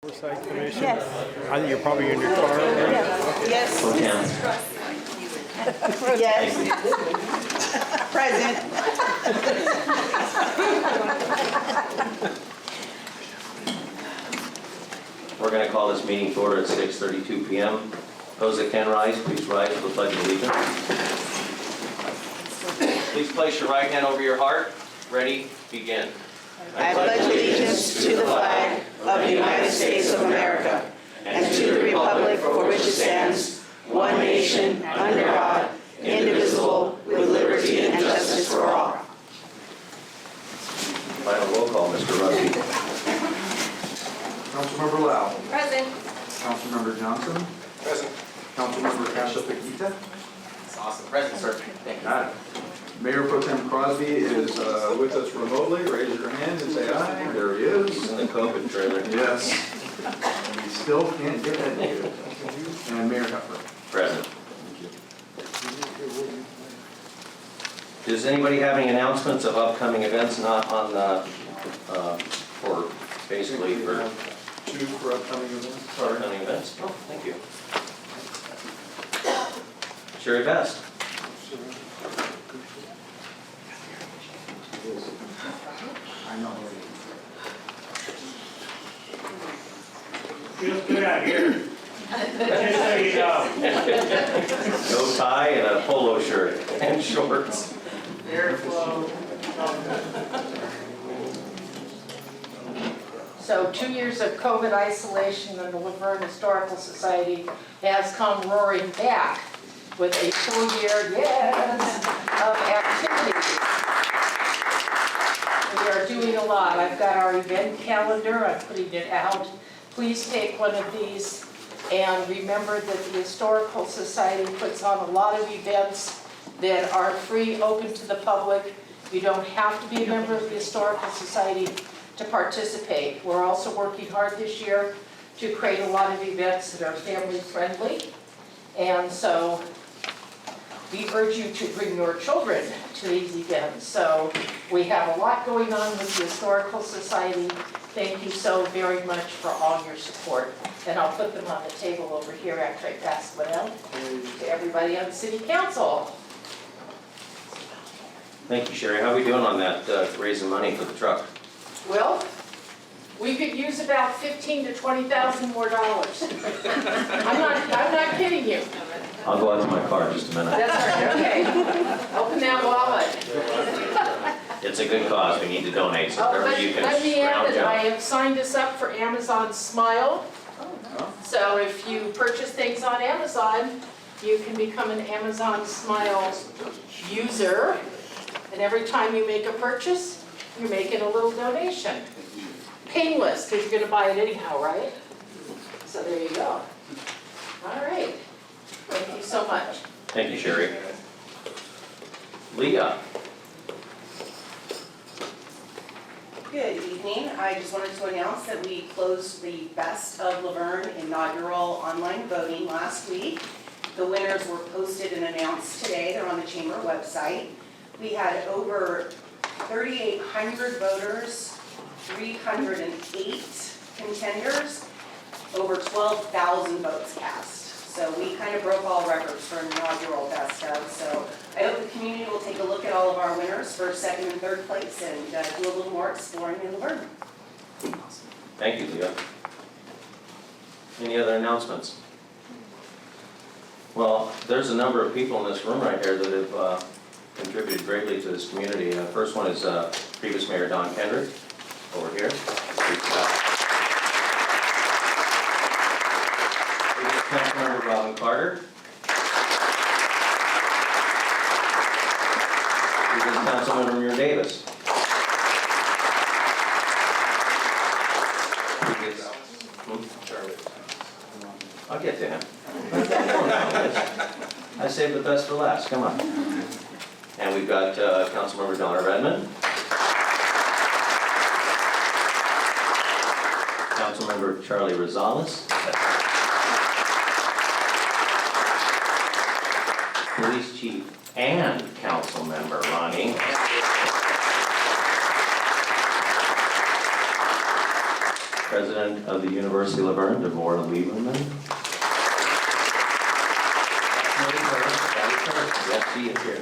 Oversight Commission? Yes. I think you're probably in your car. Yes. Yes. Present. We're going to call this meeting to order at 6:32 p.m. Those that can rise, please rise for the Pledge of Allegiance. Please place your right hand over your heart. Ready? Begin. I pledge allegiance to the flag of the United States of America and to the republic for which it stands, one nation, under God, indivisible, with liberty and justice for all. Final roll call, Mr. Russi. Councilmember Lau. Present. Councilmember Johnson. Present. Councilmember Casapagita. That's awesome. Present, sir. Thank you. Got it. Mayor Pro Tem Crosby is with us remotely. Raise your hand and say aye. There he He's is. in the COVID trailer. Yes. And we still can't get that needed. And Mayor Hepburn. Present. Does anybody have any announcements of upcoming events not on the, for basically for Two for upcoming events. Sorry. upcoming events? Oh, thank you. Sherry Best. I know. Feels good out here. Just so you know. No tie and a polo shirt and shorts. Airflow. So 2 years of COVID isolation and the LaVerne Historical Society has come roaring back with a full year, yes, of activities. We are doing a lot. I've got our event calendar. I'm putting it out. Please take one of these and remember that the Historical Society puts on a lot of events that are free, open to the public. You don't have to be a member of the Historical Society to participate. We're also working hard this year to create a lot of events that are family friendly. And so we urge you to bring your children to these events. So we have a lot going on with the Historical Society. Thank you so very much for all your support. And I'll put them on the table over here after I pass them out to everybody on the City Council. Thank you, Sherry. How are we doing on that, raising money for the truck? Well, we could use about $15,000 to $20,000 more dollars. I'm not kidding you. I'll go out to my car in just a minute. That's all right, okay. Open that wallet. It's a good cause. We need to donate, so Oh, wherever you can let me add scrounge that I up. have signed us up for Amazon Smile. So if you purchase things on Amazon, you can become an Amazon Smile user. And every time you make a purchase, you're making a little donation. Painless, because you're going to buy it anyhow, right? So there you go. All right. Thank you so much. Thank you, Sherry. Leah. Good evening. I just wanted to announce that we closed the Best of LaVerne inaugural online voting last week. The winners were posted and announced today. They're on the Chamber website. We had over 3,800 voters, 308 contenders, over 12,000 votes cast. So we kind of broke all records for an inaugural Best of. So I hope the community will take a look at all of our winners for second and third place and do a little more exploring in LaVerne. Thank you, Leah. Any other announcements? Well, there's a number of people in this room right here that have contributed greatly to this community. First one is previous Mayor Don Kendrick, over here. Previous Councilmember Robin Carter. Previous Councilmember Muir Davis. Previous, I'll get to him. I saved the best for last, come on. And we've got Councilmember Donna Redmond. Councilmember Charlie Rosales. Police Chief and Councilmember Ronnie. President President of the University of LaVerne, Deborah Lieberman. Yes, she is here.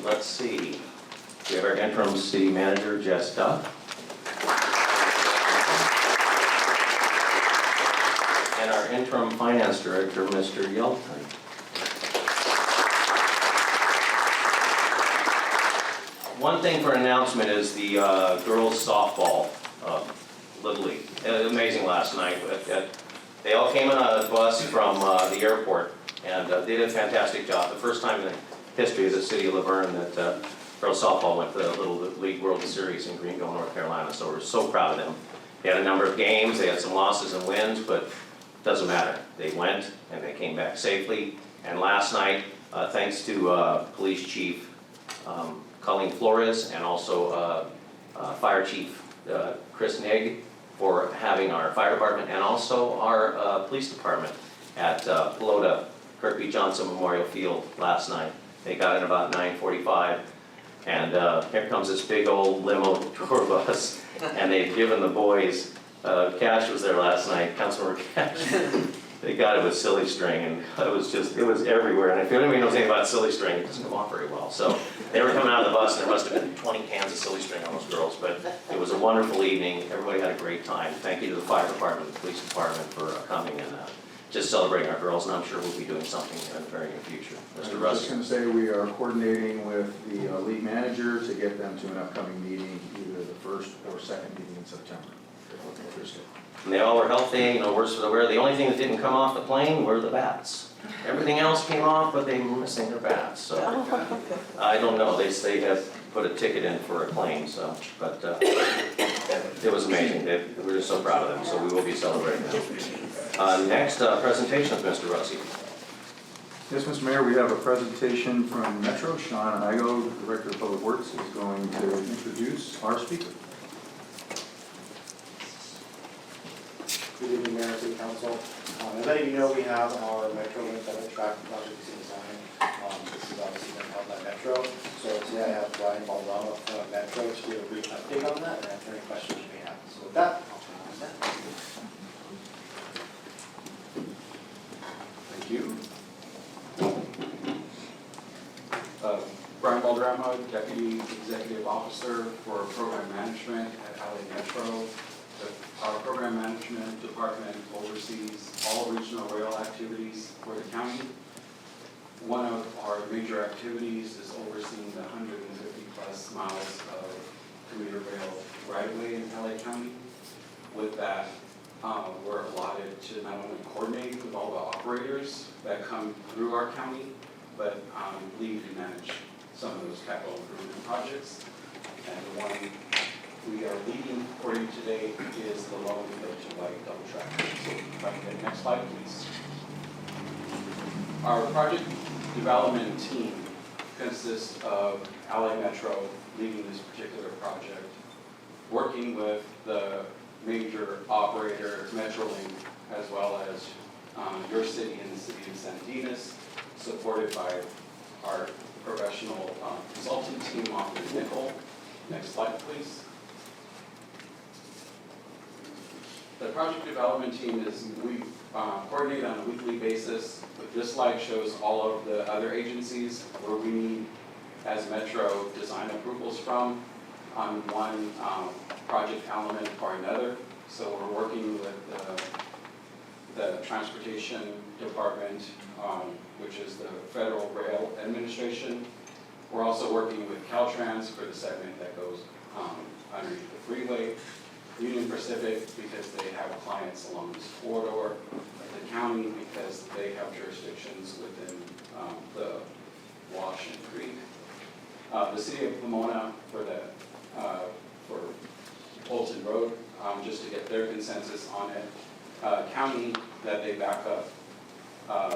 Let's see. We have our interim city manager, Jess Duff. And our interim finance director, Mr. Yelton. One thing for an announcement is the girls softball Little League. It was amazing last night. They all came on a bus from the airport and they did a fantastic job. The first time in the history of the city of LaVerne that girls softball went to the Little League World Series in Greenville, North Carolina. So we're so proud of them. They had a number of games. They had some losses and wins, but it doesn't matter. They went and they came back safely. And last night, thanks to Police Chief Colleen Flores and also Fire Chief Chris Nigg for having our fire department and also our police department at Pelota Kirkby Johnson Memorial Field last night. They got in about 9:45 and here comes this big old limo tour bus and they've given the boys, Cash was there last night, Councilmember Cash. They got it with silly string and it was everywhere. And if anybody knows anything about silly string, it doesn't come off very well. So they were coming out of the bus and there must have been 20 cans of silly string on those girls. But it was a wonderful evening. Everybody had a great time. Thank you to the fire department, the police department for coming and just celebrating our girls. And I'm sure we'll be doing something in the very near future. Mr. I was Russi. just going to say we are coordinating with the league manager to get them to an upcoming meeting, either the first or second meeting in September. And they all were healthy, you know, the only thing that didn't come off the plane were the bats. Everything else came off, but they were missing their bats, so. I don't know, they had put a ticket in for a plane, so, but it was amazing. We're just so proud of them, so we will be celebrating them. Next, presentation of Mr. Russi. Yes, Mr. Mayor, we have a presentation from Metro. Sean Igo, Director of Public Works, is going to introduce our speaker. Good evening, Mayor and City Council. As many of you know, we have our Metro Link that track project is in design. This is obviously going to help that Metro. So today I have Brian Balderrama from Metro to give a brief update on that and answer any questions you may have. So with that, I'll turn it over to that. Thank you. Brian Balderrama, Deputy Executive Officer for Program Management at LA Metro. Our program management department oversees all regional rail activities for the county. One of our major activities is overseeing the 150 plus miles of commuter rail right-of-way in LA County. With that, we're allotted to not only coordinate with all the operators that come through our county, but lead and manage some of those capital improvement projects. And the one we are leading for you today is the Lone Village and White double track. So if I can get the next slide, please. Our project development team consists of LA Metro leading this particular project, working with the major operator, MetroLink, as well as your city and the city of San Dimas, supported by our professional consultant team, Officer Nickel. Next slide, please. The project development team we coordinate on a weekly basis. This slide shows all of the other agencies where we need, as Metro, design approvals from on one project element or another. So we're working with the Transportation Department, which is the Federal Rail Administration. We're also working with Caltrans for the segment that goes underneath the freeway. Union Pacific because they have clients along this corridor, the county because they have jurisdictions within the Wash and Creek, the city of Pomona for Bolton Road, just to get their consensus on it, county that they back up,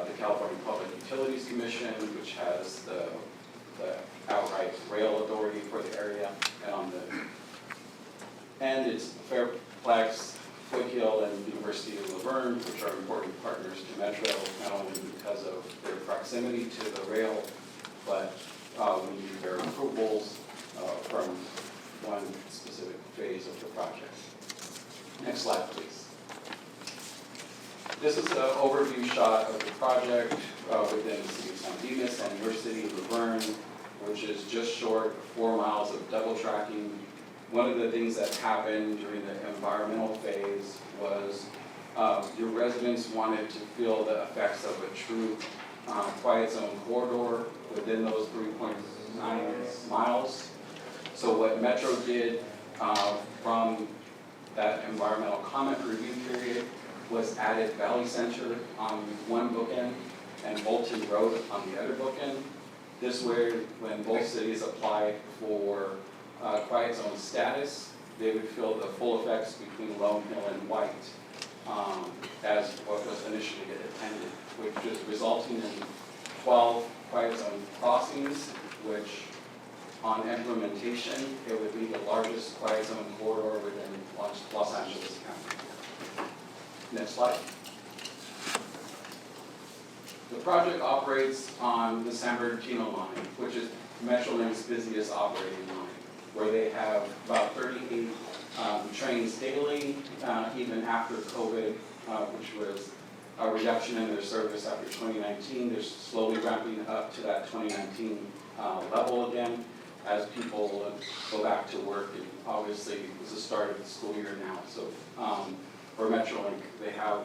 the California Public Utilities Commission, which has the outright rail authority for the area, and it's Fairfax, Foothill, and University of LaVerne, which are important partners to Metro, not only because of their proximity to the rail, but we need their approvals from one specific phase of the project. Next slide, please. This is an overview shot of the project within the city of San Dimas and your city of LaVerne, which is just short of 4 miles of double tracking. One of the things that happened during the environmental phase was your residents wanted to feel the effects of a true quiet zone corridor within those 3.9 miles. So what Metro did from that environmental comment review period was added Valley Center on one bookend and Bolton Road on the other bookend. This way, when both cities applied for quiet zone status, they would feel the full effects between Lone Hill and White as what was initially intended, which is resulting in 12 quiet zone crossings, which on implementation, it would be the largest quiet zone corridor within Los Angeles County. Next slide. The project operates on the San Bernardino line, which is Metrolink's busiest operating line, where they have about 38 trains daily, even after COVID, which was a reduction in their service after 2019. They're slowly ramping up to that 2019 level again as people go back to work. And obviously, it's the start of the school year now. So for Metrolink, they have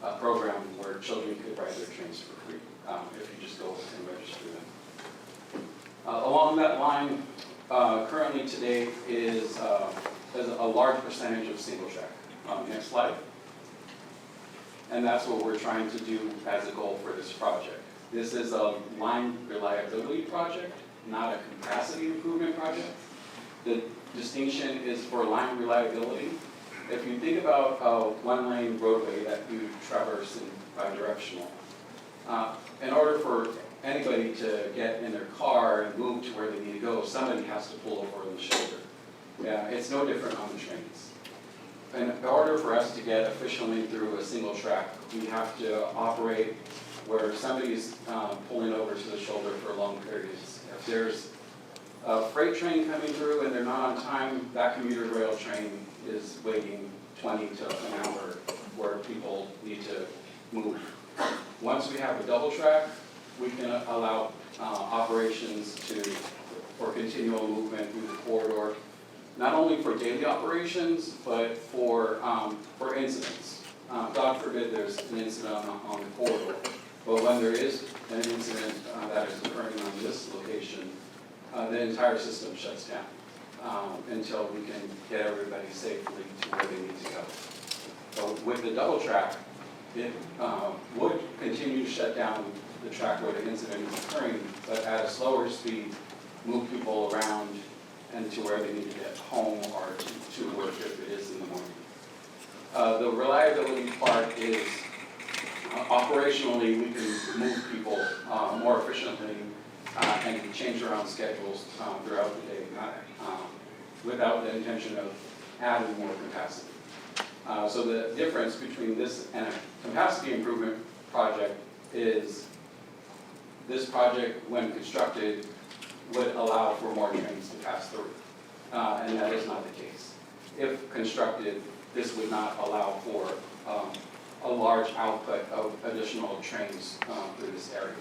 a program where children could ride their trains for free if you just go and register them. Along that line, currently today is a large percentage of single track. Next slide. And that's what we're trying to do as a goal for this project. This is a line reliability project, not a capacity improvement project. The distinction is for line reliability. If you think about a one-lane roadway that you traverse in bidirectional, in order for anybody to get in their car and move to where they need to go, somebody has to pull over on the shoulder. Yeah, it's no different on the trains. In order for us to get efficiently through a single track, we have to operate where somebody's pulling over to the shoulder for long periods. If there's a freight train coming through and they're not on time, that commuter rail train is waiting 20 to an hour where people need to move. Once we have a double track, we can allow operations for continual movement through the corridor, not only for daily operations, but for incidents. God forbid there's an incident on the corridor, but when there is an incident that is occurring on this location, the entire system shuts down until we can get everybody safely to where they need to go. So with the double track, it would continue to shut down the track where the incident is occurring, but at a slower speed, move people around and to where they need to get home or to work if it is in the morning. The reliability part is operationally we can move people more efficiently and change around schedules throughout the day without the intention of adding more capacity. So the difference between this and a capacity improvement project is this project, when constructed, would allow for more trains to pass through, and that is not the case. If constructed, this would not allow for a large output of additional trains through this area.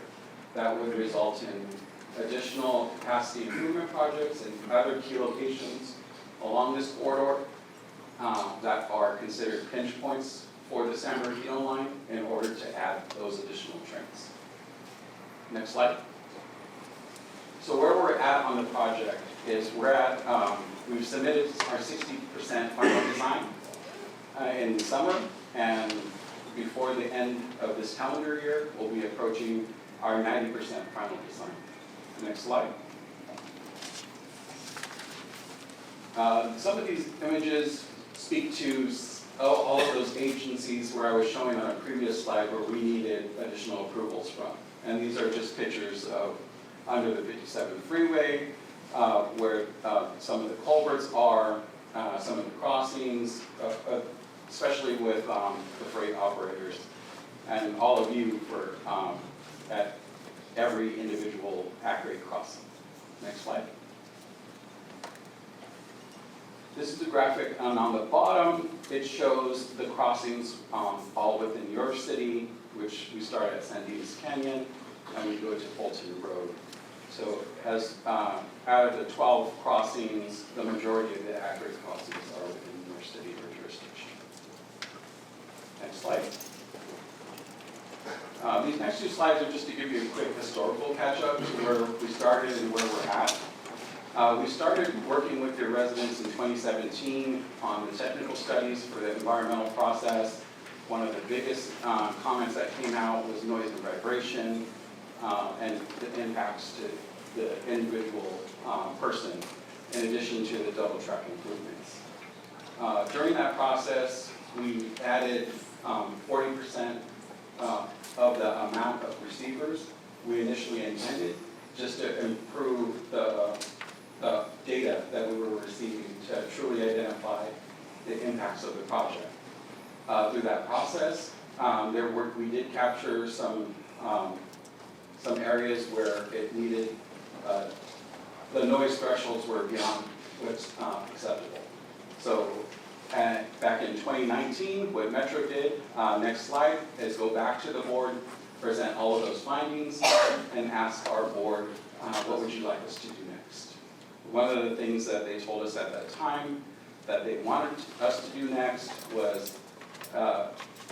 That would result in additional capacity improvement projects and other key locations along this corridor that are considered pinch points for the San Bernardino line in order to add those additional trains. Next slide. So where we're at on the project is we've submitted our 60% final design in the summer, and before the end of this calendar year, we'll be approaching our 90% final design. Next slide. Some of these images speak to all of those agencies where I was showing on a previous slide where we needed additional approvals from. And these are just pictures of under the 57 freeway, where some of the culverts are, some of the crossings, especially with the freight operators, and all of you for at every individual at-grade crossing. Next slide. This is the graphic, and on the bottom, it shows the crossings all within your city, which we start at San Dimas Canyon, and we go to Fulton Road. So as out of the 12 crossings, the majority of the aggregate crossings are within your city or jurisdiction. Next slide. These next two slides are just to give you a quick historical catch-up to where we started and where we're at. We started working with your residents in 2017 on the technical studies for the environmental process. One of the biggest comments that came out was noise and vibration and the impacts to the individual person, in addition to the double track improvements. During that process, we added 40% of the amount of receivers we initially intended, just to improve the data that we were receiving to truly identify the impacts of the project. Through that process, we did capture some areas where it needed, the noise thresholds were beyond what's acceptable. So back in 2019, what Metro did, next slide, is go back to the board, present all of those findings, and ask our board, what would you like us to do next? One of the things that they told us at that time that they wanted us to do next was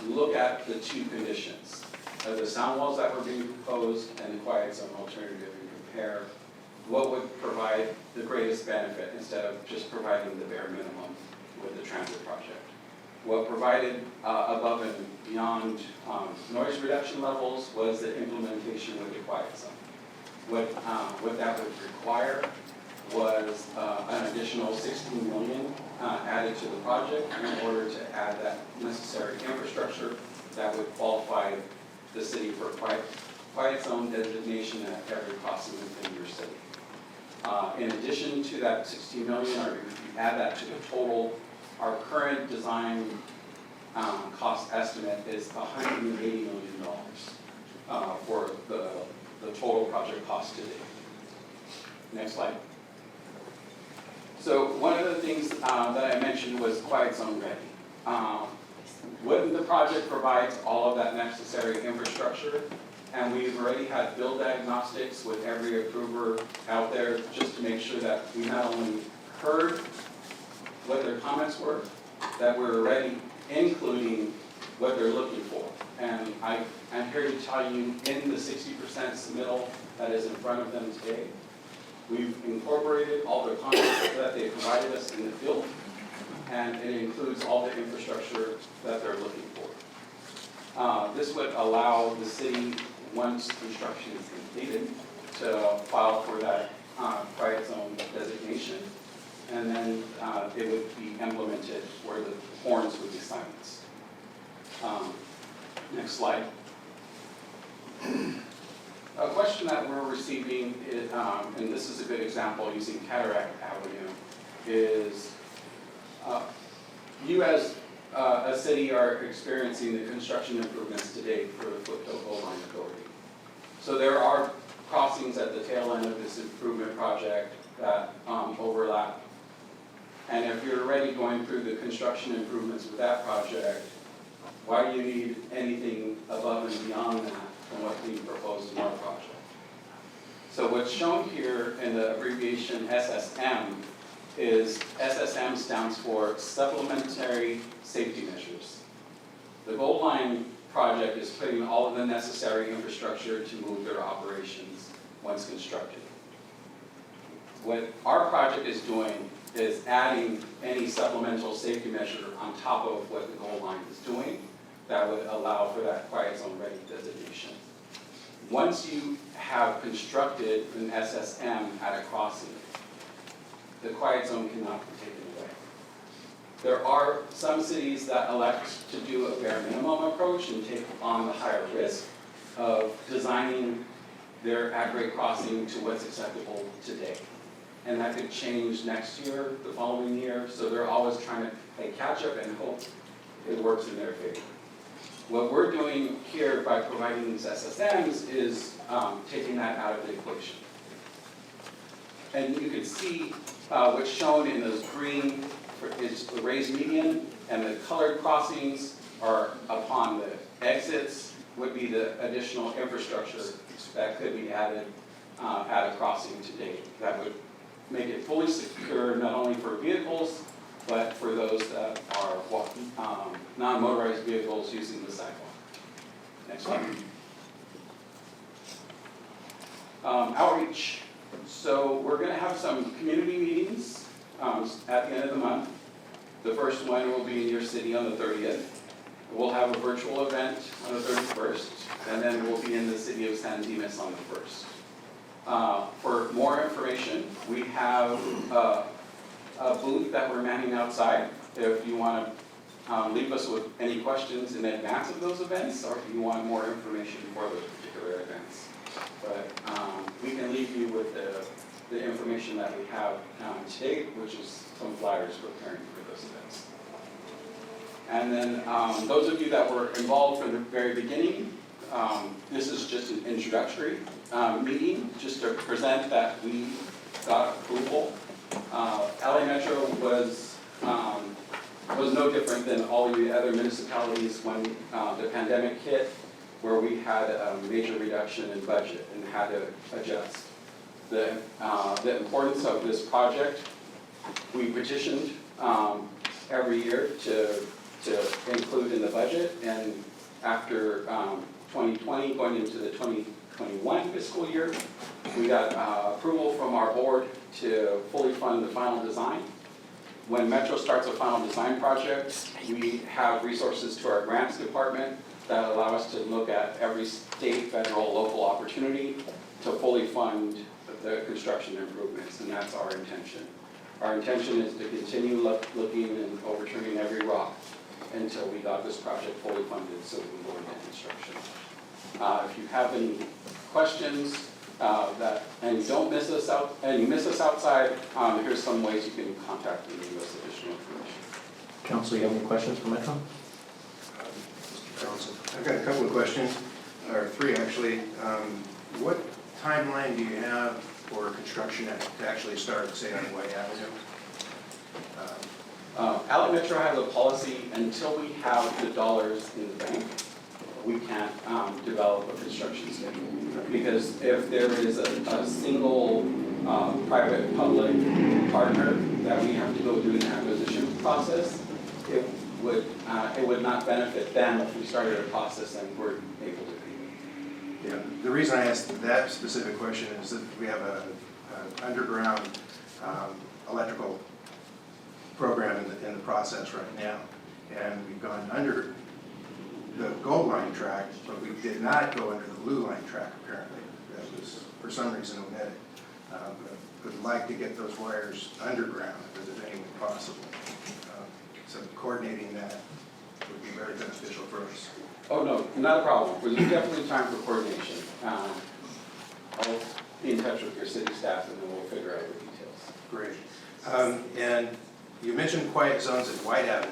look at the two conditions, the sound walls that were being proposed and the quiet zone alternative, and compare what would provide the greatest benefit instead of just providing the bare minimum with the transit project. What provided above and beyond noise reduction levels was the implementation with the quiet zone. What that would require was an additional $16 million added to the project in order to add that necessary infrastructure that would qualify the city for quiet zone designation at every crossing within your city. In addition to that $16 million, or if you add that to the total, our current design cost estimate is $180 million for the total project cost to date. Next slide. So one of the things that I mentioned was quiet zone ready. When the project provides all of that necessary infrastructure, and we've already had build diagnostics with every approver out there just to make sure that we not only heard what their comments were, that we're already including what they're looking for. And I'm here to tell you, in the 60% submittal that is in front of them today, we've incorporated all the comments that they provided us in the field, and it includes all the infrastructure that they're looking for. This would allow the city, once construction is completed, to file for that quiet zone designation, and then it would be implemented where the horns would be silenced. Next slide. A question that we're receiving, is, and this is a good example using Cataract Avenue, is you as a city are experiencing the construction improvements today for the Foothill Gold Line Authority. So there are crossings at the tail end of this improvement project that overlap. And if you're already going through the construction improvements with that project, why do you need anything above and beyond that from what's being proposed in our project? So what's shown here in the abbreviation SSM is SSM stands for Supplementary Safety Measures. The Gold Line project is putting all of the necessary infrastructure to move their operations once constructed. What our project is doing is adding any supplemental safety measure on top of what the Gold Line is doing that would allow for that quiet zone ready designation. Once you have constructed an SSM at a crossing, the quiet zone cannot be taken away. There are some cities that elect to do a bare minimum approach and take on the higher risk of designing their at-grade crossing to what's acceptable today. And that could change next year, the following year, so they're always trying to play catch up and hope it works in their favor. What we're doing here by providing these SSMs is taking that out of the equation. And you can see what's shown in those green is the raised median, and the colored crossings are upon the exits, would be the additional infrastructure that could be added at a crossing to date. That would make it fully secure, not only for vehicles, but for those that are non-motorized vehicles using the sidewalk. Next one. Outreach. So we're going to have some community meetings at the end of the month. The first one will be in your city on the 30th. We'll have a virtual event on the 31st, and then we'll be in the city of San Dimas on the 1st. For more information, we have a booth that we're manning outside. If you want to leave us with any questions in advance of those events, or if you want more information for those particular events. But we can leave you with the information that we have to date, which is some flyers preparing for those events. And then those of you that were involved from the very beginning, this is just an introductory meeting, just to present that we got approval. LA Metro was no different than all the other municipalities when the pandemic hit, where we had a major reduction in budget and had to adjust. The importance of this project, we petitioned every year to include in the budget, and after 2020, going into the 2021 fiscal year, we got approval from our board to fully fund the final design. When Metro starts a final design project, we have resources to our grants department that allow us to look at every state, federal, local opportunity to fully fund the construction improvements, and that's our intention. Our intention is to continue looking and overturning every rock until we got this project fully funded so we can go into construction. If you have any questions and you don't miss us out, and you miss us outside, here's some ways you can contact me and give us additional information. Council, you have any questions for Metro? I've got a couple of questions, or three actually. What timeline do you have for construction to actually start, say, on White Avenue? LA Metro has a policy, until we have the dollars in the bank, we can't develop a construction schedule. Because if there is a single private-public partner that we have to go through an acquisition process, it would not benefit them if we started a process and we're able to pay. Yeah, the reason I asked that specific question is that we have an underground electrical program in the process right now, and we've gone under the gold line track, but we did not go under the blue line track apparently. That was for some reason omitted. Would like to get those wires underground if there's any way possible. So coordinating that would be very beneficial for us. Oh, no, not a problem. There's definitely time for coordination. I'll be in touch with your city staff and then we'll figure out the details. Great. And you mentioned quiet zones at White Avenue.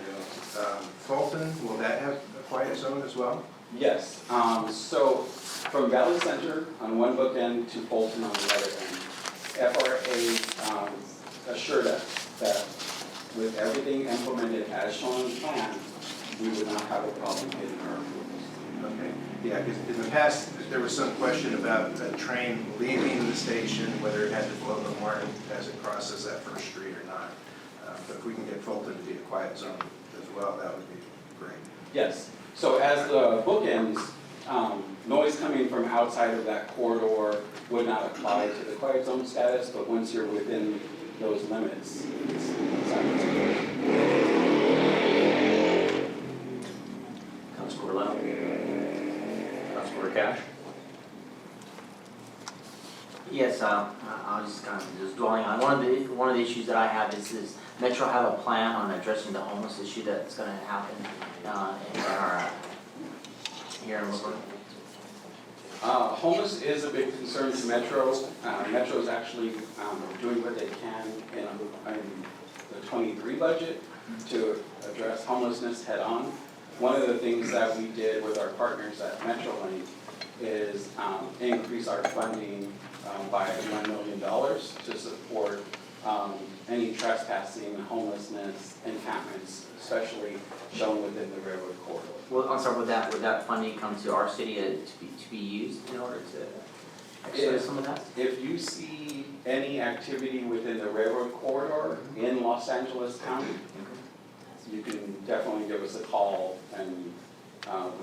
Fulton, will that have a quiet zone as well? Yes. So from Valley Center on one bookend to Fulton on the other end, FRA assured us that with everything implemented as shown on the plan, we would not have a problem getting our approvals. Okay. Yeah, because in the past, there was some question about a train leaving the station, whether it had to blow the horn as it crosses that first street or not. But if we can get Fulton to be a quiet zone as well, that would be great. Yes. So as the bookends, noise coming from outside of that corridor would not apply to the quiet zone status, but once you're within those limits, it's Councilor Lau. Councilor Cash. Yes, I was just kind of dwelling on one of the issues that I have is this Metro have a plan on addressing the homeless issue that's going to happen here in LaVerne. Homeless is a big concern to Metro. Metro is actually doing what they can in the 23 budget to address homelessness head on. One of the things that we did with our partners at MetroLink is increase our funding by $1 million to support any trespassing, homelessness, encampments, especially shown within the railroad corridor. Well, I'm sorry, would that funding come to our city to be used in order to exercise some of that? If you see any activity within the railroad corridor in Los Angeles County, you can definitely give us a call and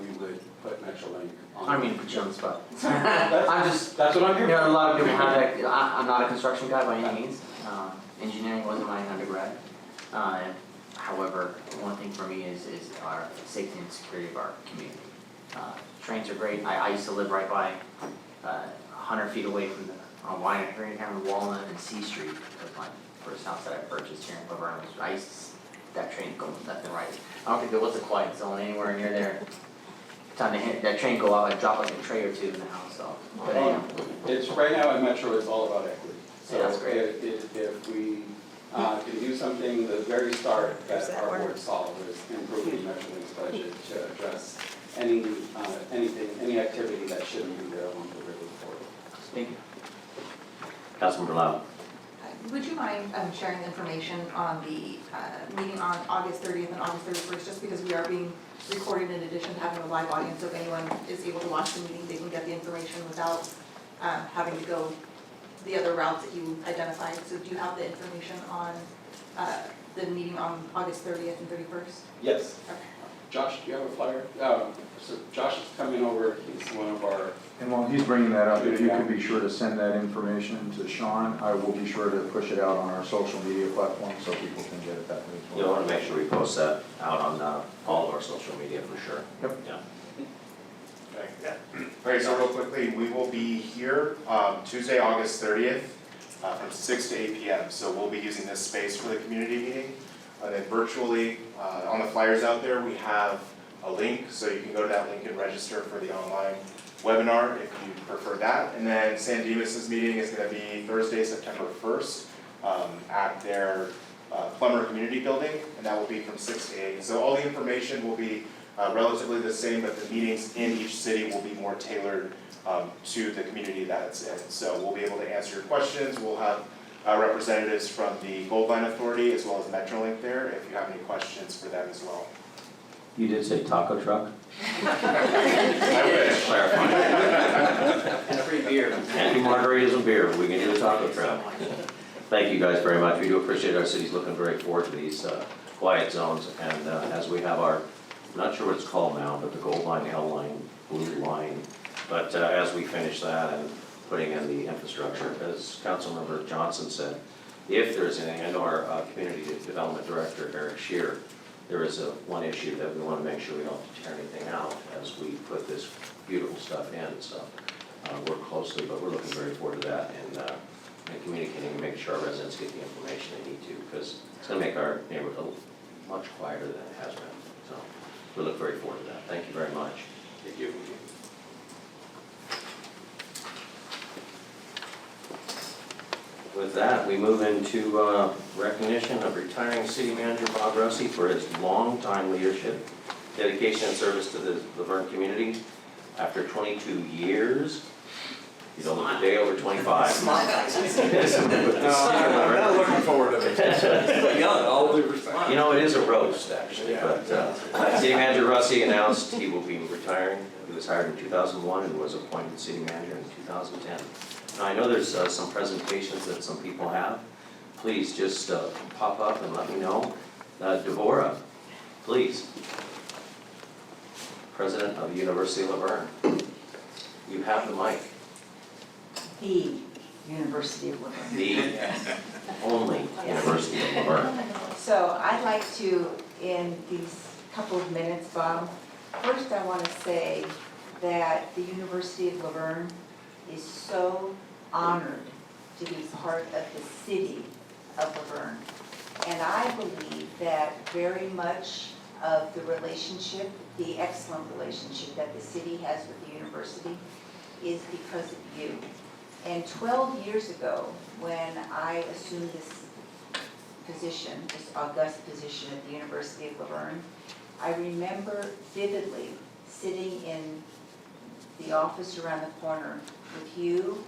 we would put MetroLink on. I don't mean to put you on the spot. That's what I'm here You for. know, a lot of people have that, I'm not a construction guy by any means. Engineering wasn't my undergrad. However, one thing for me is our safety and security of our community. Trains are great. I used to live right by, 100 feet away from the, on Wyandotte, Walnut, and C Street was my first house that I purchased here in LaVerne. I used to, that train going left and right. I don't think there was a quiet zone anywhere near there. Time to hit that train go off, I'd drop like a tray or two in the house, so. But anyhow. It's, right now at Metro, it's all about equity. Yeah, that's great. If we can do something, the very start that our board saw was improving MetroLink's budget to address any activity that shouldn't be there on the river corridor. Thank you. Councilmember Lau. Would you mind sharing the information on the meeting on August 30th and August 31st, just because we are being recorded in addition to having a live audience, so if anyone is able to watch the meeting, they can get the information without having to go the other routes that you identified. So do you have the information on the meeting on August 30th and 31st? Yes. Okay. Josh, do you have a flyer? So Josh is coming over, he's one of our. And while he's bringing that up, if you can be sure to send that information to Sean, I will be sure to push it out on our social media platform so people can get it that way as well. You'll want to make sure we post that out on all of our social media for sure. Yep. Yeah. Okay, so real quickly, we will be here Tuesday, August 30th from 6 to 8 p.m. So we'll be using this space for the community meeting. And then virtually, on the flyers out there, we have a link, so you can go to that link and register for the online webinar if you prefer that. And then San Dimas's meeting is going to be Thursday, September 1st at their Plummer Community Building, and that will be from 6 to 8. So all the information will be relatively the same, but the meetings in each city will be more tailored to the community that it's in. So we'll be able to answer your questions. We'll have representatives from the Gold Line Authority as well as MetroLink there if you have any questions for them as well. You did say taco truck? I wish. Clarify. And free beer. And do margaritas and beer, we can do a taco truck. Thank you guys very much. We do appreciate our city's looking very forward to these quiet zones. And as we have our, I'm not sure what it's called now, but the Gold Line, L Line, Blue Line. But as we finish that and putting in the infrastructure, as Councilmember Johnson said, if there's any, I know our Community Development Director, Eric Shear, there is one issue that we want to make sure we don't tear anything out as we put this beautiful stuff in. So work closely, but we're looking very forward to that and communicating and making sure our residents get the information they need to, because it's going to make our neighborhood much quieter than it has been. So we look very forward to that. Thank you very much. Thank you. With that, we move into recognition of retiring City Manager Bob Russi for his long-time leadership, dedication and service to the LaVerne community. After 22 years, you don't look a day over 25. No, I'm not looking forward to it. Young, all due respect. You know, it is a roast, actually, but City Manager Russi announced he will be retiring. He was hired in 2001 and was appointed City Manager in 2010. Now, I know there's some presentations that some people have. Please just pop up and let me know. Devorah, please. President of the University of LaVerne. You have the mic. The University of LaVerne. The only University of LaVerne. So I'd like to, in these couple of minutes, Bob, first I want to say that the University of LaVerne is so honored to be part of the city of LaVerne. And I believe that very much of the relationship, the excellent relationship that the city has with the university is because of you. And 12 years ago, when I assumed this position, this august position at the University of LaVerne, I remember vividly sitting in the office around the corner with you,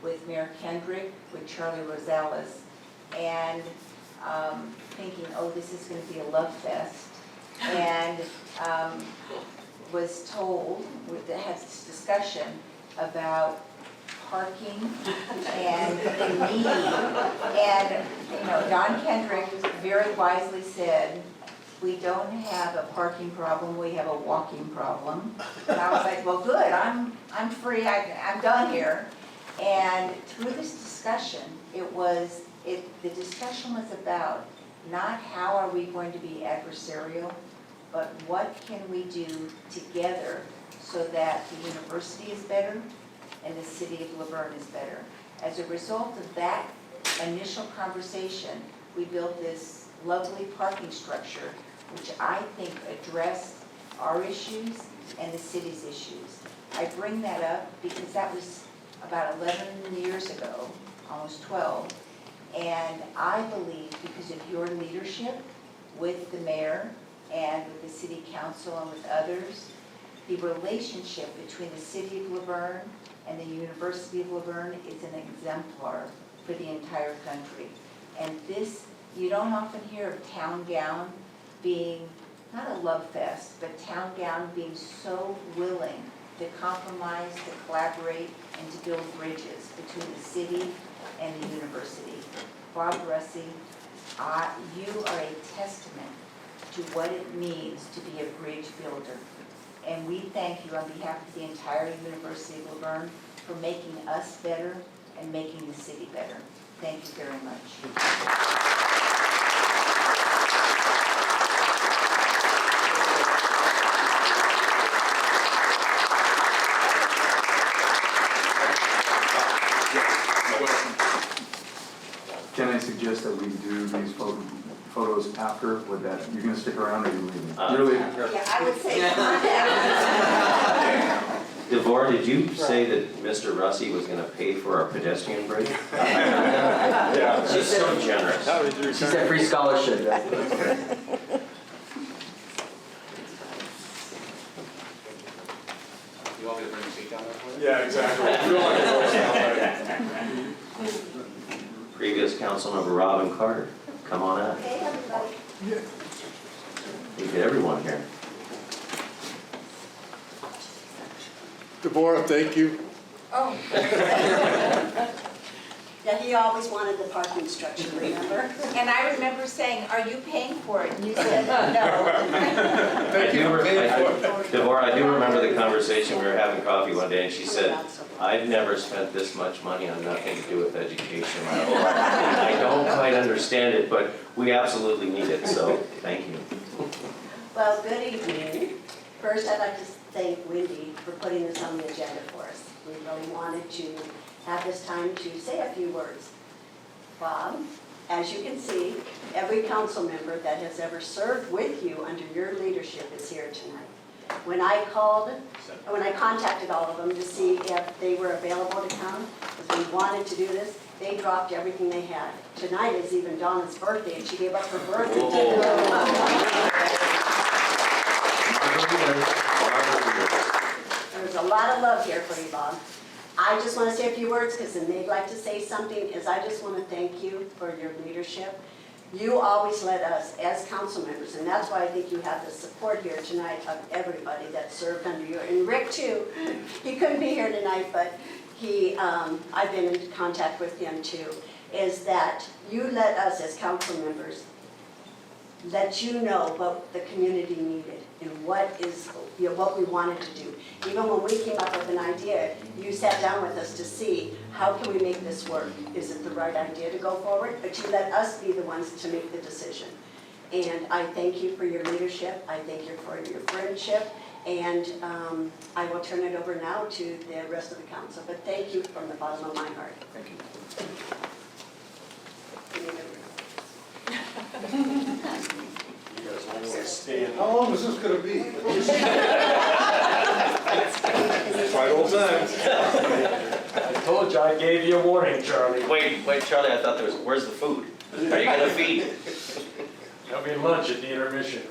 with Mayor Kendrick, with Charlie Rosales, and thinking, oh, this is going to be a love fest, and was told, had this discussion about parking and the need. And, you know, Don Kendrick very wisely said, we don't have a parking problem, we have a walking problem. And I was like, well, good, I'm free, I'm done here. And through this discussion, the discussion was about not how are we going to be adversarial, but what can we do together so that the university is better and the city of LaVerne is better. As a result of that initial conversation, we built this lovely parking structure, which I think addressed our issues and the city's issues. I bring that up because that was about 11 years ago, almost 12, and I believe because of your leadership with the mayor and with the city council and with others, the relationship between the city of LaVerne and the University of LaVerne is an exemplar for the entire country. And this, you don't often hear of Town Gown being, not a love fest, but Town Gown being so willing to compromise, to collaborate, and to build bridges between the city and the university. Bob Russi, you are a testament to what it means to be a bridge builder. And we thank you on behalf of the entire University of LaVerne for making us better and making the city better. Thank you very much. Can I suggest that we do these photos after? Would that, you're going to stick around or are you leaving? You're leaving. Yeah, I would say LaVerne, did you say that Mr. Russi was going to pay for our pedestrian bridge? Yeah. She's so generous. That was your She said free scholarship. You want me to bring the seat down there for you? Yeah, exactly. Previous council member Robin Carter, come on up. Hey, everybody. We get everyone here. Deborah, thank you. Oh. Yeah, he always wanted the parking structure, remember? And I remember saying, are you paying for it? And you said, no. Deborah, I do remember the conversation, we were having coffee one day and she said, I've never spent this much money on nothing to do with education. I don't quite understand it, but we absolutely need it, so thank you. Well, good evening. First, I'd like to thank Wendy for putting this on the agenda for us. We really wanted to have this time to say a few words. Bob, as you can see, every council member that has ever served with you under your leadership is here tonight. When I contacted all of them to see if they were available to come, because we wanted to do this, they dropped everything they had. Tonight is even Donna's birthday, and she gave up her birthday to There's a lot of love here for you, Bob. I just want to say a few words because then they'd like to say something, is I just want to thank you for your leadership. You always led us as council members, and that's why I think you have the support here tonight of everybody that served under you. And Rick too, he couldn't be here tonight, but I've been in contact with him too, is that you let us as council members let you know what the community needed and what we wanted to do. Even when we came up with an idea, you sat down with us to see how can we make this work? Is it the right idea to go forward? But you let us be the ones to make the decision. And I thank you for your leadership. I thank you for your friendship. And I will turn it over now to the rest of the council. But thank you from the bottom of my heart. Thank you. How long is this gonna be? Quite old time. I told you, I gave you a warning, Charlie. Wait, Charlie, I thought where's the food? Are you gonna feed? There'll be lunch at the intermission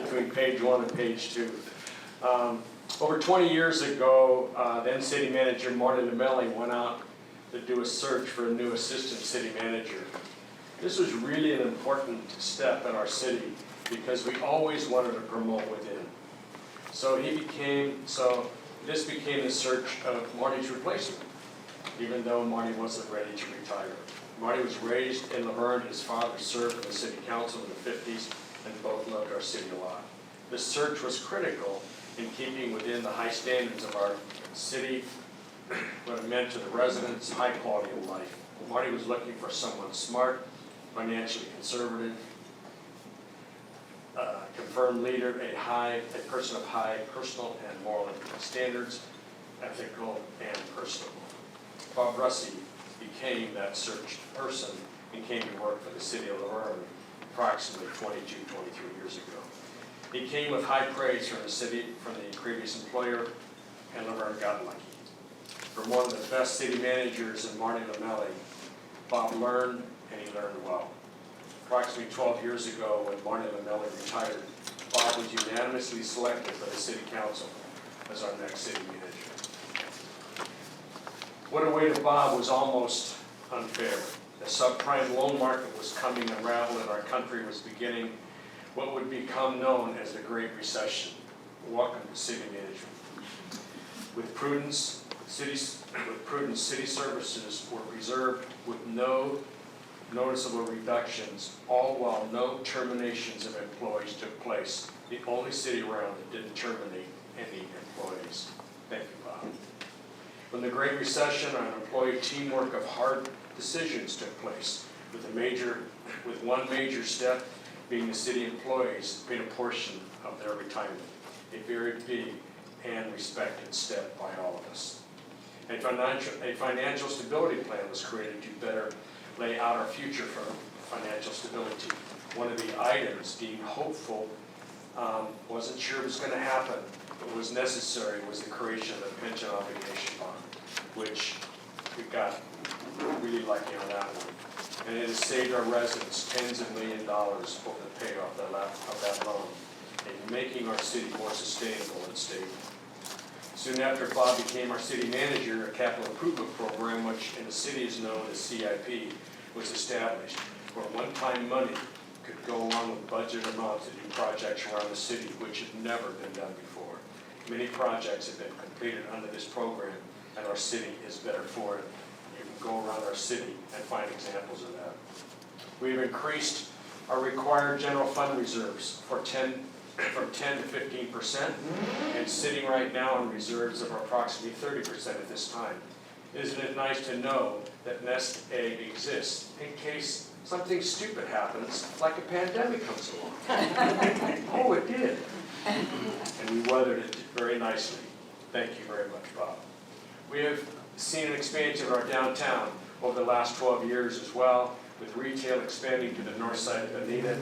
between page 1 and page 2. Over 20 years ago, then city manager Marty DeMelli went out to do a search for a new assistant city manager. This was really an important step in our city because we always wanted to promote within. So this became the search of Marty's replacement, even though Marty wasn't ready to retire. Marty was raised in LaVerne. His father served in the city council in the 50s, and both loved our city a lot. This search was critical in keeping within the high standards of our city, what it meant to the residents, high quality of life. Marty was looking for someone smart, financially conservative, confirmed leader, a person of high personal and moral standards, ethical and personable. Bob Russi became that search person and came to work for the city of LaVerne approximately 22, 23 years ago. He came with high praise from the previous employer, and LaVerne got lucky. From one of the best city managers in Marty LaMelli, Bob learned, and he learned well. Approximately 12 years ago, when Marty LaMelli retired, Bob was unanimously selected by the city council as our next city manager. What awaited Bob was almost unfair. The subprime loan market was coming unraveled, and our country was beginning what would become known as the Great Recession. Welcome to city management. With prudence, city services were preserved with no noticeable reductions, all while no terminations of employees took place. The only city around that didn't terminate any employees. Thank you, Bob. When the Great Recession, an employee teamwork of hard decisions took place, with one major step being the city employees paid a portion of their retirement, a very big and respected step by all of us. A financial stability plan was created to better lay out our future for financial stability. One of the items deemed hopeful, wasn't sure it was going to happen, but was necessary, was the creation of a pension obligation bond, which we got really lucky on that one. And it has saved our residents tens of millions of dollars over the payoff of that loan, and making our city more sustainable and stable. Soon after Bob became our city manager, a capital improvement program, which in the city is known as CIP, was established, where one-time money could go along with budget amounts to do projects around the city, which had never been done before. Many projects have been completed under this program, and our city is better for it. You can go around our city and find examples of that. We've increased our required general fund reserves from 10 to 15%, and sitting right now on reserves of approximately 30% at this time. Isn't it nice to know that nest egg exists in case something stupid happens, like a pandemic comes along? Oh, it did. And we weathered it very nicely. Thank you very much, Bob. We have seen an expansion of our downtown over the last 12 years as well, with retail expanding to the north side of Bonita.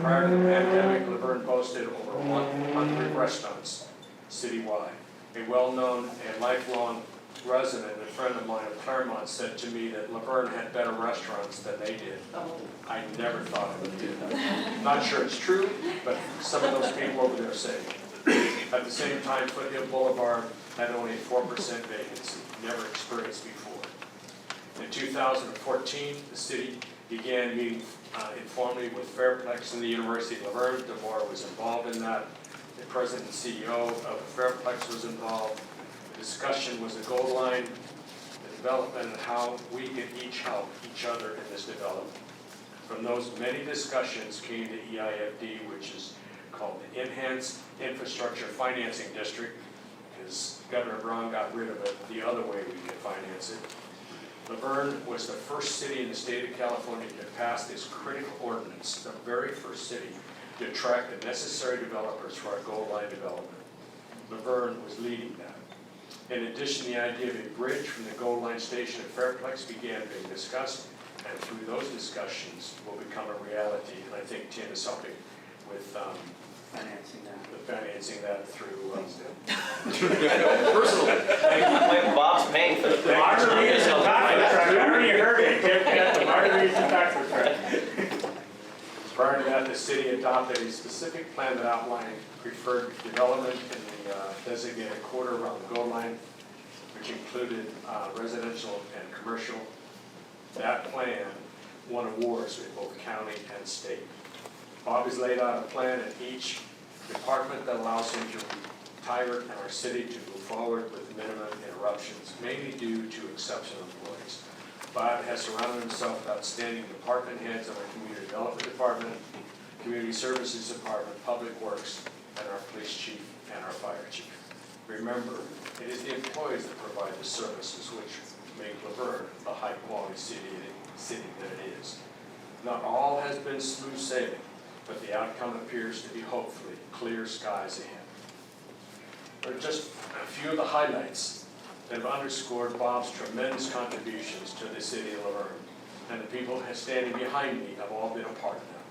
Prior to the pandemic, LaVerne boasted over 100 restaurants citywide. A well-known and lifelong resident and friend of mine of Claremont said to me that LaVerne had better restaurants than they did. I never thought it would do that. Not sure it's true, but some of those people over there say. At the same time, Foothill Boulevard had only a 4% vacancy, never experienced before. In 2014, the city began meeting informally with Fairplex and the University of LaVerne. DeVore was involved in that. The president and CEO of Fairplex was involved. The discussion was the goal line, the development, and how we can each help each other in this development. From those many discussions came the EIFD, which is called the Enhanced Infrastructure Financing District, because Governor Brown got rid of it the other way we could finance it. LaVerne was the first city in the state of California to pass this critical ordinance, the very first city to attract the necessary developers for our goal line development. LaVerne was leading that. In addition, the idea of a bridge from the gold line station at Fairplex began being discussed, and through those discussions will become a reality. And I think Tim is helping with financing that through personally. Bob's paying for the margaritas and taco truck. I already heard it. Tim got the margaritas and taco truck. Prior to that, the city adopted a specific plan that outlined preferred development in the designated quarter around the gold line. which included residential and commercial. That plan won awards with both county and state. Bob has laid out a plan in each department that allows him to retire and our city to move forward with minimum interruptions, mainly due to exceptional employees. Bob has surrounded himself with outstanding department heads of our community development department, community services department, public works, and our police chief and our fire chief. Remember, it is the employees that provide the services which make LaVerne the high-quality city that it is. Not all has been smooth sailing, but the outcome appears to be hopefully clear skies ahead. There are just a few of the highlights that have underscored Bob's tremendous contributions to the city of LaVerne, and the people standing behind me have all been a part of them.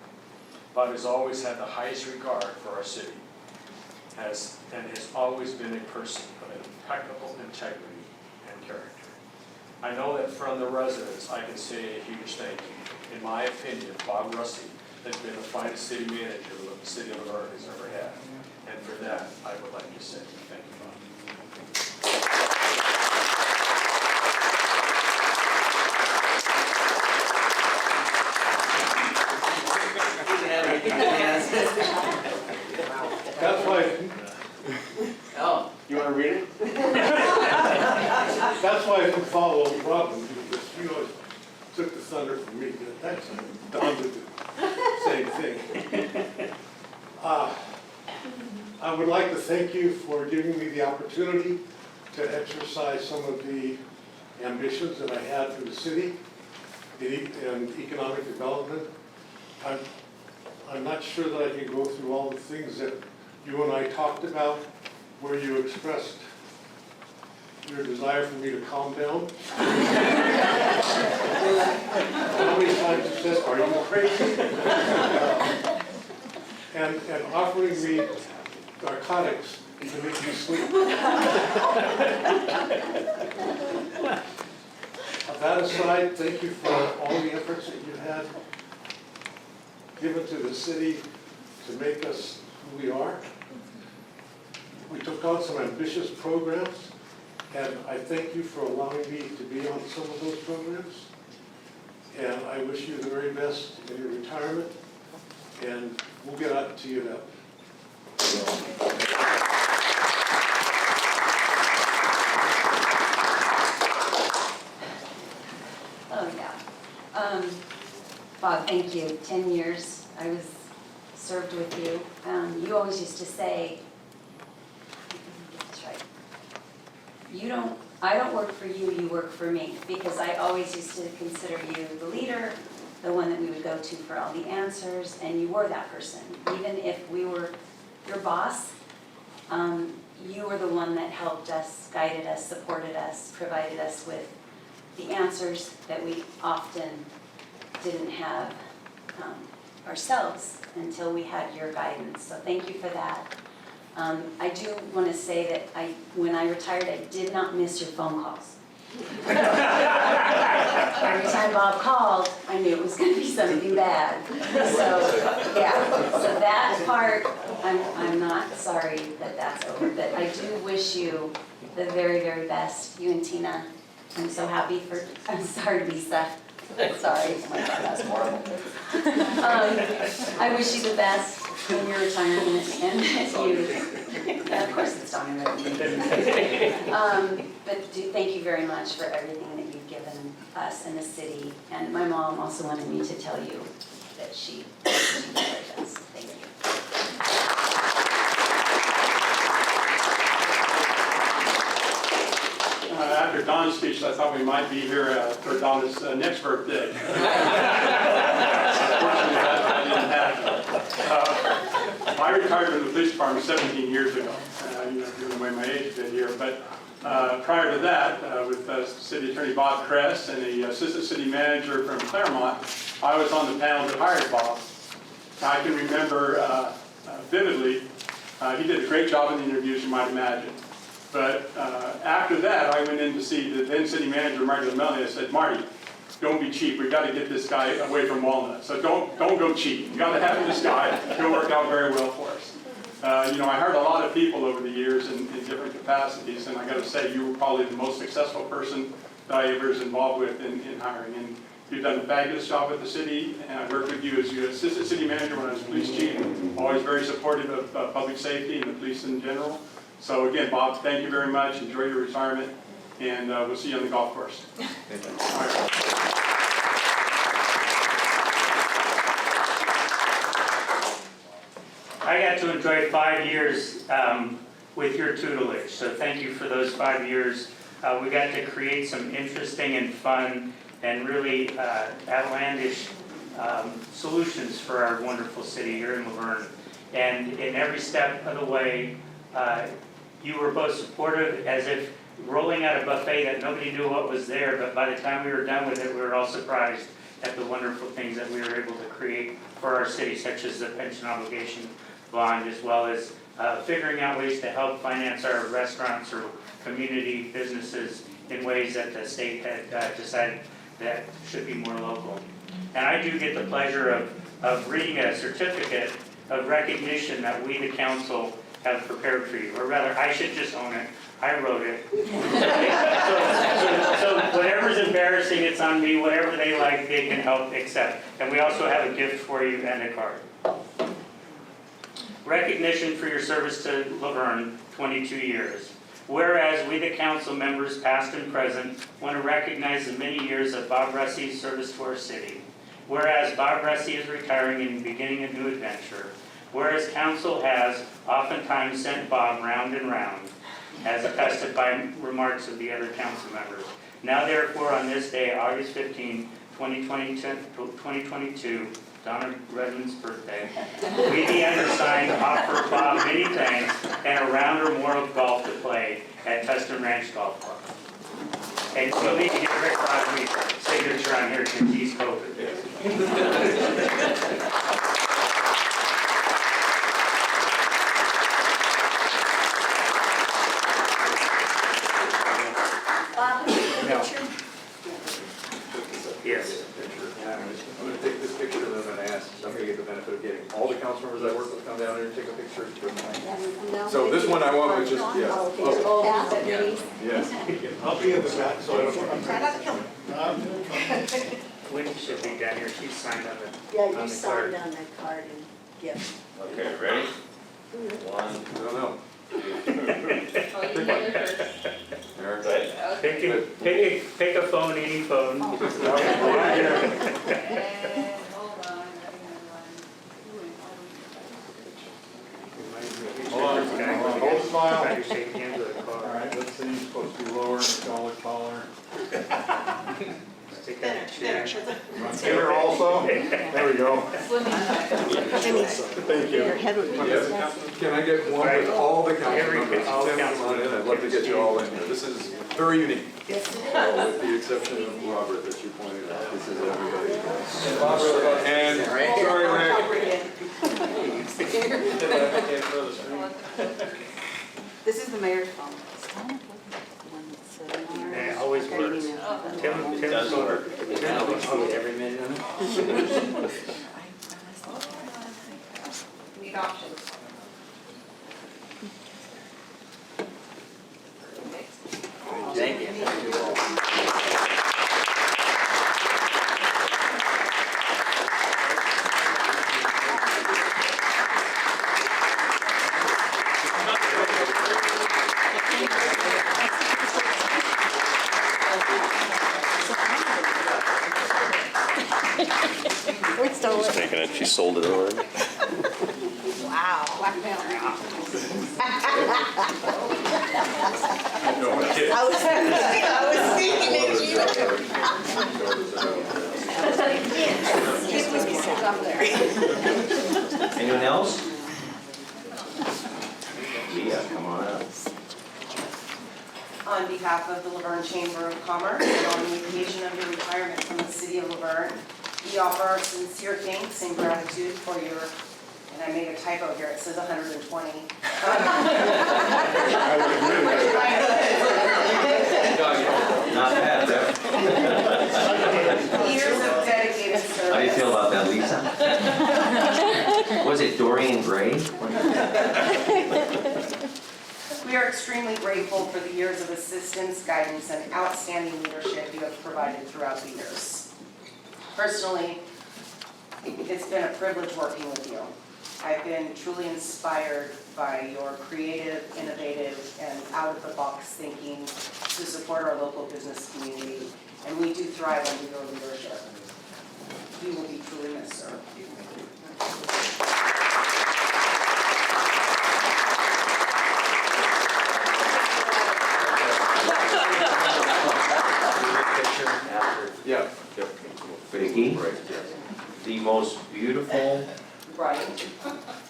Bob has always had the highest regard for our city, and has always been a person of impeccable integrity and character. I know that from the residents, I can say a huge thank you. In my opinion, Bob Russi has been the finest city manager the city of LaVerne has ever had. And for that, I would like to say thank you, Bob. That's why, Oh. you want to read it? That's why I didn't follow Robin, because you always took the thunder from me. That's Don did the same thing. I would like to thank you for giving me the opportunity to exercise some of the ambitions that I had for the city and economic development. I'm not sure that I can go through all the things that you and I talked about, where you expressed your desire for me to calm down. How many times you said, "Are you crazy?" and offering me narcotics to make me sleep. That aside, thank you for all the efforts that you had given to the city to make us who we are. We took on some ambitious programs, and I thank you for allowing me to be on some of those programs. And I wish you the very best in your retirement, and we'll get out to you now. Oh, yeah. Bob, thank you. 10 years I was served with you. You always used to say, that's right, I don't work for you, you work for me. Because I always used to consider you the leader, the one that we would go to for all the answers, and you were that person. Even if we were your boss, you were the one that helped us, guided us, supported us, provided us with the answers that we often didn't have ourselves until we had your guidance. So thank you for that. I do want to say that when I retired, I did not miss your phone calls. Every time Bob called, I knew it was going to be something bad. So, yeah, so that part, I'm not sorry that that's over, but I do wish you the very, very best, you and Tina. I'm so happy I'm sorry, Lisa. Sorry, oh my God, that's horrible. I wish you the best in your retirement, and that you, yeah, of course it's Donna. But thank you very much for everything that you've given us and the city. And my mom also wanted me to tell you that she really does. Thank you. After Don's speech, I thought we might be here for Don's next birthday. Unfortunately, that didn't happen. I retired from the police department 17 years ago. Giving away my age a bit here, but prior to that, with City Attorney Bob Kress and the Assistant City Manager from Claremont, I was on the panel that hired Bob. I can remember vividly, he did a great job in the interviews, you might imagine. But after that, I went in to see the then city manager, Marty Lamelli. I said, Marty, don't be cheap. We've got to get this guy away from Walnut. So don't go cheap. You got to have this guy. He'll work out very well for us. I heard a lot of people over the years in different capacities, and I got to say, you were probably the most successful person that I ever was involved with in hiring. And you've done a fabulous job with the city, and I worked with you as your assistant city manager when I was police chief, always very supportive of public safety and the police in general. So again, Bob, thank you very much. Enjoy your retirement, and we'll see you on the golf course. Thank you. All right. I got to enjoy 5 years with your tutelage, so thank you for those 5 years. We got to create some interesting and fun and really outlandish solutions for our wonderful city here in LaVerne. And in every step of the way, you were both supportive, as if rolling out a buffet that nobody knew what was there, but by the time we were done with it, we were all surprised at the wonderful things that we were able to create for our city, such as the pension obligation bond, as well as figuring out ways to help finance our restaurants or community businesses in ways that the state had decided that should be more local. And I do get the pleasure of reading a certificate of recognition that we, the council, have prepared for you. Or rather, I should just own it. I wrote it. So whatever's embarrassing, it's on me. Whatever they like, they can help accept. And we also have a gift for you and a card. Recognition for your service to LaVerne, 22 years. Whereas we, the council members, past and present, want to recognize the many years of Bob Russi's service to our city. Whereas Bob Russi is retiring and beginning a new adventure. Whereas council has oftentimes sent Bob round and round, as attested by remarks of the other council members. Now therefore, on this day, August 15, 2022, Donna Redmond's birthday, we, the undersigned, offer Bob many thanks and a round or more of golf to play at Tustin Ranch Golf Club. And you'll need to get Rick Rodney's signature on here because he's COVID. Bob, picture? Yes. I'm going to take this picture and then I'm going to ask, I'm going to get the benefit of getting all the council members I work with to come down here and take a picture. So this one I want with just, yeah. Yes. I'll be in the back, so I don't. Try not to kill me. Wendy should be down here. She's signed on the Yeah, on you the signed card. on that card and gift. Okay, ready? One. No. Pick a phone, any phone. Hold on, Hold the smile. You shake hands with a All car. right, let's see, you're supposed to be lower and taller. Take that chair. Here also? There we go. Thank you. Can I get one with all the council Every- members? all Tim, council come on in. I'd love to get you all in here. This is very unique. With the exception of Robert that you pointed out. This is everybody. And sorry, Rick. This is the mayor's phone. It always works. Tim does work. Every minute. Need options. Thank you. She's taking it, she sold it already. Wow. Blackmail. I was thinking it, Anyone else? Yeah, come on up. On behalf of the LaVerne Chamber of Commerce and on the occasion of your retirement from the city of LaVerne, we offer our sincere thanks and gratitude for your, and I made a typo here, it says 120. Not bad, though. Years of dedicated service. How do you feel about that, Lisa? Was it Dorian Gray? We are extremely grateful for the years of assistance, guidance, and outstanding leadership you have provided throughout the years. Personally, it's been a privilege working with you. I've been truly inspired by your creative, innovative, and out-of-the-box thinking to support our local business community, and we do thrive under your leadership. You will be truly missed, sir. Yeah. Vicki, the most beautiful, Right.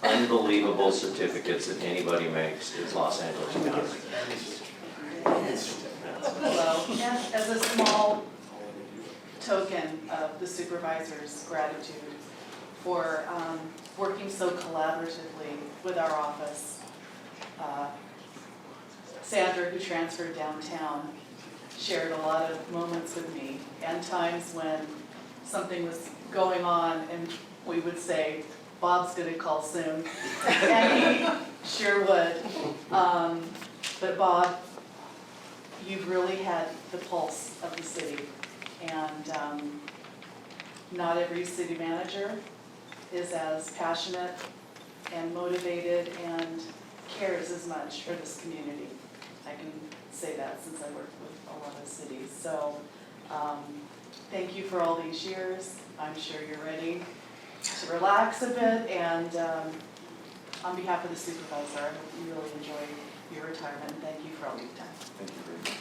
unbelievable certificates that anybody makes is Los Angeles County. Well, and as a small token of the supervisor's gratitude for working so collaboratively with our office, Sandra, who transferred downtown, shared a lot of moments with me and times when something was going on and we would say, Bob's gonna call soon, and he sure would. But Bob, you've really had the pulse of the city, and not every city manager is as passionate and motivated and cares as much for this community. I can say that since I worked with a lot of cities. So thank you for all these years. I'm sure you're ready to relax a bit, and on behalf of the supervisor, I hope you really enjoy your retirement. Thank you for all you've done. Thank you very much.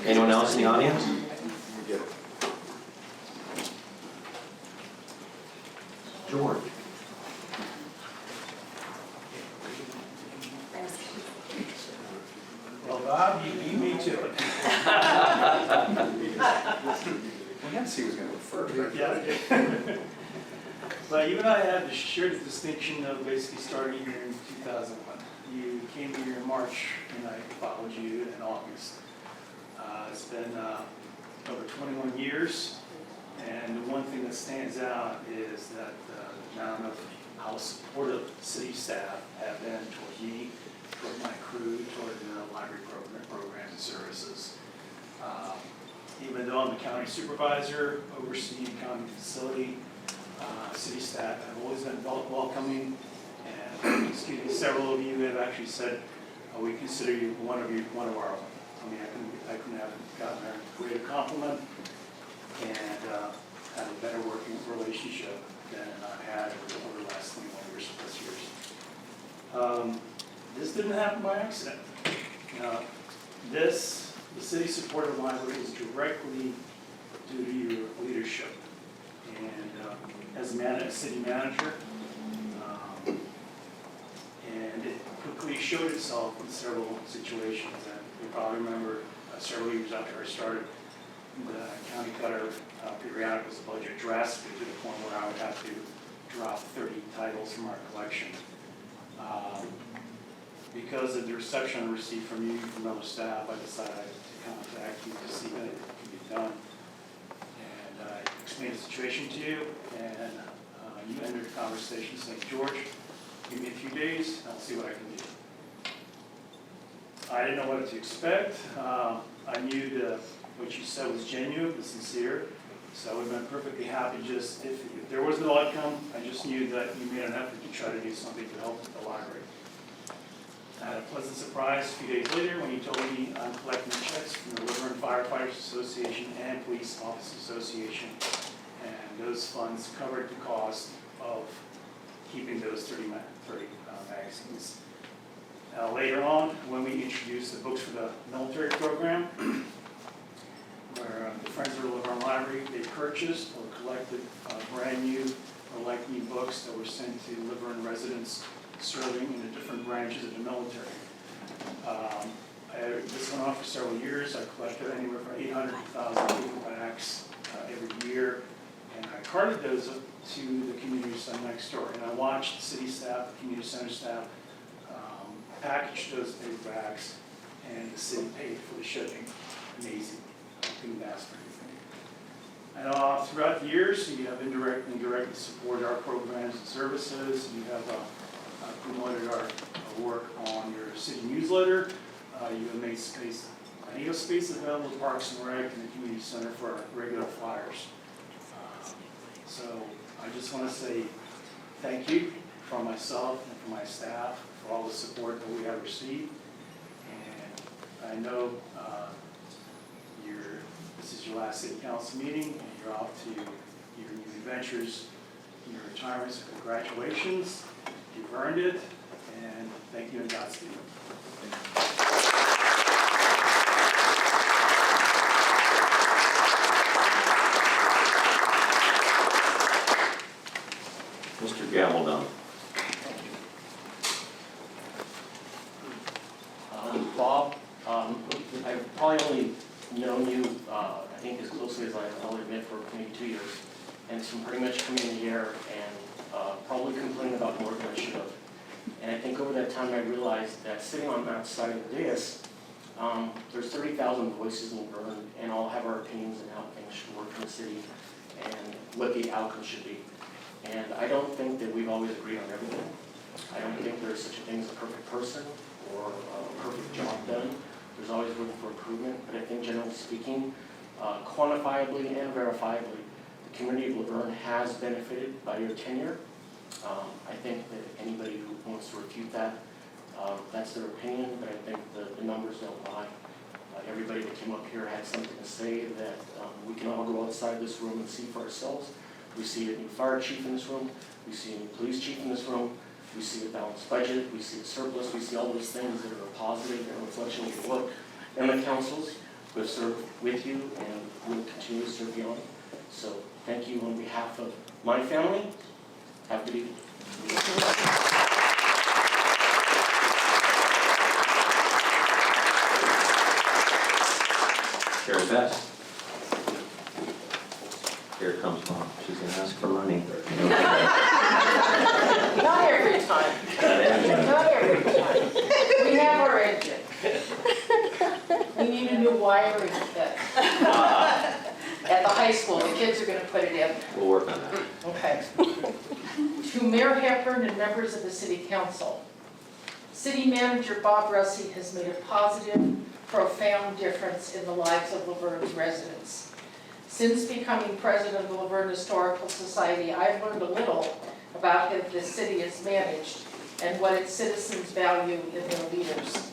Anyone else in the audience? George. Well, Bob, you beat me to it. We had to see who's going to go first. Yeah. But you and I had the shared distinction of basically starting here in 2001. You came here in March, and I followed you in August. It's been over 21 years, and the one thing that stands out is that the amount of how supportive city staff have been toward me, toward my crew, toward the library programs and services. Even though I'm the county supervisor overseeing county facility, city staff have always been welcoming, and excuse me, several of you have actually said, we consider you one of our own. I mean, I couldn't have gotten a greater compliment and had a better working relationship than I had over the last 21 years plus years. This didn't happen by accident. The city support of the library is directly due to your leadership. And as a city manager, and it quickly showed itself in several situations. And you probably remember several years after I started, the county cut our periodicals budget drastically to the point where I would have to drop 30 titles from our collection. Because of the reception I received from you, from other staff, I decided to contact you to see that it could be done. And I explained the situation to you, and you entered the conversation saying, George, give me a few days, I'll see what I can do. I didn't know what to expect. I knew that what you said was genuine, was sincere, so I would have been perfectly happy just, if there was no outcome, I just knew that you made an effort to try to do something to help the library. I had a pleasant surprise a few days later when you told me I'm collecting checks from the LaVerne Firefighters Association and Police Officers Association, and those funds covered the cost of keeping those 30 magazines. Later on, when we introduced the books for the military program, where the Friends of the LaVerne Library, they purchased or collected brand new or like new books that were sent to LaVerne residents serving in the different branches of the military. This went on for several years. I collected anywhere from 800 to 1,000 paperbacks every year, and I carted those to the community center next door. And I watched the city staff, the community center staff, package those paperbacks and the city paid for the shipping. Amazing. Couldn't ask for anything. And throughout the years, you have indirectly supported our programs and services. You have promoted our work on your city newsletter. You have made plenty of space available at Parks and Rec and the Community Center for our regular flyers. So I just want to say thank you from myself and from my staff for all the support that we have received. And I know this is your last city council meeting, and you're off to your new adventures, your retirement. So congratulations, you've earned it, and thank you and Godspeed. Mr. Gambledon. Bob, I've probably only known you, I think as closely as I'll admit, for maybe 2 years. And it's pretty much come in here and probably complaining about more than I should have. And I think over that time I realized that sitting on that side of the dais, there's 30,000 voices in Verne, and all have our opinions on how things should work in the city and what the outcome should be. And I don't think that we've always agreed on everything. I don't think there's such a thing as a perfect person or a perfect job done. There's always room for improvement, but I think generally speaking, quantifiably and verifiably, the community of LaVerne has benefited by your tenure. I think that anybody who wants to refute that, that's their opinion, but I think the numbers don't lie. Everybody that came up here had something to say that we can all go outside this room and see for ourselves. We see a new fire chief in this room, we see a new police chief in this room, we see a balanced budget, we see a surplus, we see all those things that are a positive and reflection of your work. And the councils who have served with you and will continue to serve beyond. So thank you on behalf of my family. Have a good evening. Sherry Best. Here comes Mom. She's going to ask for money. Not every time. Not every time. We have our engine. We need a new wiring kit. At the high school, the kids are going to put it in. We'll work on that. Okay. To Mayor Hepburn and members of the City Council, City Manager Bob Russi has made a positive, profound difference in the lives of LaVerne's residents. Since becoming president of the LaVerne Historical Society, I've learned a little about how the city is managed and what its citizens value in their leaders.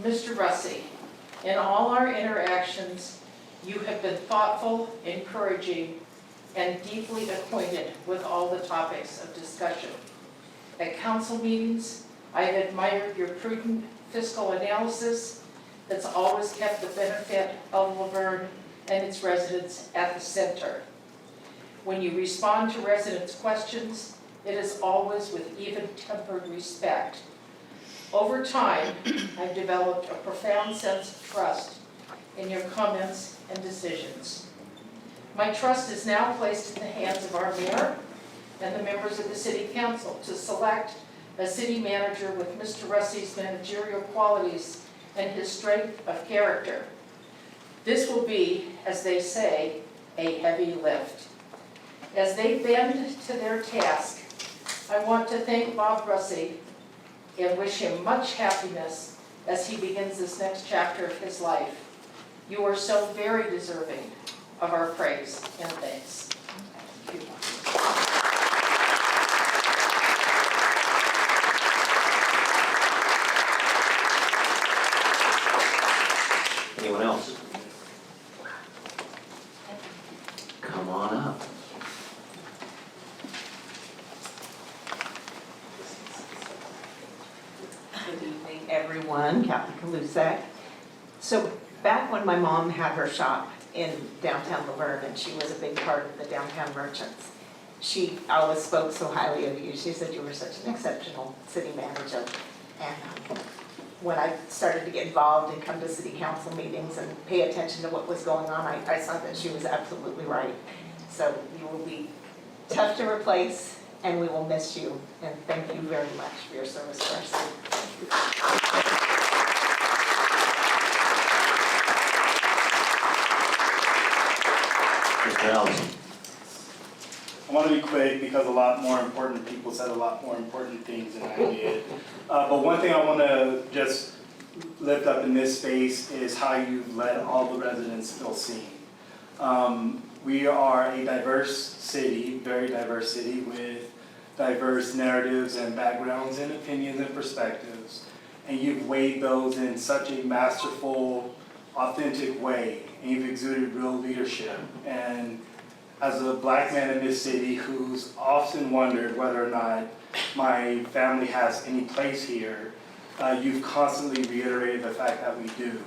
Mr. Russi, in all our interactions, you have been thoughtful, encouraging, and deeply acquainted with all the topics of discussion. At council meetings, I have admired your prudent fiscal analysis that's always kept the benefit of LaVerne and its residents at the center. When you respond to residents' questions, it is always with even-tempered respect. Over time, I've developed a profound sense of trust in your comments and decisions. My trust is now placed in the hands of our mayor and the members of the City Council to select a city manager with Mr. Russi's managerial qualities and his strength of character. This will be, as they say, a heavy lift. As they bend to their task, I want to thank Bob Russi and wish him much happiness as he begins this next chapter of his life. You are so very deserving of our praise and thanks. Thank you. Anyone else? Come on up. Good evening, everyone. Captain Kalusak. So back when my mom had her shop in downtown LaVerne, and she was a big part of the downtown merchants, she always spoke so highly of you. She said you were such an exceptional city manager. And when I started to get involved and come to city council meetings and pay attention to what was going on, I saw that she was absolutely right. So you will be tough to replace, and we will miss you. And thank you very much for your service to our city. Thank you. Allison. I want to be quick because a lot more important people said a lot more important things than I did. But one thing I want to just lift up in this space is how you've let all the residents feel seen. We are a diverse city, very diverse city with diverse narratives and backgrounds and opinions and perspectives. And you've weighed those in such a masterful, authentic way, and you've exuded real leadership. And as a black man in this city who's often wondered whether or not my family has any place here, you've constantly reiterated the fact that we do.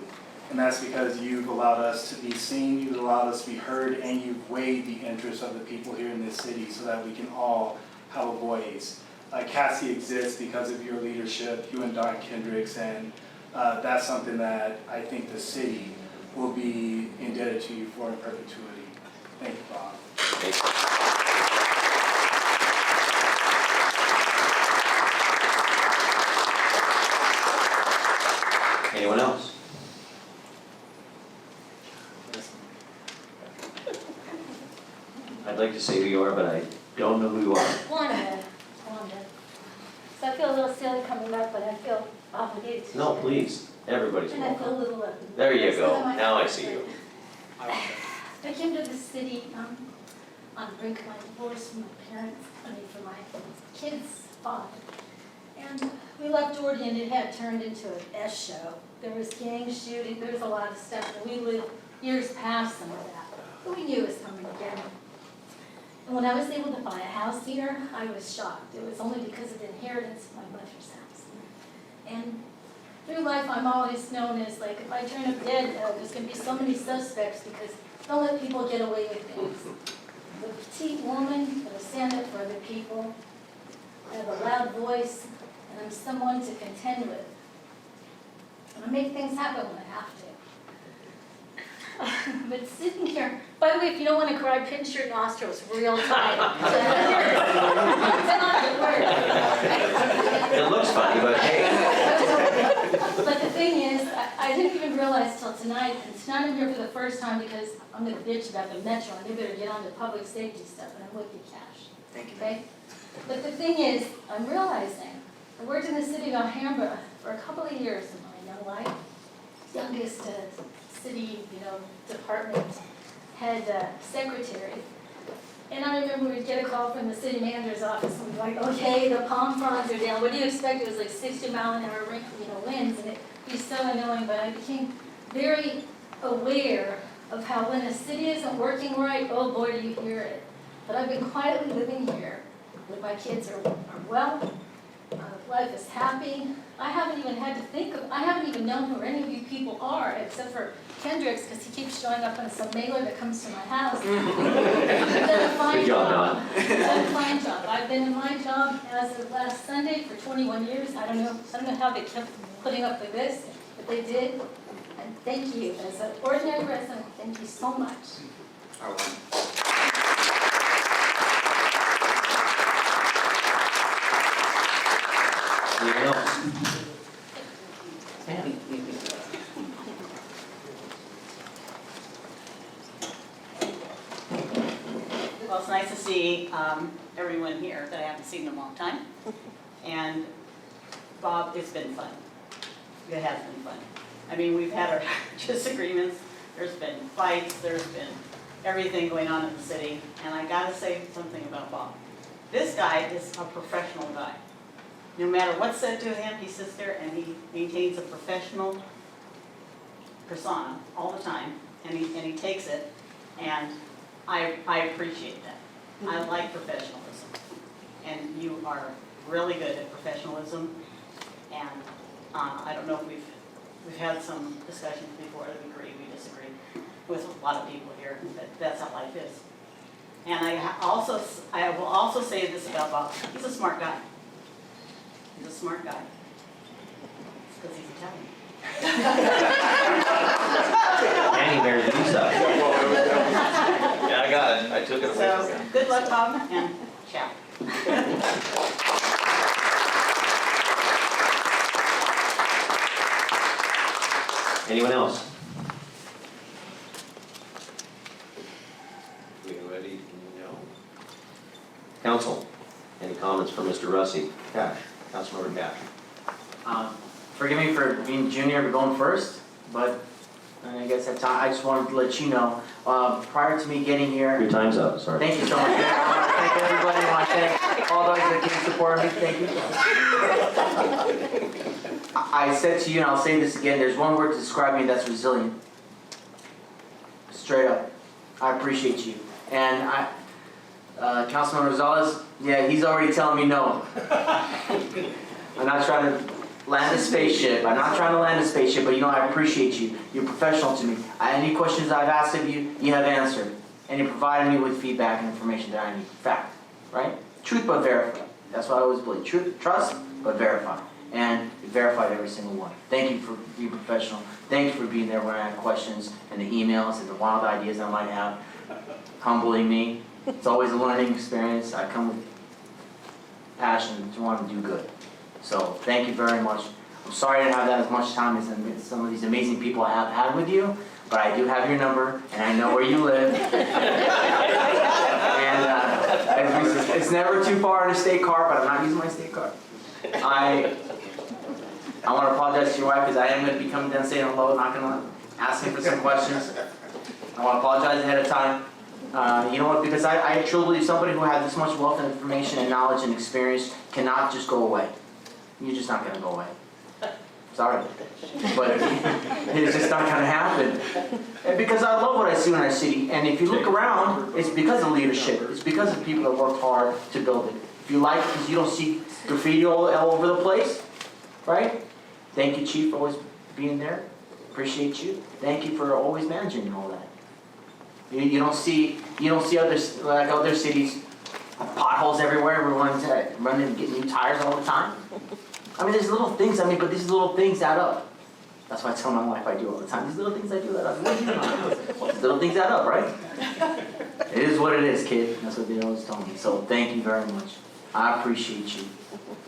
And that's because you've allowed us to be seen, you've allowed us to be heard, and you've weighed the interests of the people here in this city so that we can all have a voice. Cassie exists because of your leadership, you and Don Kendricks, and that's something that I think the city will be indebted to you for in perpetuity. Thank you, Bob. Anyone else? I'd like to say who you are, but I don't know who you are. Wanda. So I feel a little silly coming up, but I feel obligated to. No, please. Everybody's And I feel a welcome. little. There you go. Now I see you. I came to the city on the brink of my divorce from my parents, from my kids' father. And we left Jordan and it had turned into an S show. There was gang shooting, there was a lot of stuff, and we lived years past some of that. But we knew it was coming again. And when I was able to buy a house here, I was shocked. It was only because of the inheritance of my mother's house. And through life, I'm always known as, like, if I turn up dead, there's going to be so many suspects because don't let people get away with things. The petite woman that I stand up for other people. I have a loud voice, and I'm someone to contend with. And I make things happen when I have to. But sitting here, by the way, if you don't want to cry, pinch your nostrils real tight. It looks funny, but hey. But the thing is, I didn't even realize till tonight, and tonight I'm here for the first time because I'm going to bitch about the metro, and they better get on to public safety stuff, and I'm with you, Cash. Thank you. Okay? But the thing is, I'm realizing, I worked in the city of Alhambra for a couple of years in my young life, youngest city, department head secretary. And I remember we'd get a call from the city manager's office, and we'd be like, okay, the palm fronds are down. What do you expect? It was like 60-mile-an-hour winds, and it'd be so annoying. But I became very aware of how when a city isn't working right, oh boy, do you hear it. But I've been quietly living here. That my kids are well, life is happy. I haven't even known who any of you people are, except for Kendricks, because he keeps showing up on some mailer that comes to my house. I've done a fine job. I've done a fine job. I've been in my job as of last Sunday for 21 years. I don't know how they kept putting up with this, but they did. And thank you. As an ordinary resident, thank you so much. Anyone else? Well, it's nice to see everyone here that I haven't seen in a long time. And Bob, it's been fun. It has been fun. I mean, we've had our disagreements, there's been fights, there's been everything going on in the city. And I gotta say something about Bob. This guy is a professional guy. No matter what's said to him, he sits there and he maintains a professional persona all the time, and he takes it, and I appreciate that. I like professionalism, and you are really good at professionalism, and I don't know if we've had some discussions before that we agree, we disagree with a lot of people here, but that's how life is. And I will also say this about Bob, he's a smart guy. He's a smart guy. It's because he's Italian. And he married Lisa. Yeah, I got it. I took it away. So, good luck, Bob, and ciao. Anyone else? We have Council, any comments for Mr. Russi? Cash, Councilmember Cash. Forgive me for being junior but going first, but I guess at time, I just wanted to let you know, prior to me getting here. Your time's up, sorry. Thank you so much. I want to thank everybody, I want to thank all those that came support me, thank you. I said to you, and I'll say this again, there's one word to describe me, that's resilient. Straight up. I appreciate you. And Councilman Rosales, yeah, he's already telling me no. I'm not trying to land a spaceship, but you know, I appreciate you. You're professional to me. Any questions I've asked of you, you have answered. And you provided me with feedback and information that I need. Fact, right? Truth but verify. That's what I always believe. Truth, trust, but verify. And you verified every single one. Thank you for being professional. Thank you for being there when I had questions and the emails and the wild ideas I might have. Humbling me. It's always a learning experience. I come with passion to want to do good. So thank you very much. I'm sorry I didn't have that as much time as some of these amazing people I have had with you, but I do have your number and I know where you live. And it's never too far in a state car, but I'm not using my state car. I want to apologize to your wife because I am going to be coming down saying hello, not going to ask him for some questions. I want to apologize ahead of time. You know what, because I truly believe somebody who has this much wealth of information and knowledge and experience cannot just go away. You're just not going to go away. Sorry. But it's just not going to happen. And because I love what I see in our city, and if you look around, it's because of leadership. It's because of people that worked hard to build it. If you like, because you don't see graffiti all over the place, right? Thank you, Chief, for always being there. Appreciate you. Thank you for always managing all that. You don't see others like other cities, potholes everywhere. Everyone's running and getting new tires all the time. I mean, there's little things. But these little things add up. That's why I tell my wife I do all the time. These little things I do add up. What do you know? These little things add up, right? It is what it is, kid. That's what they always tell me. So thank you very much. I appreciate you,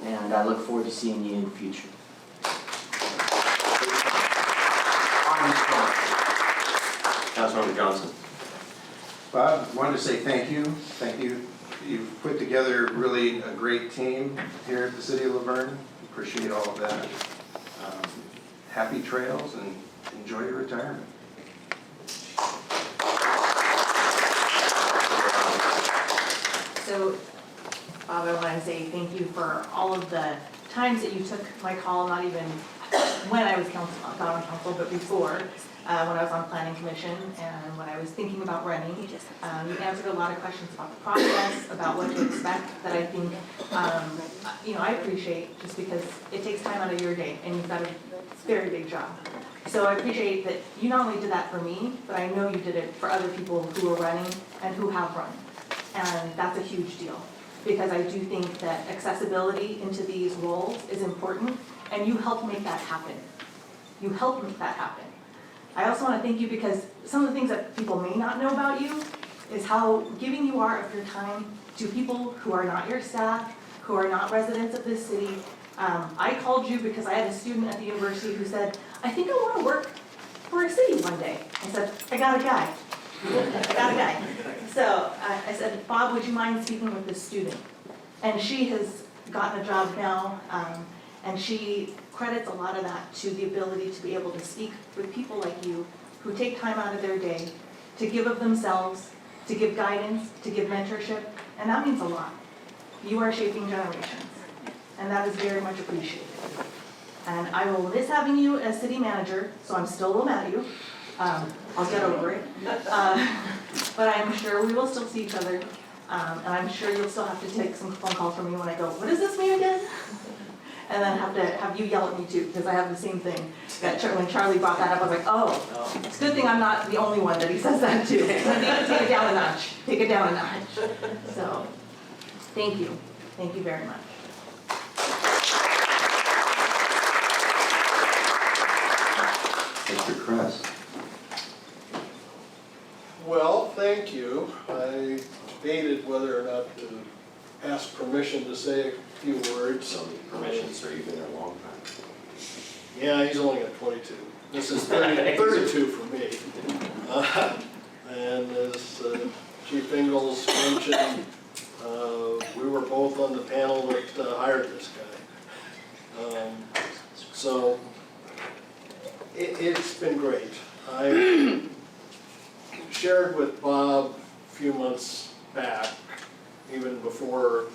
and I look forward to seeing you in the future. Councilmember Johnson. Bob, I wanted to say thank you. Thank you. You've put together really a great team here at the City of LaVerne. Appreciate all of that. Happy trails and enjoy your retirement. So, Bob, I want to say thank you for all of the times that you took my call, not even when I was not on council, but before, when I was on planning commission and when I was thinking about running. You answered a lot of questions about the process, about what to expect, that I think, I appreciate, just because it takes time out of your day and you've got a very big job. So I appreciate that you not only did that for me, but I know you did it for other people who are running and who have run. And that's a huge deal, because I do think that accessibility into these roles is important, and you helped make that happen. You helped make that happen. I also want to thank you because some of the things that people may not know about you is how giving you are of your time to people who are not your staff, who are not residents of this city. I called you because I had a student at the university who said, I think I want to work for a city one day. I said, I got a guy. So I said, Bob, would you mind speaking with this student? And she has gotten a job now, and she credits a lot of that to the ability to be able to speak with people like you who take time out of their day to give of themselves, to give guidance, to give mentorship, and that means a lot. You are shaping generations, and that is very much appreciated. And I will miss having you as city manager, so I'm still a little mad at you. I'll get over it. But I'm sure we will still see each other, and I'm sure you'll still have to take some phone calls from me when I go, what does this mean again? And then have you yell at me too, because I have the same thing. When Charlie brought that up, I was like, oh, it's a good thing I'm not the only one that he says that to. So I need to take it down a notch. Take it down a notch. So, thank you. Thank you very much. Mr. Kress. Well, thank you. I debated whether or not to ask permission to say a few words. So permission, sir, you've been there a long time. Yeah, he's only got 22. This is 32 for me. And as Chief Ingalls mentioned, we were both on the panel that hired this guy. So it's been great. I shared with Bob a few months back, even before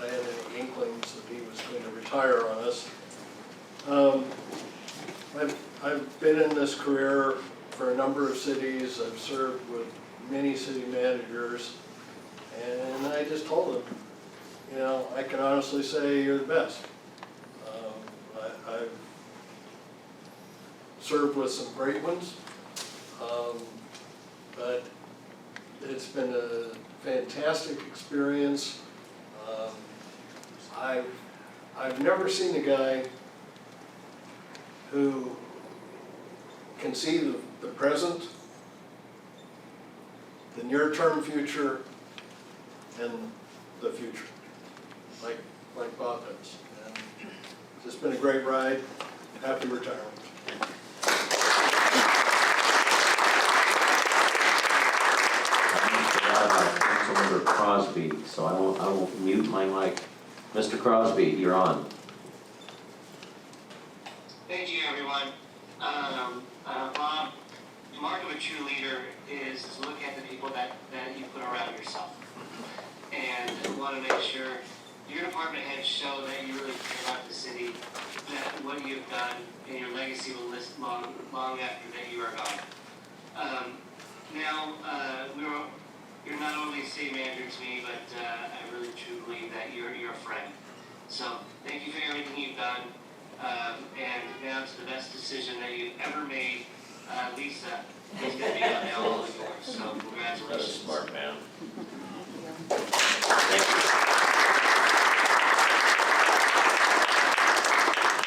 I had any inklings that he was going to retire on us. I've been in this career for a number of cities. I've served with many city managers, and I just told him, you know, I can honestly say you're the best. I've served with some great ones, but it's been a fantastic experience. I've never seen a guy who can see the present, the near-term future, and the future, like Bob does. And it's just been a great ride. Happy retirement. Councilmember Crosby, so I will mute my mic. Mr. Crosby, you're on. Thank you, everyone. Bob, the mark of a true leader is to look at the people that you put around yourself. And I want to make sure your department heads show that you really care about the city, that what you've done, and your legacy will last long after that you are gone. You're not only a city manager to me, but I really truly believe that you're a friend. So thank you for everything you've done. And now it's the best decision that you've ever made. Lisa is going to be on now all of yours. So congratulations. That's a smart man.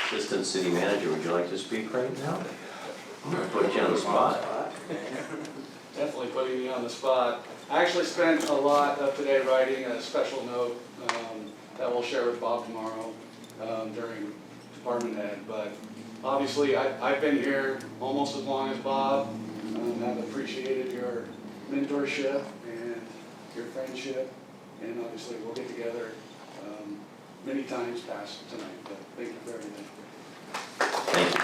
Assistant City Manager, would you like to speak right now? I'm going to put you on the spot. Definitely putting me on the spot. I actually spent a lot of today writing a special note that we'll share with Bob tomorrow during department head. But obviously, I've been here almost as long as Bob. I've appreciated your mentorship and your friendship, and obviously we'll get together many times past tonight. But thank you for everything. Thank you.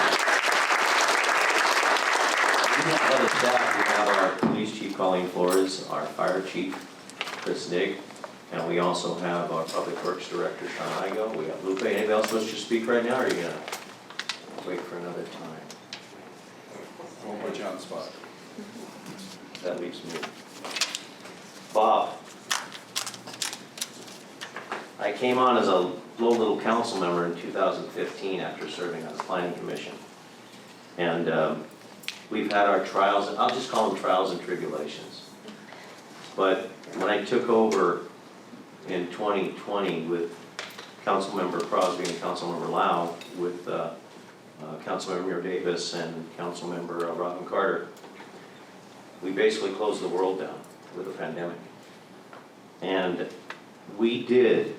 We have other staff. We have our police chief, Colleen Flores, our fire chief, Chris Nigg, and we also have our public works director, Sean Igo. We have Lupe. Anybody else wish to speak right now, or are you going to wait for another time? We'll put you on the spot. That leaves me. Bob. I came on as a low little council member in 2015 after serving on the planning commission. And we've had our trials, and I'll just call them trials and tribulations. But when I took over in 2020 with Councilmember Crosby and Councilmember Lau, with Councilmember Muir Davis and Councilmember Robin Carter, we basically closed the world down with a pandemic. And we did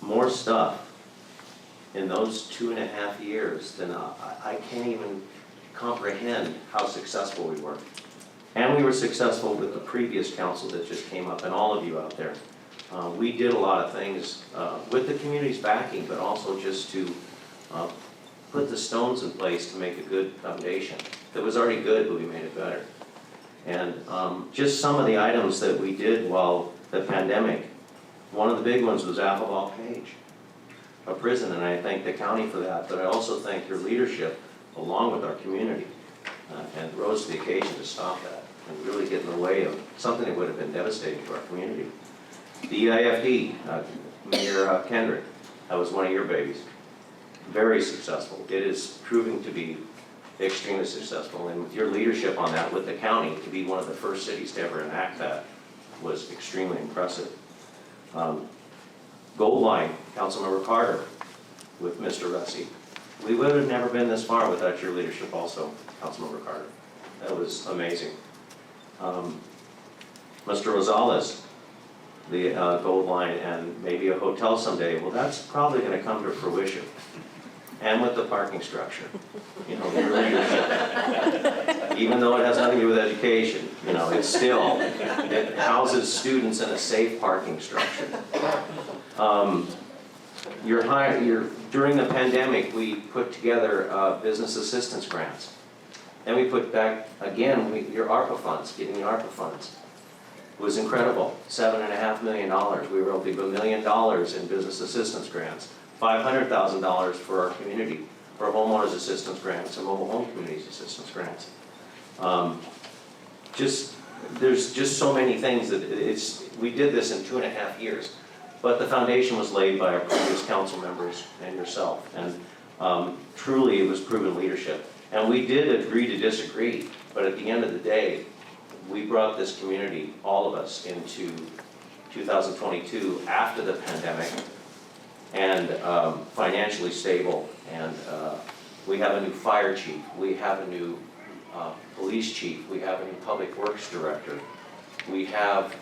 more stuff in those 2.5 years than I can't even comprehend how successful we were. And we were successful with the previous council that just came up, and all of you out there. We did a lot of things with the community's backing, but also just to put the stones in place to make a good foundation. That was already good, but we made it better. And just some of the items that we did while the pandemic, one of the big ones was Applebaugh Page, a prison, and I thank the county for that, but I also thank your leadership along with our community and rose to the occasion to stop that and really get in the way of something that would have been devastating to our community. The EIFD, Mayor Kendrick, that was one of your babies. Very successful. It is proving to be extremely successful, and with your leadership on that with the county to be one of the first cities to ever enact that was extremely impressive. Gold Line, Councilmember Carter with Mr. Russi. We would have never been this far without your leadership also, Councilmember Carter. That was amazing. Mr. Rosales, the Gold Line and maybe a hotel someday. Well, that's probably going to come to fruition. And with the parking structure, you know, your leadership. Even even though it has nothing to do with education, you know, it houses students in a safe parking structure. During the pandemic, we put together business assistance grants. And we put back, again, your ARPA funds, getting the ARPA funds. It was incredible, $7.5 million. We were able to give $1 million in business assistance grants, $500,000 for our community, for homeowners assistance grants and mobile home communities assistance grants. There's just so many things that we did this in 2.5 years. But the foundation was laid by our previous council members and yourself. And truly, it was proven leadership. And we did agree to disagree, but at the end of the day, we brought this community, all of us, into 2022 after the pandemic and financially stable. And we have a new fire chief, we have a new police chief, we have a new public works director. We have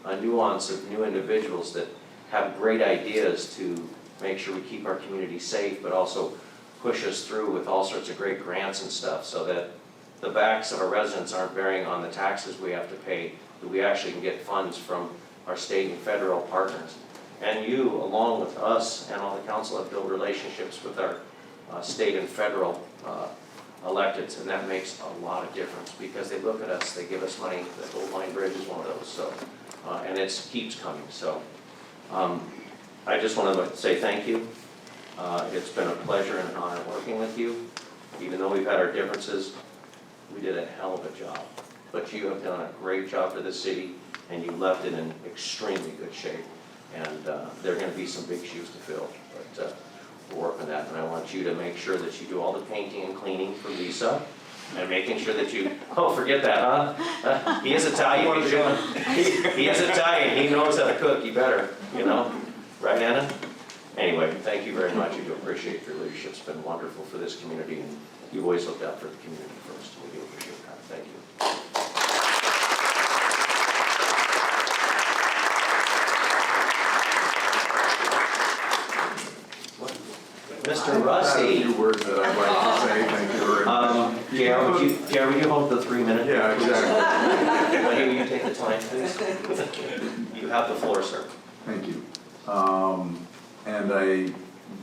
a nuance of new individuals that have great ideas to make sure we keep our community safe, but also push us through with all sorts of great grants and stuff so that the backs of our residents aren't bearing on the taxes we have to pay, that we actually can get funds from our state and federal partners. And you, along with us and all the council, have built relationships with our state and federal electeds, and that makes a lot of difference because they look at us, they give us money. The Gold Line Bridge is one of those, so, and it keeps coming. So I just want to say thank you. It's been a pleasure and an honor working with you. Even though we've had our differences, we did a hell of a job. But you have done a great job for the city, and you left it in extremely good shape. And there are going to be some big shoes to fill, but we're working on that. And I want you to make sure that you do all the painting and cleaning for Lisa, and making sure that you, oh, forget that, huh? He is Italian. He is Italian. He knows how to cook. You better, you know. Right, Anna? Anyway, thank you very much. I do appreciate your leadership. It's been wonderful for this community, and you've always looked out for the community first. We do appreciate that. Thank you. Mr. Russi. I have a few words that I'd like to say. Thank you very much. Gary, would you hold the 3 minutes? Yeah, exactly. Will you take the time, please? You have the floor, sir. Thank you. And I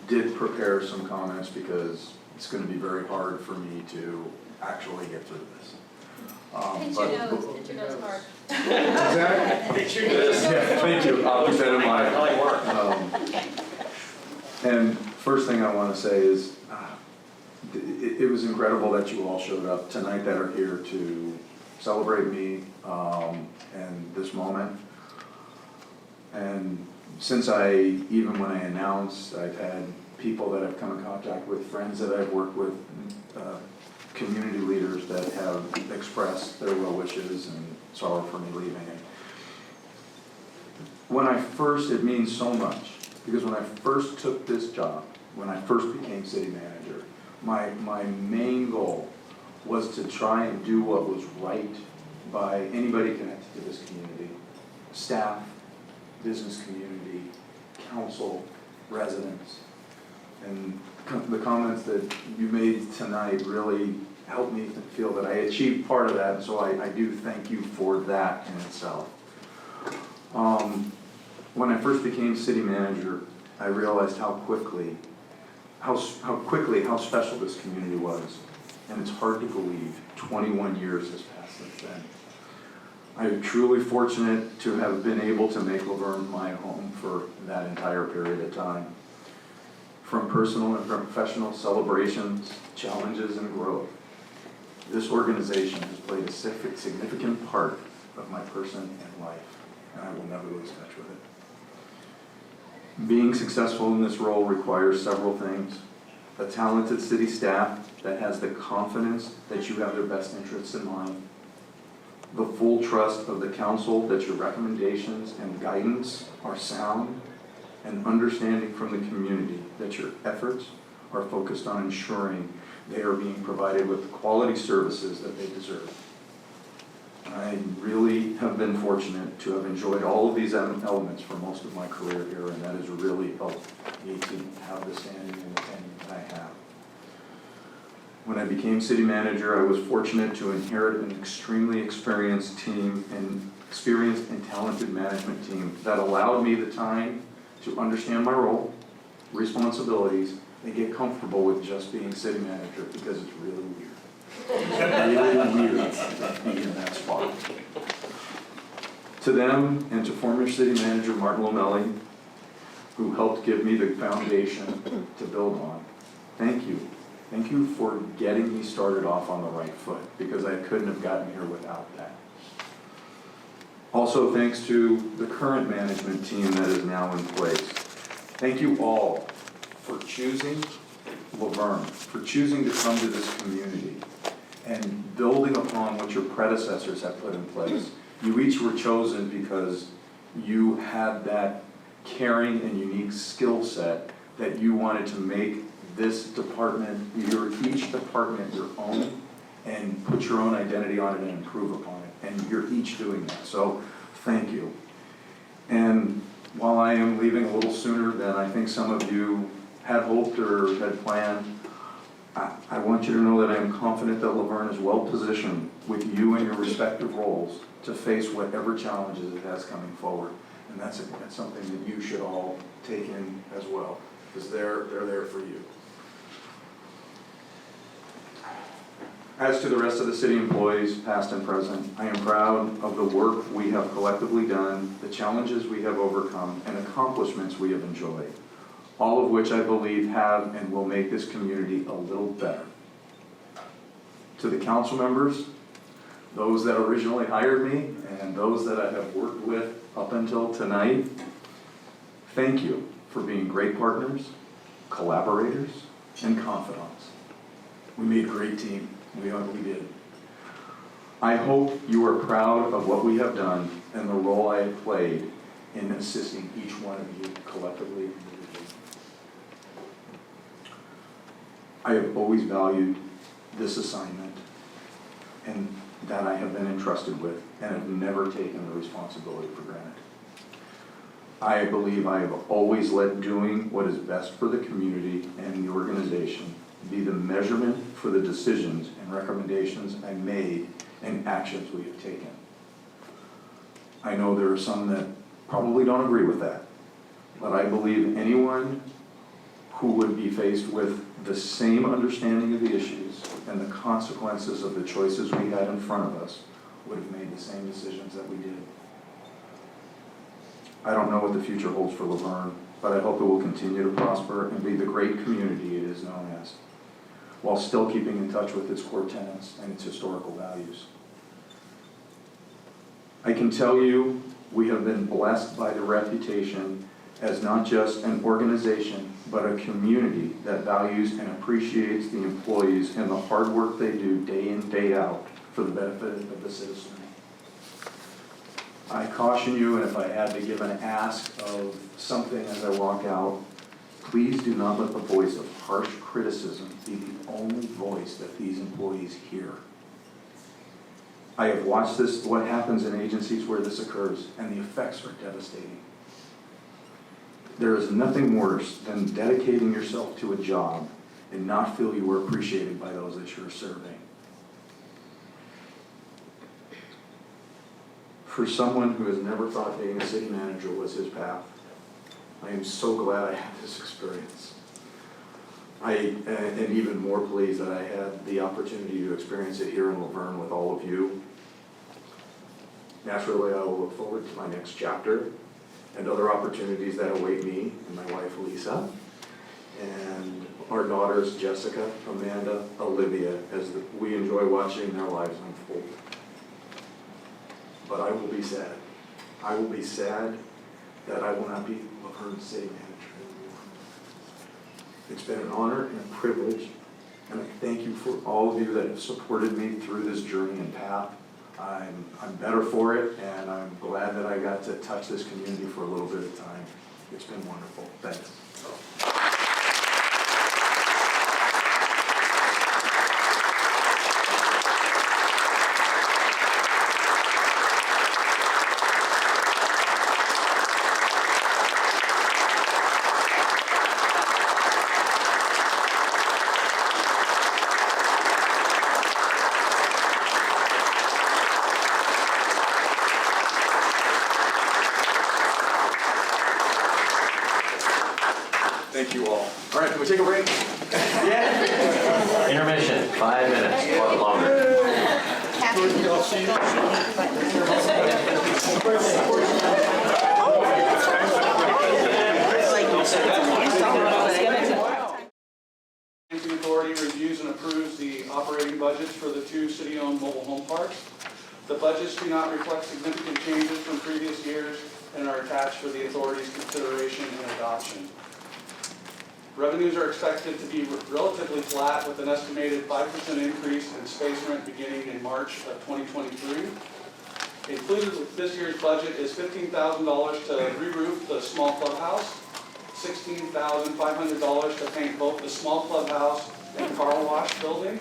did prepare some comments because it's going to be very hard for me to actually get through this. Pinch your nose, pinch your nose hard. Exactly. Pinch your nose. Yeah, thank you. I'll keep that in mind. And first thing I want to say is it was incredible that you all showed up tonight that are here to celebrate me and this moment. And since even when I announced, I've had people that I've come in contact with, friends that I've worked with, community leaders that have expressed their well wishes and sorrow for me leaving. And when I first, it means so much, because when I first took this job, when I first became city manager, my main goal was to try and do what was right by anybody connected to this community, staff, business community, council, residents. And the comments that you made tonight really helped me to feel that I achieved part of that, and so I do thank you for that in itself. When I first became city manager, I realized how special this community was, and it's hard to believe 21 years has passed since then. I'm truly fortunate to have been able to make LaVerne my home for that entire period of time. From personal and professional celebrations, challenges, and growth, this organization has played a significant part of my person and life, and I will never lose touch with it. Being successful in this role requires several things: a talented city staff that has the confidence that you have their best interests in mind, the full trust of the council that your recommendations and guidance are sound, and understanding from the community that your efforts are focused on ensuring they are being provided with the quality services that they deserve. I really have been fortunate to have enjoyed all of these elements for most of my career here, and that has really helped me to have the standing and the tenure that I have. When I became city manager, I was fortunate to inherit an extremely experienced team and experienced and talented management team that allowed me the time to understand my role, responsibilities, and get comfortable with just being city manager because it's really weird. It's really weird to be in that spot. To them and to former city manager Martin Lomelli, who helped give me the foundation to build on, thank you. Thank you for getting me started off on the right foot, because I couldn't have gotten here without that. Also, thanks to the current management team that is now in place. Thank you all for choosing LaVerne, for choosing to come to this community and building upon what your predecessors have put in place. You each were chosen because you had that caring and unique skill set that you wanted to make this department, each department your own, and put your own identity on it and improve upon it. And you're each doing that, so thank you. And while I am leaving a little sooner than I think some of you had hoped or had planned, I want you to know that I am confident that LaVerne is well positioned with you in your respective roles to face whatever challenges it has coming forward. And that's something that you should all take in as well, because they're there for you. As to the rest of the city employees, past and present, I am proud of the work we have collectively done, the challenges we have overcome, and accomplishments we have enjoyed, all of which I believe have and will make this community a little better. To the council members, those that originally hired me, and those that I have worked with up until tonight, thank you for being great partners, collaborators, and confidants. We made a great team. We did. I hope you are proud of what we have done and the role I have played in assisting each one of you collectively and individually. I have always valued this assignment and that I have been entrusted with, and have never taken the responsibility for granted. I believe I have always let doing what is best for the community and the organization be the measurement for the decisions and recommendations I made and actions we have taken. I know there are some that probably don't agree with that, but I believe anyone who would be faced with the same understanding of the issues and the consequences of the choices we had in front of us would have made the same decisions that we did. I don't know what the future holds for LaVerne, but I hope it will continue to prosper and be the great community it is known as, while still keeping in touch with its core tenets and its historical values. I can tell you we have been blessed by the reputation as not just an organization, but a community that values and appreciates the employees and the hard work they do day in, day out for the benefit of the citizenry. I caution you, and if I had to give an ask of something as I walk out, please do not let the voice of harsh criticism be the only voice that these employees hear. I have watched what happens in agencies where this occurs, and the effects are devastating. There is nothing worse than dedicating yourself to a job and not feel you are appreciated by those that you're serving. For someone who has never thought being a city manager was his path, I am so glad I had this experience. I am even more pleased that I had the opportunity to experience it here in LaVerne with all of you. Naturally, I will look forward to my next chapter and other opportunities that await me and my wife Lisa and our daughters Jessica, Amanda, Olivia, as we enjoy watching their lives unfold. But I will be sad. I will be sad that I will not be LaVerne's city manager anymore. It's been an honor and a privilege, and I thank you for all of you that have supported me through this journey and path. I'm better for it, and I'm glad that I got to touch this community for a little bit of time. It's been wonderful. Thanks. we take a break? Yeah. Intermission, 5 minutes, or longer. Financing Authority reviews and approves the operating budgets for the 2 city-owned mobile home parks. The budgets do not reflect significant changes from previous years and are attached for the authority's consideration and adoption. Revenues are expected to be relatively flat with an estimated 5% increase in space rent beginning in March of 2023. Included with this year's budget is $15,000 to re-roof the small clubhouse, $16,500 to paint both the small clubhouse and car wash building.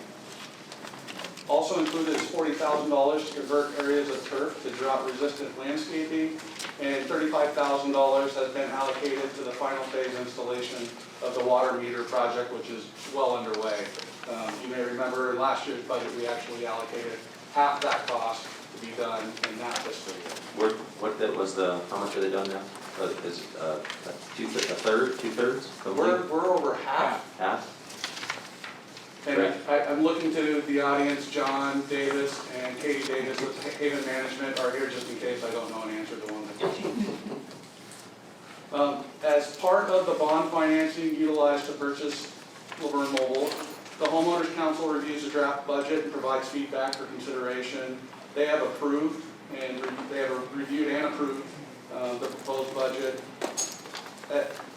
Also included is $40,000 to convert areas of turf to drought-resistant landscaping, and $35,000 has been allocated to the final phase installation of the water meter project, which is well underway. You may remember in last year's budget, we actually allocated half that cost to be done in that fiscal year. How much are they done now? Is it a third, 2/3? We're over half. Half? And I'm looking to the audience, John Davis and Katie Davis with Haven Management are here just in case I don't know an answer to one of the questions. As part of the bond financing utilized to purchase LaVerne Mobile, the Homeowners Council reviews the draft budget and provides feedback for consideration. They have approved and they have reviewed and approved the proposed budget.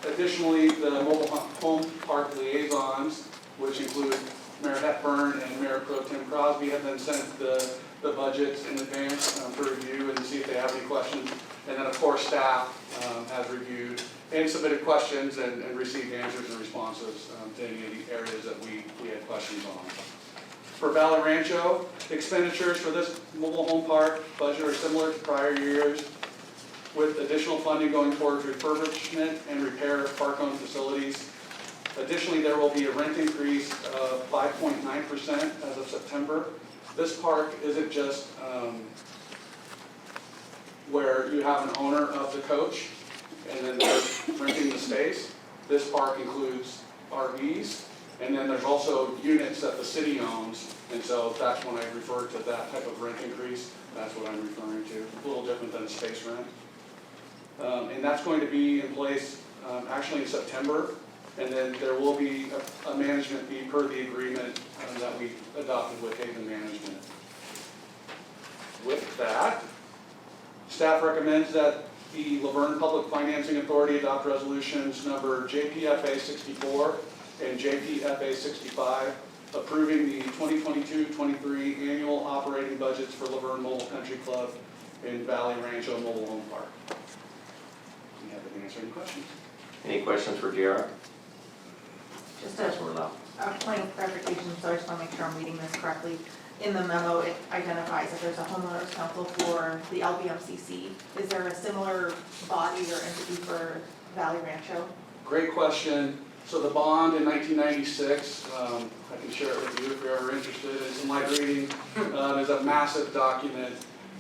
Additionally, the mobile home park liaisons, which include Mayor Hepburn and Mayor Pro Tem Crosby, have then sent the budgets in advance for review and to see if they have any questions. And then, of course, staff has reviewed and submitted questions and received answers and responses to any of the areas that we had questions on. For Valley Rancho, expenditures for this mobile home park budget are similar to prior years, with additional funding going towards refurbishment and repair of park-owned facilities. Additionally, there will be a rent increase of 5.9% as of September. This park isn't just where you have an owner of the coach and then they're renting the space. This park includes RVs, and then there's also units that the city owns, and so that's when I refer to that type of rent increase. That's what I'm referring to. A little different than a space rent. And that's going to be in place actually in September. And then there will be a management fee per the agreement that we adopted with Haven Management. With that, staff recommends that the LaVerne Public Financing Authority adopt resolutions number JPFA 64 and JPFA 65, approving the 2022-23 annual operating budgets for LaVerne Mobile Country Club and Valley Rancho Mobile Home Park. We have to answer any questions. Any questions for JR? Just a point of clarification, so I just want to make sure I'm reading this correctly. In the memo, it identifies that there's a homeowners council for the LVMCC. Is there a similar body or entity for Valley Rancho? Great question. So the bond in 1996, I can share it with you if you're ever interested in some light reading, is a massive document,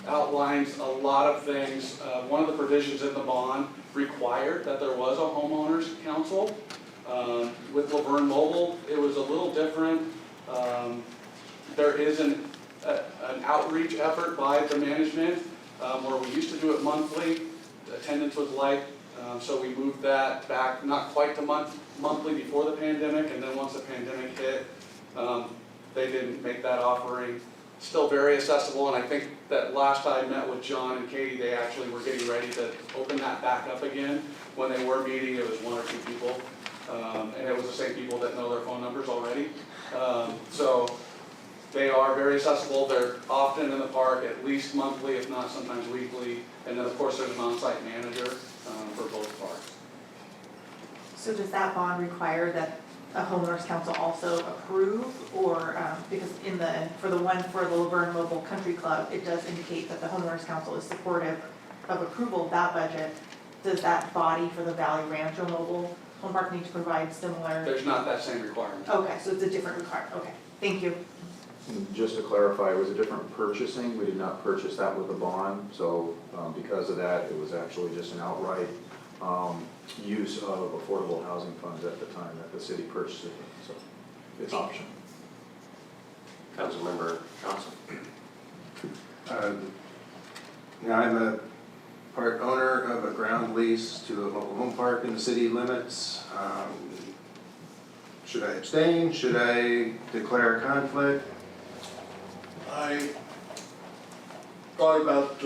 outlines a lot of things. One of the provisions in the bond required that there was a homeowners council. With LaVerne Mobile, it was a little different. There is an outreach effort by the management where we used to do it monthly. Attendance was light, so we moved that back, not quite to monthly before the pandemic, and then once the pandemic hit, they didn't make that offering. Still very accessible, and I think that last I met with John and Katie, they actually were getting ready to open that back up again. When they were meeting, it was 1 or 2 people, and it was the same people that know their phone numbers already. So they are very accessible. They're often in the park, at least monthly, if not sometimes weekly. And then, of course, there's an on-site manager for both parks. So does that bond require that a homeowners council also approve, or because for the LaVerne Mobile Country Club, it does indicate that the homeowners council is supportive of approval of that budget. Does that body for the Valley Rancho Mobile Home Park need to provide similar? There's not that same requirement. Okay, so it's a different requirement. Okay, thank you. And just to clarify, it was a different purchasing. We did not purchase that with a bond, so because of that, it was actually just an outright use of affordable housing funds at the time that the city purchased it, so it's optional. Councilmember Johnson. Now, I'm a part owner of a ground lease to a mobile home park in the city limits. Should I abstain? Should I declare a conflict? I thought about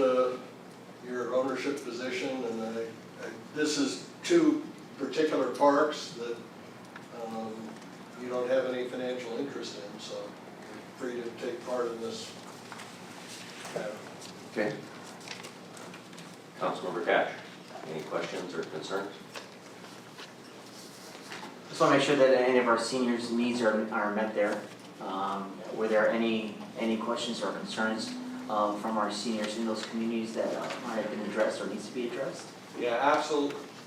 your ownership position, and this is two particular parks that you don't have any financial interest in, so you're free to take part in this matter. Okay. Councilmember Cash, any questions or concerns? Just want to make sure that any of our seniors' needs are met there. Were there any questions or concerns from our seniors in those communities that might have been addressed or needs to be addressed? Yeah,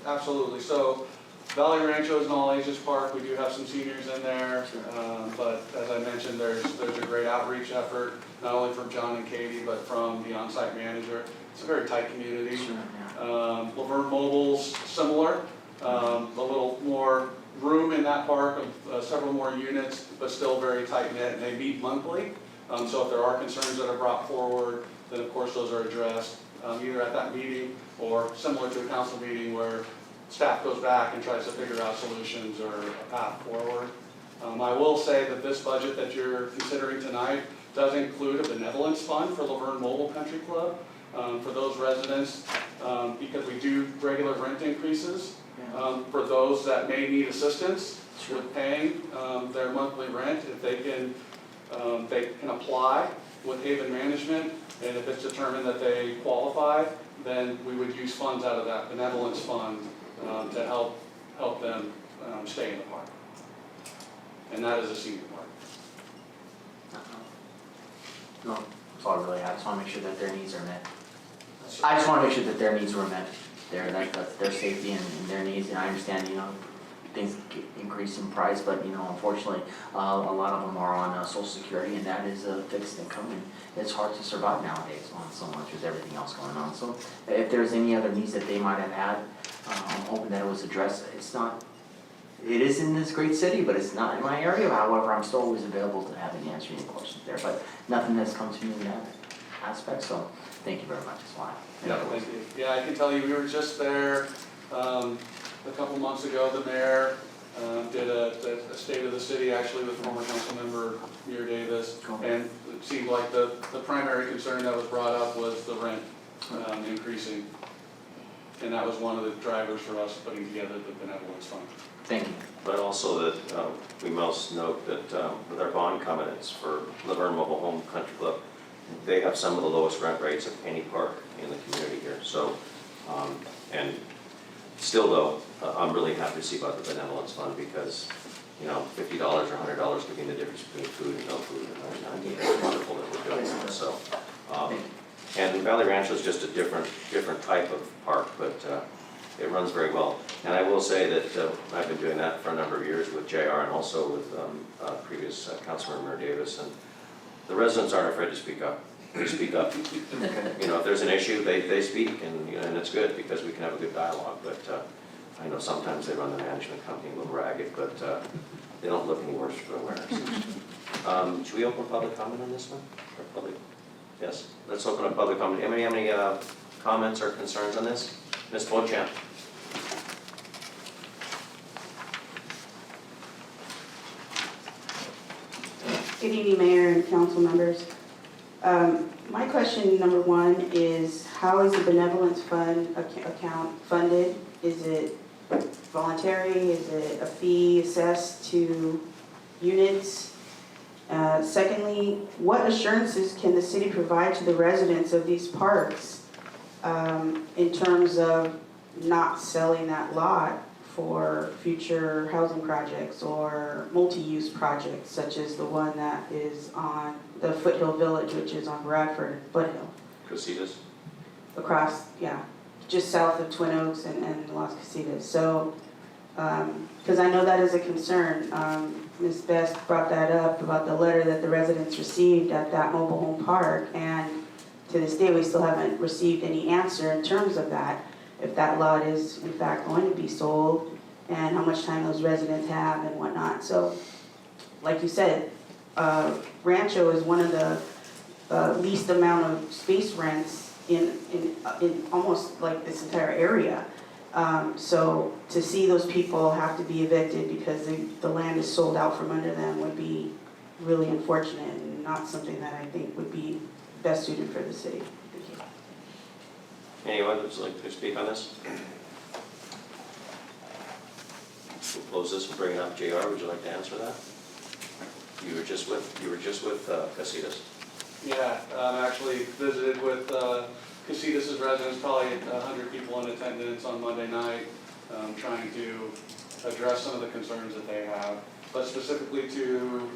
absolutely. So Valley Rancho is an all-ages park. We do have some seniors in there. But as I mentioned, there's a great outreach effort, not only from John and Katie, but from the on-site manager. It's a very tight community. Sure, yeah. LaVerne Mobile's similar, a little more room in that park, several more units, but still very tight-knit, and they meet monthly. So if there are concerns that are brought forward, then of course those are addressed, either at that meeting or similar to a council meeting where staff goes back and tries to figure out solutions or a path forward. I will say that this budget that you're considering tonight does include a benevolence fund for LaVerne Mobile Country Club for those residents, because we do regular rent increases for those that may need assistance with paying their monthly rent. If they can apply with Haven Management, and if it's determined that they qualify, then we would use funds out of that benevolence fund to help them stay in the park. And that is a senior park. No, that's all I really have. I just want to make sure that their needs are met. I just want to make sure that their needs were met. That's their safety and their needs. And I understand, things increase in price, but unfortunately, a lot of them are on Social Security, and that is a fixed income, and it's hard to survive nowadays on so much with everything else going on. So if there's any other needs that they might have had, I'm hoping that it was addressed. It is in this great city, but it's not in my area. However, I'm still always available to have any answer any questions there, but nothing has come to me in that aspect, so thank you very much. That's why. Thank you. Yeah, I can tell you, we were just there a couple months ago. The mayor did a state of the city, actually, with former council member Muir Davis, and it seemed like the primary concern that was brought up was the rent increasing, and that was one of the drivers for us putting together the benevolence fund. Thank you. But also that we must note that with our bond covenants for LaVerne Mobile Home Country Club, they have some of the lowest rent rates of any park in the community here. So, and still though, I'm really happy to see about the benevolence fund because, $50 or $100 could be the difference between food and no food. And I think it's wonderful that we're doing that. So, and Valley Rancho is just a different type of park, but it runs very well. And I will say that I've been doing that for a number of years with JR and also with previous Councilmember Davis. And the residents aren't afraid to speak up. They speak up. If there's an issue, they speak, and it's good because we can have a good dialogue. But I know sometimes they run the management company a little ragged, but they don't look any worse for wear. Should we open public comment on this one? Or public? Yes. Let's open up public comment. Anybody have any comments or concerns on this? Ms. Beauchamp. Good evening, Mayor and council members. My question number one is, how is the benevolence fund account funded? Is it voluntary? Is it a fee assessed to units? Secondly, what assurances can the city provide to the residents of these parks in terms of not selling that lot for future housing projects or multi-use projects, such as the one that is on the Foothill Village, which is on Bradford Foothill. Casitas? Across, just south of Twin Oaks and Las Casitas. So, because I know that is a concern. Ms. Best brought that up about the letter that the residents received at that mobile home park, and to this day we still haven't received any answer in terms of that. if that lot is in fact going to be sold, and how much time those residents have and whatnot. So, like you said, Rancho is one of the least amount of space rents in almost like this entire area. So to see those people have to be evicted because the land is sold out from under them would be really unfortunate and not something that I think would be best suited for the city. Thank you. Anyone who'd like to speak on this? We'll close this and bring it up. JR, would you like to answer that? You were just with Casitas. Yeah, actually visited with Casitas' residents, probably 100 people in attendance on Monday night, trying to address some of the concerns that they have. But specifically to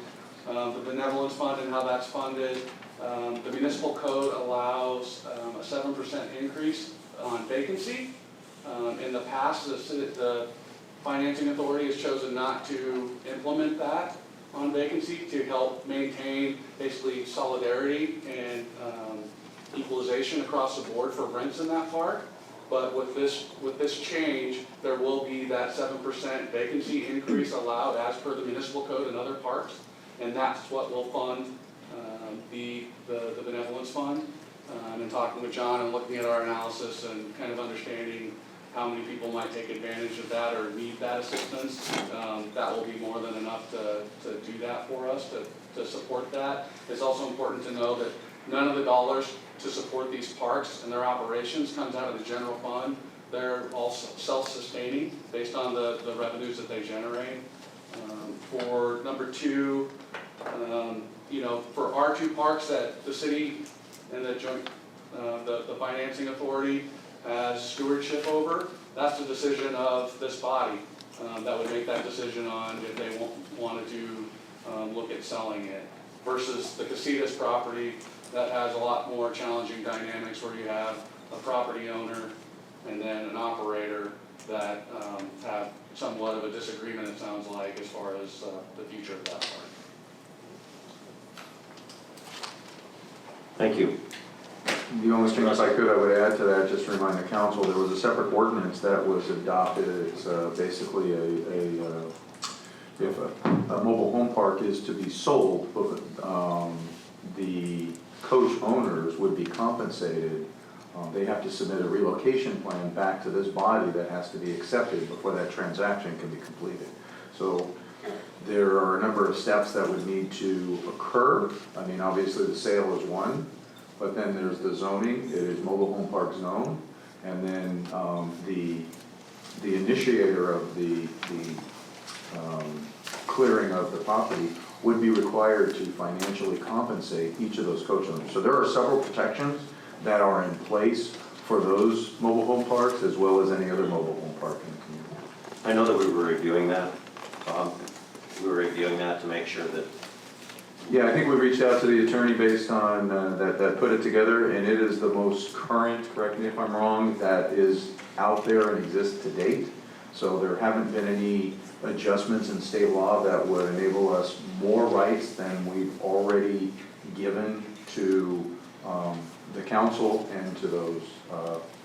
the benevolence fund and how that's funded, the municipal code allows a 7% increase on vacancy. In the past, the financing authority has chosen not to implement that on vacancy to help maintain basically solidarity and equalization across the board for rents in that park. But with this change, there will be that 7% vacancy increase allowed as per the municipal code and other parks, and that's what will fund the benevolence fund. And talking with John and looking at our analysis and kind of understanding how many people might take advantage of that or need that assistance, that will be more than enough to do that for us, to support that. It's also important to know that none of the dollars to support these parks and their operations comes out of the general fund. They're all self-sustaining based on the revenues that they generate. For number two, for our two parks that the city and the joint, the financing authority has stewardship over, that's the decision of this body that would make that decision on if they wanted to look at selling it. Versus the Casitas property that has a lot more challenging dynamics where you have a property owner and then an operator that have somewhat of a disagreement, it sounds like, as far as the future of that park. Thank you. The only thing, if I could, I would add to that, just to remind the council, there was a separate ordinance that was adopted. It's basically if a mobile home park is to be sold, the coach owners would be compensated. They have to submit a relocation plan back to this body that has to be accepted before that transaction can be completed. So there are a number of steps that would need to occur. I mean, obviously the sale is one, but then there's the zoning. It is mobile home park zone, and then the initiator of the clearing of the property would be required to financially compensate each of those coach owners. So there are several protections that are in place for those mobile home parks as well as any other mobile home park in the community. I know that we were reviewing that. We were reviewing that to make sure that. Yeah, I think we reached out to the attorney based on that put it together, and it is the most current, correct me if I'm wrong, that is out there and exists to date. So there haven't been any adjustments in state law that would enable us more rights than we've already given to the council and to those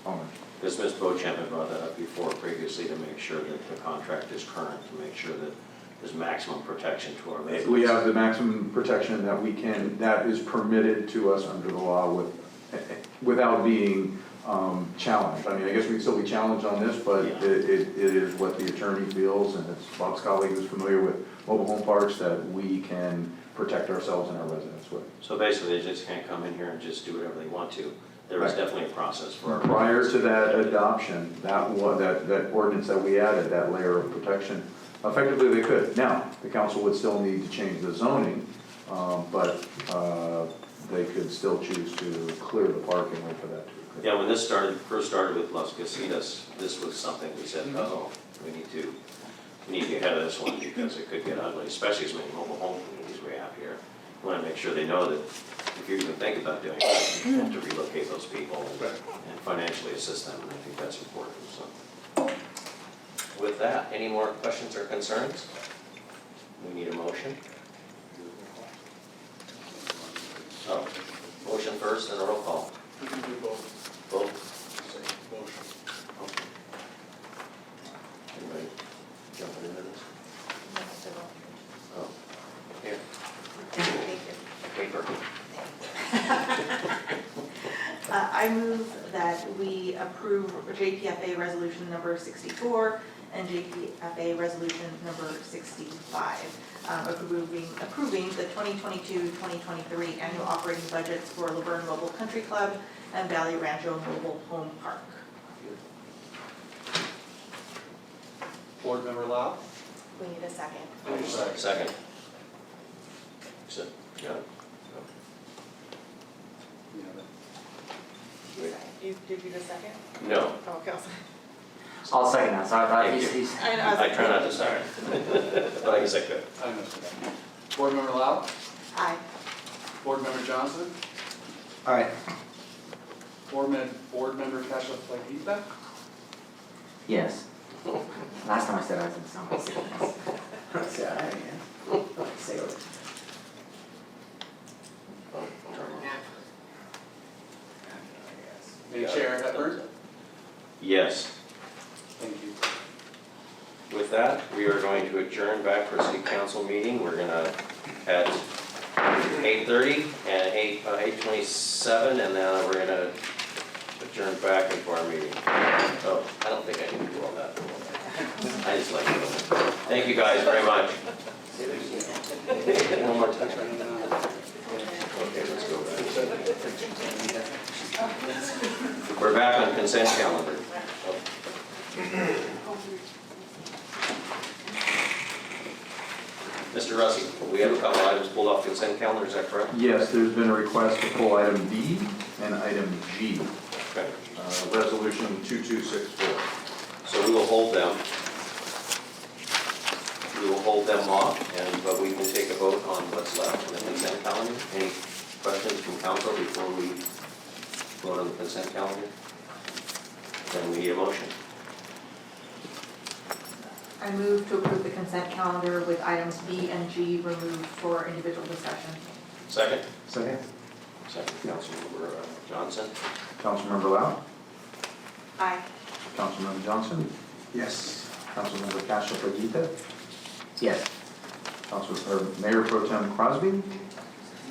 owners. Because Ms. Beauchamp had brought that up before previously to make sure that the contract is current, to make sure that there's maximum protection to our residents. We have the maximum protection that we can, that is permitted to us under the law without being challenged. I mean, I guess we can still be challenged on this, but yeah. It is what the attorney feels, and it's Bob's colleague who's familiar with mobile home parks, that we can protect ourselves and our residents with. So basically, they just can't come in here and just do whatever they want to. There is definitely a process for our prior to that adoption, that ordinance that we added, that layer of protection, effectively they could. Now, the council would still need to change the zoning, but they could still choose to clear the park and wait for that to occur. Yeah, when this first started with Las Casitas, this was something we said, uh-oh, we need to get ahead of this one because it could get ugly, especially as many mobile home communities we have here. We want to make sure they know that if you even think about doing it, you have to relocate those people and financially assist them, and I think that's important. So, with that, any more questions or concerns? We need a motion. Oh, motion first and a roll call. We can do both. Both? Motion. Okay. I move that we approve JPFA resolution number 64 and JPFA resolution number 65, approving the 2022-2023 annual operating budgets for LaVerne Mobile Country Club and Valley Rancho Mobile Home Park. Board Member Lau? We need a second. Second. Yeah. Did you just second? No, Oh, okay, I'll second that, so I thought Thank you. he's. I know. I try not to start. But I guess I could. I know. Board Member Lau? Aye. Board Member Johnson? All right. Board Member Cascio-Flagita? Yes. Last time I said I was in some sickness. Say aye again. Say it. Chair Hepburn? Yes. Thank you. With that, we are going to adjourn back for a city council meeting. We're gonna at 8:30 and 8:27, and then we're gonna adjourn back into our meeting. Oh, I don't think I can do all that. I just like it. Thank you guys very much. One more time. Okay, let's go back. We're back on consent calendar. Mr. Russi, we have a couple items pulled off consent calendar, is that correct? Yes, there's been a request to pull item D and item G, Okay. resolution 2264. So we will hold them. We will hold them off, but we can take a vote on what's left on the consent calendar. Any questions from council before we vote on the consent calendar? Then we need a motion. I move to approve the consent calendar with items B and G removed for individual discussion. Second? Second. Second, Councilmember Johnson. Councilmember Lau? Aye. Councilmember Johnson? Yes. Councilmember Cascio-Flagita? Yes. Mayor Pro Tem Crosby?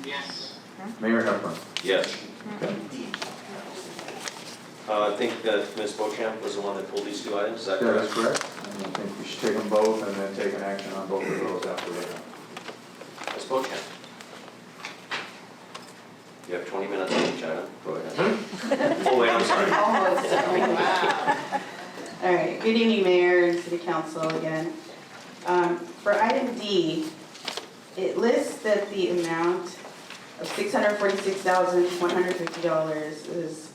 Yes. Mayor Hepburn? Yes. Okay. I think that Ms. Beauchamp was the one that pulled these two items, is that That correct? is correct. And I think we should take them both and then take an action on both of those after we're done. Ms. Beauchamp. You have 20 minutes on each item, go ahead. Oh, wait, I'm sorry. Almost. Wow. All right, good evening, Mayor and City Council again. For item D, it lists that the amount of $646,150 is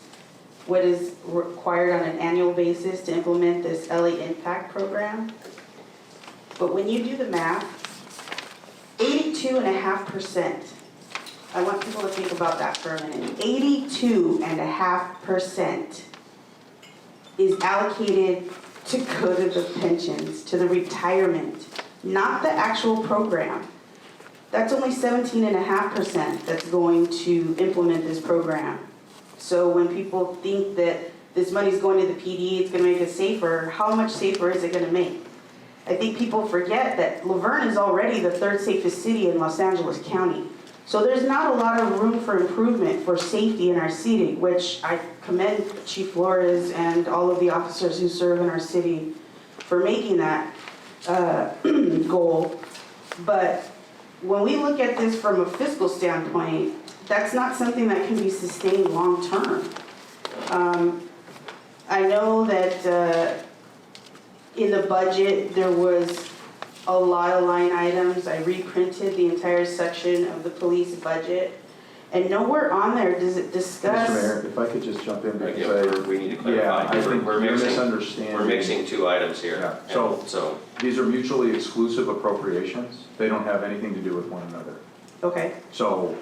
what is required on an annual basis to implement this LA Impact Program. But when you do the math, 82.5%, I want people to think about that for a minute. 82.5% is allocated to go to the pensions, to the retirement, not the actual program. That's only 17.5% that's going to implement this program. So when people think that this money's going to the PD, it's gonna make it safer, how much safer is it gonna make? I think people forget that LaVerne is already the third safest city in Los Angeles County. So there's not a lot of room for improvement for safety in our city, which I commend Chief Flores and all of the officers who serve in our city for making that goal. But when we look at this from a fiscal standpoint, that's not something that can be sustained long-term. I know that in the budget, there was a lot of line items. I reprinted the entire section of the police budget, and nowhere on there does it discuss. Mr. Mayor, if I could just jump in Yeah, because we need to yeah, clarify. I think We're you're mixing- misunderstanding. We're mixing two items here. Yeah, And so these are mutually exclusive appropriations. They don't have anything to do with one another. Okay, So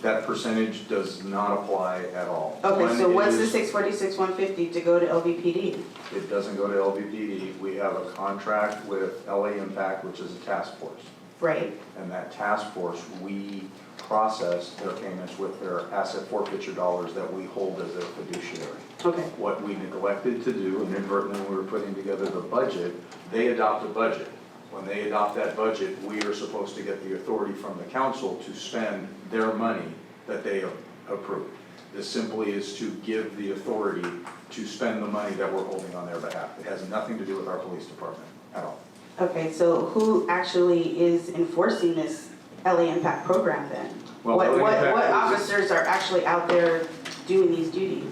that percentage does not apply at all. okay, so One what's the is- 646,150 to go to LVPD? It doesn't go to LVPD. We have a contract with LA Impact, which is a task force. Right, And that task force, we process their payments with their asset forfeiture dollars that we hold as their fiduciary. okay, What we neglected to do, and inadvertently when we were putting together the budget, they adopt a budget. When they adopt that budget, we are supposed to get the authority from the council to spend their money that they approve. This simply is to give the authority to spend the money that we're holding on their behalf. It has nothing to do with our police department at all. Okay, so who actually is enforcing this LA Impact program then? Well, What LA Impact is- officers are actually out there doing these duties?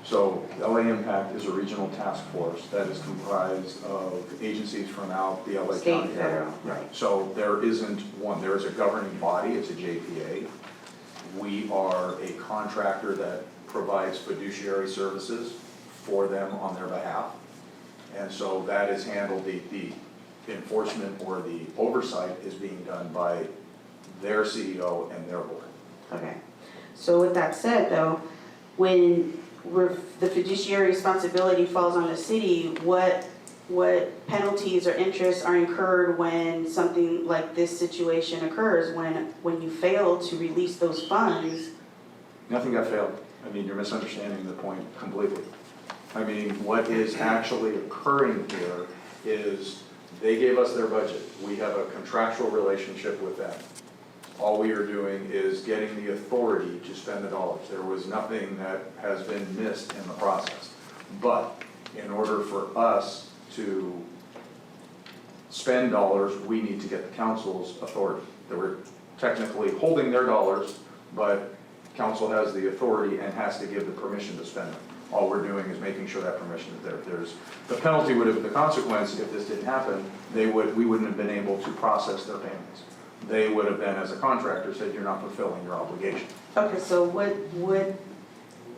So LA Impact is a regional task force that is comprised of agencies from out the LA State, County area. federal, right. So there isn't one, there is a governing body, it's a JPA. We are a contractor that provides fiduciary services for them on their behalf. And so that is handled, the enforcement or the oversight is being done by their CEO and their board. Okay, so with that said though, when the fiduciary responsibility falls on the city, what penalties or interests are incurred when something like this situation occurs, when you fail to release those funds? Nothing got failed. I mean, you're misunderstanding the point completely. I mean, what is actually occurring here is they gave us their budget. We have a contractual relationship with them. All we are doing is getting the authority to spend the dollars. There was nothing that has been missed in the process. But in order for us to spend dollars, we need to get the council's authority. They were technically holding their dollars, but council has the authority and has to give the permission to spend them. All we're doing is making sure that permission is there. The penalty would have, the consequence if this didn't happen, we wouldn't have been able to process their payments. They would have been, as a contractor, said you're not fulfilling your obligation. Okay, so what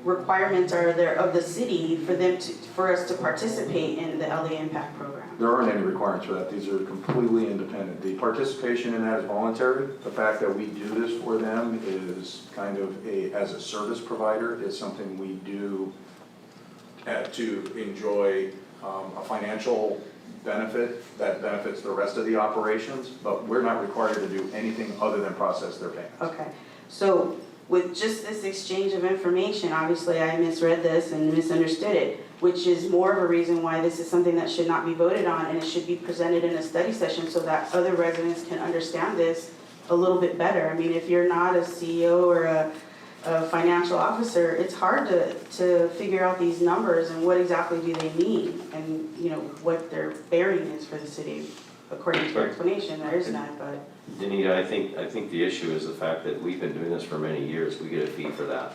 requirements are there of the city for us to participate in the LA Impact program? There aren't any requirements for that. These are completely independent. The participation in that is voluntary. The fact that we do this for them is kind of as a service provider, is something we do to enjoy a financial benefit that benefits the rest of the operations, but we're not required to do anything other than process their payments. Okay, so with just this exchange of information, obviously I misread this and misunderstood it, which is more of a reason why this is something that should not be voted on, and it should be presented in a study session so that other residents can understand this a little bit better. I mean, if you're not a CEO or a financial officer, it's hard to figure out these numbers and what exactly do they mean, and what their bearing is for the city. According to your explanation, there is none, but. Danita, I think the issue is the fact that we've been doing this for many years. We get a fee for that.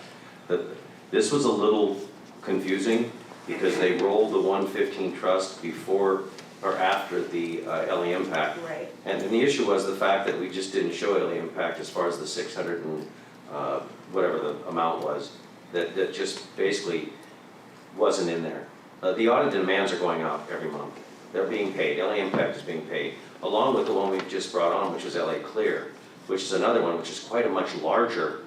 This was a little confusing because they rolled the 115 trust before or after the LA Impact. Right. And the issue was the fact that we just didn't show LA Impact as far as the 600 and whatever the amount was, that just basically wasn't in there. The audit demands are going up every month. They're being paid. LA Impact is being paid, along with the one we've just brought on, which is LA Clear, which is another one, which is quite a much larger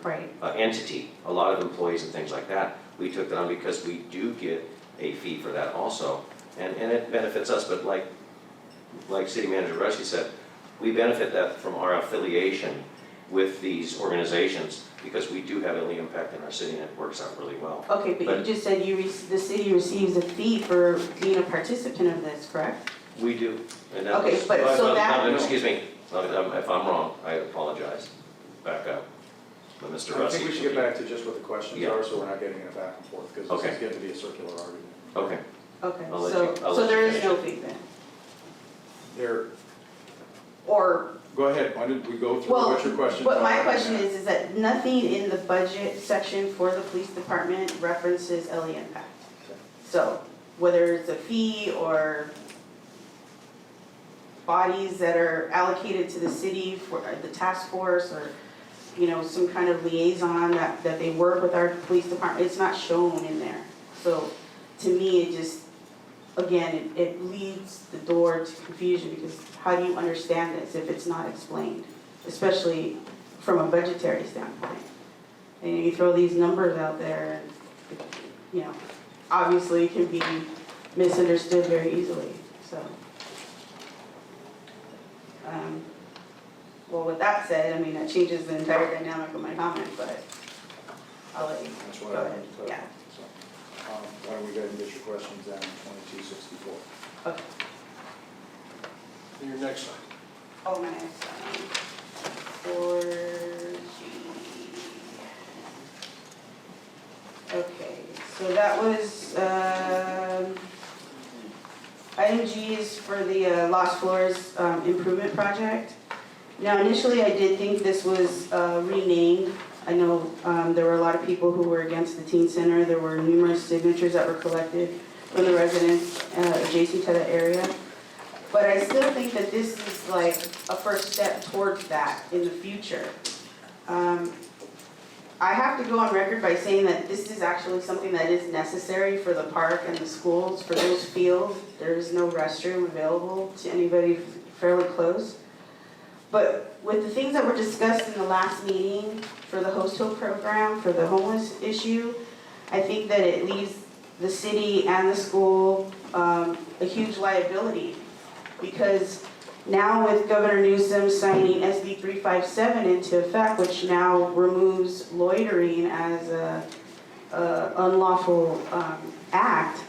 entity, a lot of employees and things like that. We took that on because we do get a fee for that also, and it benefits us, but like City Manager Russi said, we benefit that from our affiliation with these organizations because we do have LA Impact in our city and it works out really well. Okay, but you just said the city receives a fee for being a participant of this, correct? We do. And that Okay, was, but so that. excuse me, if I'm wrong, I apologize. Back up. But Mr. I Russi. think we should get back to just what the questions Yeah. are, so we're not getting it back and forth, because this is getting to be a circular argument. Okay. Okay, I'll let so there you is finish no it. fee then? There, Or, go ahead, why don't we go through well, what your questions are? but my question is that nothing in the budget section for the police department references LA Impact. So, whether it's a fee or bodies that are allocated to the city for the task force or, some kind of liaison that they work with our police department, it's not shown in there. So, to me, it just, again, it leads the door to confusion because how do you understand this if it's not explained? Especially from a budgetary standpoint. And you throw these numbers out there and, obviously it can be misunderstood very easily, so. Well, with that said, that changes the entire dynamic of my comment, but I'll let you That's go what I ahead. wanted to clarify. Yeah. So, why don't we go ahead and get your questions down in 2264. Okay. Your next one. Oh, my next for So that was, item G is for the Lost Floors improvement project. Now initially I did think this was renamed. I know there were a lot of people who were against the teen center. There were numerous signatures that were collected from the residents adjacent to that area. But I still think that this is like a first step towards that in the future. I have to go on record by saying that this is actually something that is necessary for the park and the schools, for those fields. There is no restroom available to anybody fairly close. But with the things that were discussed in the last meeting for the host home program, for the homeless issue, I think that it leaves the city and the school a huge liability. Because now with Governor Newsom signing SB 357 into effect, which now removes loitering as a unlawful act,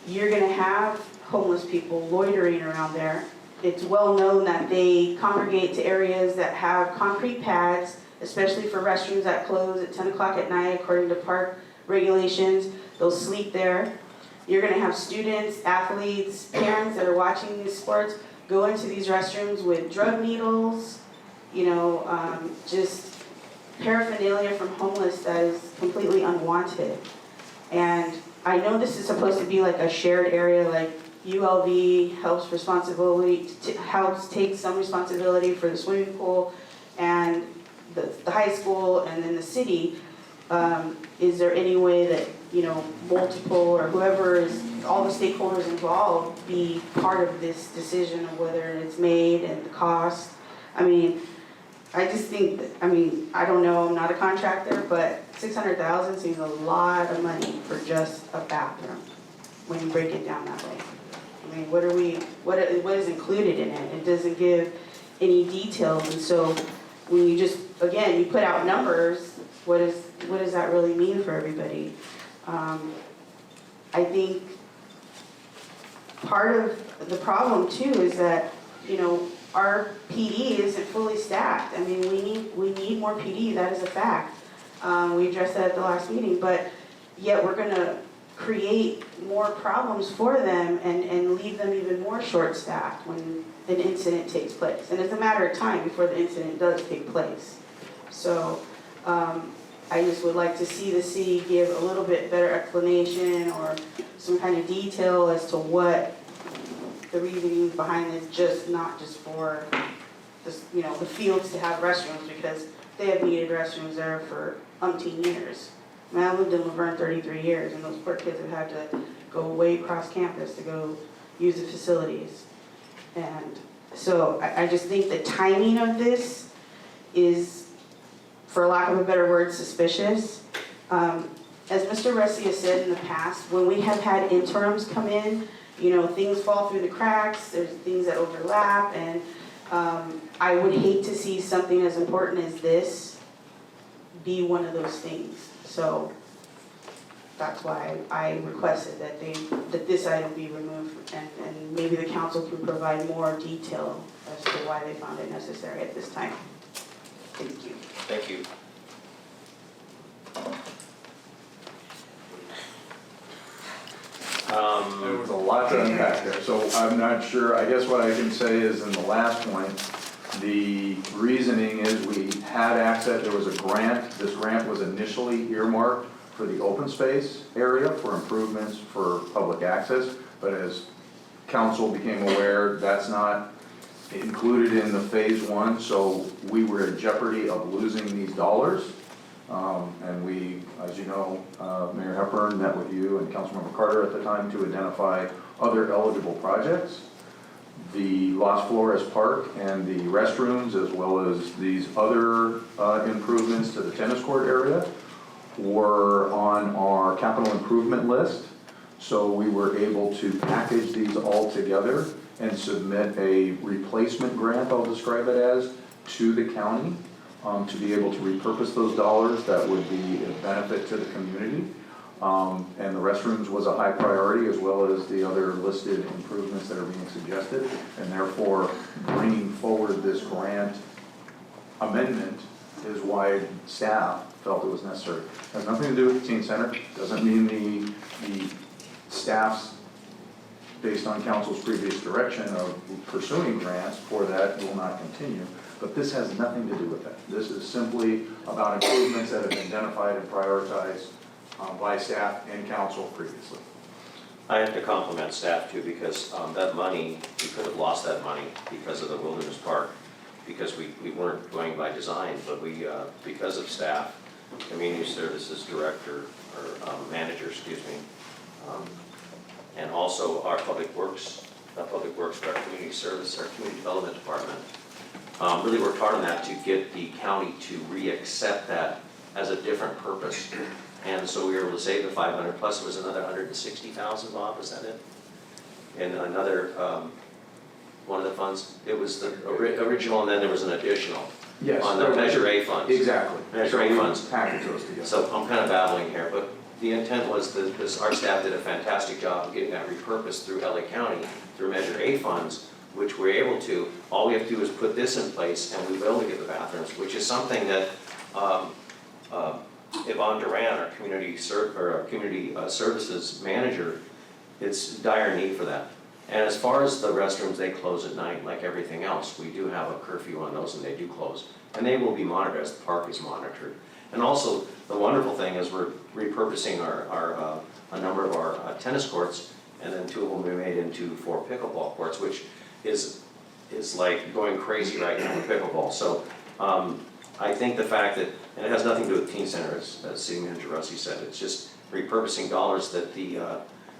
you're gonna have homeless people loitering around there. It's well known that they congregate to areas that have concrete pads, especially for restrooms that close at 10 o'clock at night according to park regulations. They'll sleep there. You're gonna have students, athletes, parents that are watching these sports go into these restrooms with drug needles, just paraphernalia from homeless that is completely unwanted. And I know this is supposed to be like a shared area, like ULV helps take some responsibility for the swimming pool and the high school and then the city. Is there any way that, multiple or whoever is, all the stakeholders involved be part of this decision of whether it's made and the cost? I just think that, I don't know, I'm not a contractor, but $600,000 seems a lot of money for just a bathroom when you break it down that way. What is included in it? It doesn't give any details, and so when you just, again, you put out numbers, what does that really mean for everybody? I think part of the problem too is that, our PD isn't fully staffed. We need more PD, that is a fact. We addressed that at the last meeting, but yet we're gonna create more problems for them and leave them even more short-staffed when an incident takes place. And it's a matter of time before the incident does take place. So I just would like to see the city give a little bit better explanation or some kind of detail as to what the reasoning behind this, not just for this, the fields to have restrooms, because they have needed restrooms there for umpteen years. I lived in LaVerne 33 years, and those poor kids have had to go way across campus to go use the facilities. And so I just think the timing of this is, for lack of a better word, suspicious. As Mr. Russi has said in the past, when we have had interims come in, things fall through the cracks, there's things that overlap, and I would hate to see something as important as this be one of those things. So that's why I requested that this item be removed, and maybe the council can provide more detail as to why they found it necessary at this time. Thank you. Thank you. There was a lot to unpack there, so I'm not sure. I guess what I can say is in the last point, the reasoning is we had access, there was a grant. This grant was initially earmarked for the open space area for improvements for public access, but as council became aware, that's not included in the phase one, so we were in jeopardy of losing these dollars. And we, as you know, Mayor Hepburn met with you and Councilmember Carter at the time to identify other eligible projects. The Los Flores Park and the restrooms, as well as these other improvements to the tennis court area, were on our capital improvement list. So we were able to package these all together and submit a replacement grant, I'll describe it as, to the county to be able to repurpose those dollars that would be a benefit to the community. And the restrooms was a high priority, as well as the other listed improvements that are being suggested, and therefore bringing forward this grant amendment is why staff felt it was necessary. Has nothing to do with the teen center, doesn't mean the staff's, based on council's previous direction of pursuing grants for that, will not continue. But this has nothing to do with that. This is simply about improvements that have been identified and prioritized by staff and council previously. I have to compliment staff too, because that money, we could have lost that money because of the Wilderness Park, because we weren't going by design, but we, because of staff, community services director, or manager, excuse me, and also our public works, not public works, but our community service, our community development department, really worked hard on that to get the county to re-accept that as a different purpose. And so we were able to save the 500, plus it was another 160,000, Bob, is that it? And another, one of the funds, it was the original, and then there was an additional. Yes. On the Measure A funds. Exactly. Measure A funds. Package those together. So I'm kind of babbling here, but the intent was that our staff did a fantastic job of getting that repurposed through LA County, through Measure A funds, which we're able to. All we have to do is put this in place, and we will get the bathrooms, which is something that Yvonne Duran, our community services manager, it's dire need for that. And as far as the restrooms, they close at night like everything else. We do have a curfew on those, and they do close. And they will be monitored as the park is monitored. And also, the wonderful thing is we're repurposing a number of our tennis courts, and then 2 of them will be made into 4 pickleball courts, which is like going crazy right now with pickleball. So I think the fact that, and it has nothing to do with teen center, as City Manager Russi said, it's just repurposing dollars that the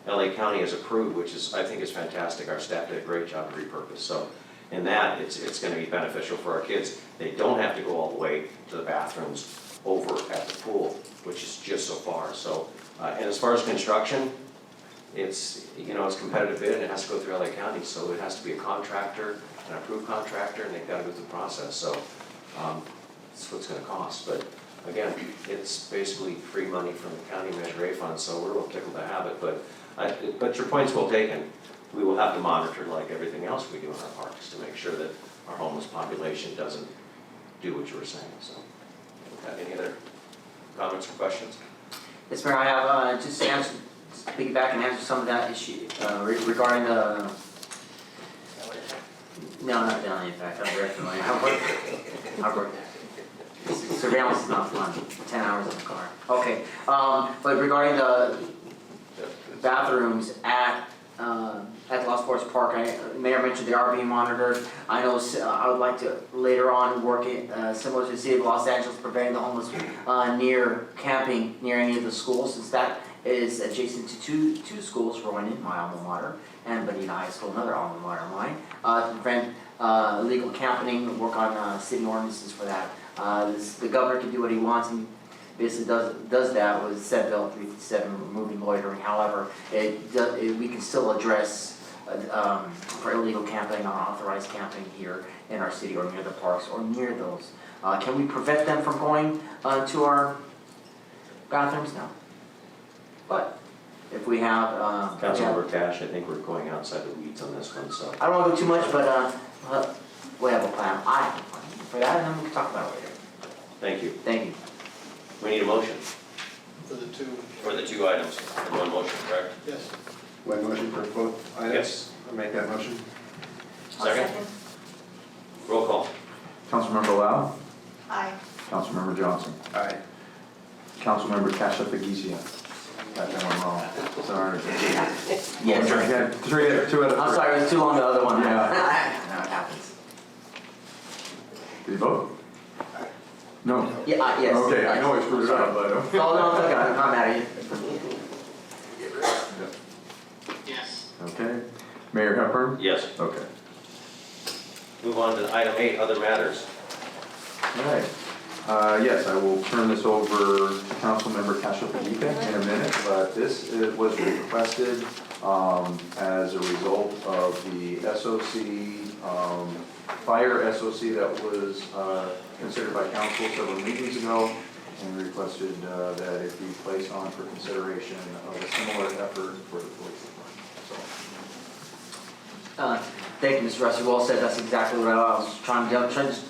LA County has approved, which is, I think, is fantastic. Our staff did a great job of repurpose. So in that, it's going to be beneficial for our kids. They don't have to go all the way to the bathrooms over at the pool, which is just so far. So, and as far as construction, it's, it's competitive bid, and it has to go through LA County, so it has to be a contractor, an approved contractor, and they've got to go through the process. So that's what it's going to cost. But again, it's basically free money from the county Measure A funds, so we're real tickled to have it. But your point's well taken. We will have to monitor, like everything else we do in our parks, to make sure that our homeless population doesn't do what you were saying. So, any other comments or questions? Yes, Mayor, I have just to answer, piggyback and answer some of that issue regarding the. No, not down. In fact, I'm very familiar. I've worked there. Surveillance is not fun. 10 hours in the car. Okay, but regarding the bathrooms at Los Forest Park, Mayor mentioned they are being monitored. I know I would like to later on work it similar to the City of Los Angeles, preventing the homeless near camping near any of the schools, since that is adjacent to two schools for one in my alma mater, and Bonita High School, another alma mater of mine, to prevent illegal camping, work on city ordinances for that. The governor can do what he wants, and basically does that with Senate Bill 357, removing loitering. However, we can still address for illegal camping, unauthorized camping here in our city or near the parks or near those. Can we prevent them from going to our bathrooms? No. But if we have... Councilmember Cash, I think we're going outside the weeds on this one, so... I don't want to go too much, but we have a plan. I have a plan for that, and then we can talk about it later. Thank you. Thank you. We need a motion. For the two. For the 2 items, in one motion, correct? Yes. One motion for both items? Yes. I'll make that motion. Second? Roll call. Councilmember Lau. Aye. Councilmember Johnson. Aye. Councilmember Kasha-Fagisia. Got that one wrong. Sorry. Yes, sir. Yeah, 2 out of 3. I'm sorry, it was too long the other one. Yeah. No, it happens. Did you vote? No. Yeah, yes. Okay, I know I screwed it up, but... Oh, no, it's okay, I'm not mad at you. Yes. Okay. Mayor Hepburn? Yes. Okay. Move on to item 8, other matters. All right. Yes, I will turn this over to Councilmember Kasha-Fagisia in a minute, but this was requested as a result of the SOC, fire SOC that was considered by council several meetings ago, and requested that it be placed on for consideration of a similar effort for the police department. So. Thank you, Mr. Russi. Well said. That's exactly what I was trying to do.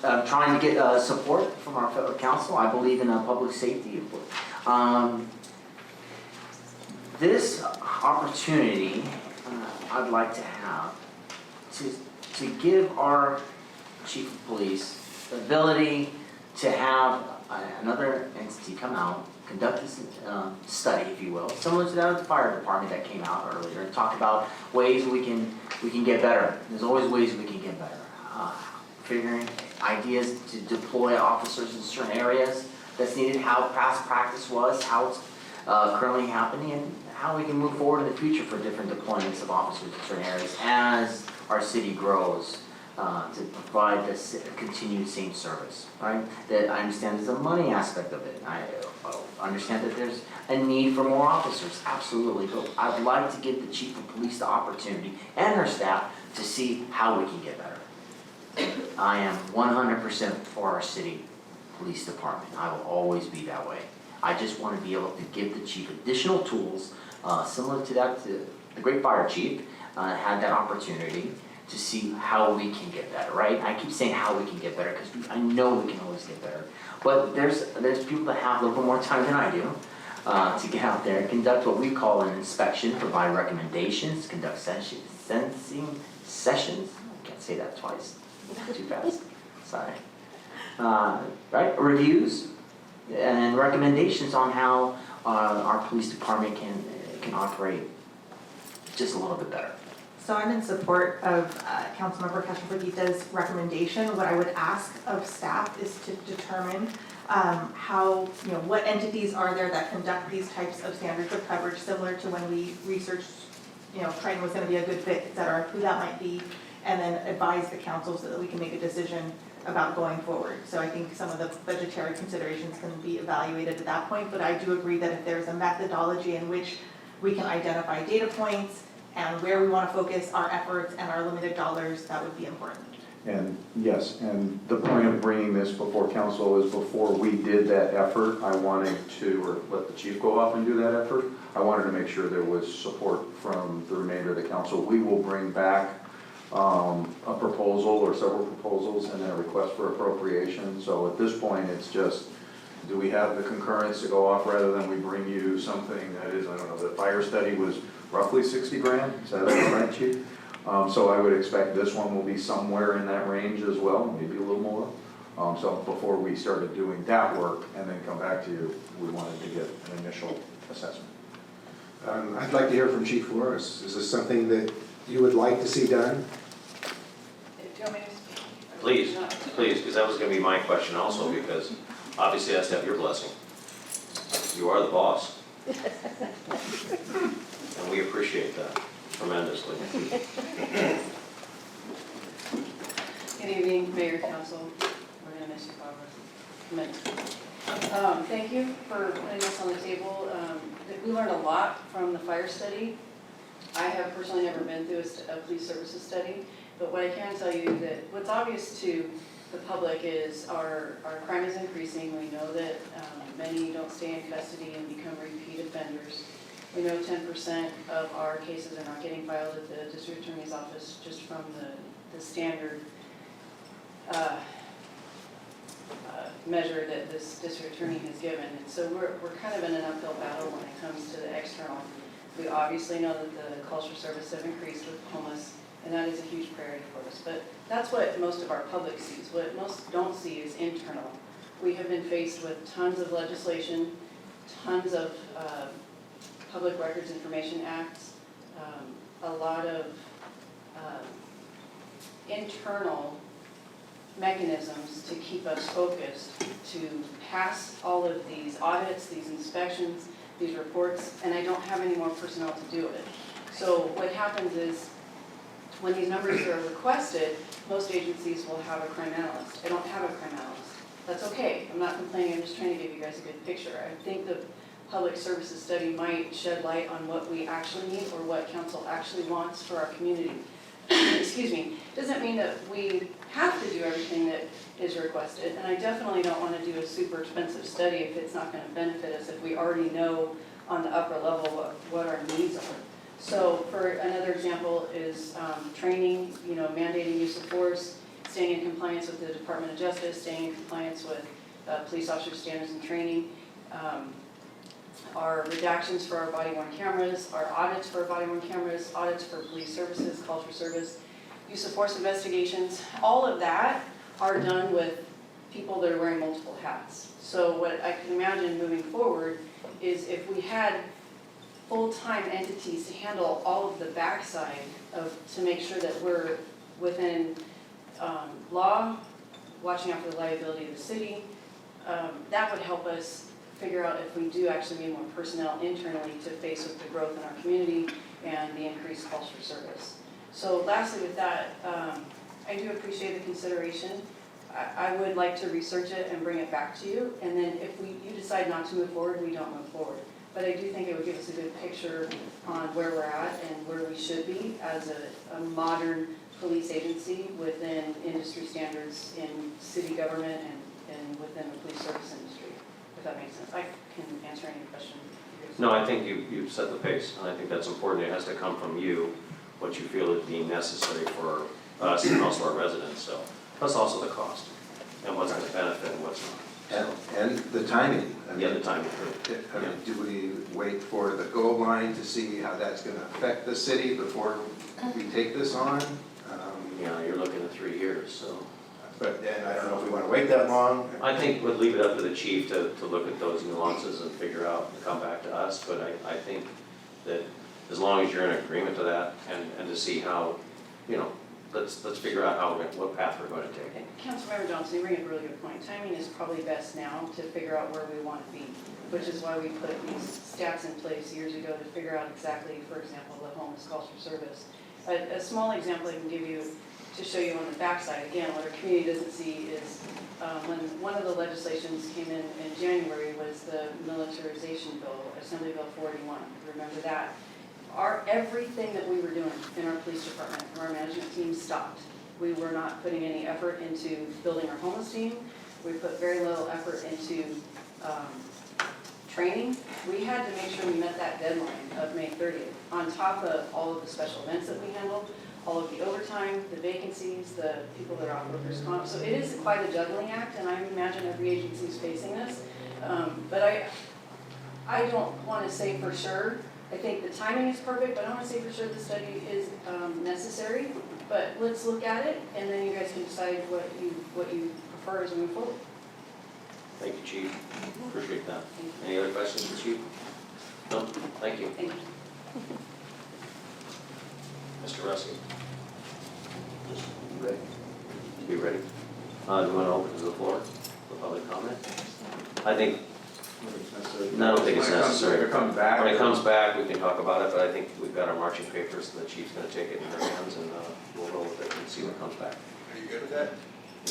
I'm trying to get support from our fellow council. I believe in public safety. This opportunity I'd like to have to give our chief of police the ability to have another entity come out, conduct this study, if you will, similar to that of the fire department that came out earlier, and talk about ways we can get better. There's always ways we can get better. Figuring ideas to deploy officers in certain areas that's needed, how past practice was, how it's currently happening, and how we can move forward in the future for different deployments of officers in certain areas as our city grows. To provide this continued same service, right? That I understand there's a money aspect of it. I understand that there's a need for more officers, absolutely. But I'd like to give the chief of police the opportunity and her staff to see how we can get better. I am 100% for our city police department. I will always be that way. I just want to be able to give the chief additional tools, similar to that, to the great fire chief had that opportunity to see how we can get better, right? I keep saying how we can get better because I know we can always get better. But there's people that have a little bit more time than I do to get out there and conduct what we call an inspection, provide recommendations, conduct sensing sessions. I can't say that twice, too fast, sorry. Right, reviews and recommendations on how our police department can operate just a little bit better. So I'm in support of Councilmember Castro-Fajita's recommendation. What I would ask of staff is to determine how, what entities are there that conduct these types of standards of coverage, similar to when we researched, training was gonna be a good fit, et cetera, who that might be, and then advise the council so that we can make a decision about going forward. So I think some of the budgetary considerations can be evaluated at that point, but I do agree that if there's a methodology in which we can identify data points and where we want to focus our efforts and our limited dollars, that would be important. And yes, and the point of bringing this before council is before we did that effort, I wanted to, or let the chief go off and do that effort, I wanted to make sure there was support from the remainder of the council. We will bring back a proposal or several proposals and then a request for appropriation. So at this point, it's just, do we have the concurrence to go off rather than we bring you something that is, I don't know, the fire study was roughly 60 grand, is that right, chief? So I would expect this one will be somewhere in that range as well, maybe a little more. So before we started doing that work and then come back to you, we wanted to get an initial assessment. I'd like to hear from Chief Flores. Is this something that you would like to see done? Do you want me to speak? Please, because that was going to be my question also, because obviously that's to have your blessing. You are the boss. And we appreciate that tremendously. Good evening, Mayor, Council. We're going to miss you, Barbara. Thank you for putting this on the table. We learned a lot from the fire study. I have personally never been through a police services study, but what I can tell you that what's obvious to the public is our crime is increasing. We know that many don't stay in custody and become repeat offenders. We know 10% of our cases are not getting filed at the district attorney's office just from the standard measure that this district attorney has given. And so we're kind of in an uphill battle when it comes to the external. We obviously know that the calls for service have increased with homeless, and that is a huge priority for us. But that's what most of our public sees. What most don't see is internal. We have been faced with tons of legislation, tons of Public Records Information Acts, a lot of internal mechanisms to keep us focused, to pass all of these audits, these inspections, these reports, and I don't have any more personnel to do it. So what happens is, when these numbers are requested, most agencies will have a crime analyst. I don't have a crime analyst. That's okay. I'm not complaining. I'm just trying to give you guys a good picture. I think the public services study might shed light on what we actually need or what council actually wants for our community. Excuse me. Doesn't mean that we have to do everything that is requested, and I definitely don't want to do a super expensive study if it's not going to benefit us, if we already know on the upper level what our needs are. So for another example is training, mandating use of force, staying in compliance with the Department of Justice, staying in compliance with police officer standards and training, our redactions for our body-worn cameras, our audits for our body-worn cameras, audits for police services, culture service, use of force investigations, all of that are done with people that are wearing multiple hats. So what I can imagine moving forward is if we had full-time entities to handle all of the backside to make sure that we're within law, watching out for the liability of the city, that would help us figure out if we do actually need more personnel internally to face with the growth in our community and the increased calls for service. So lastly with that, I do appreciate the consideration. I would like to research it and bring it back to you, and then if you decide not to move forward, we don't move forward. But I do think it would give us a good picture on where we're at and where we should be as a modern police agency within industry standards in city government and within the police service industry, if that makes sense. I can answer any question. No, I think you've set the pace, and I think that's important. It has to come from you, what you feel is being necessary for us and also our residents, so. Plus also the cost, and what's going to benefit and what's not. And the timing. Yeah, the timing. Do we wait for the goal line to see how that's gonna affect the city before we take this on? Yeah, you're looking at 3 years, so. But then I don't know if we wanna wait that long. I think we'd leave it up to the chief to look at those nuances and figure out and come back to us, but I think that as long as you're in agreement to that and to see how, let's figure out what path we're going to take. Councilmember Johnson, you bring up a really good point. Timing is probably best now to figure out where we want to be, which is why we put these stats in place years ago to figure out exactly, for example, the homeless calls for service. A small example I can give you to show you on the backside, again, what our community doesn't see is when one of the legislations came in January was the militarization bill, Assembly Bill 41. Remember that? Everything that we were doing in our police department, our management team stopped. We were not putting any effort into building our homeless team. We put very little effort into training. We had to make sure we met that deadline of May 30th, on top of all of the special events that we handled, all of the overtime, the vacancies, the people that are on workers' comp. So it is quite a juggling act, and I imagine every agency is facing this. But I don't want to say for sure. I think the timing is perfect, but I don't want to say for sure the study is necessary. But let's look at it, and then you guys can decide what you prefer as we move forward. Thank you, Chief. Appreciate that. Any other questions, Chief? No? Thank you. Thank you. Mr. Russi? Ready? Be ready. Do you want to open to the floor for public comment? I think, I don't think it's necessary. When it comes back. When it comes back, we can talk about it, but I think we've got our marching papers, and the chief's going to take it in her hands, and we'll roll with it and see what comes back. Are you good with that? I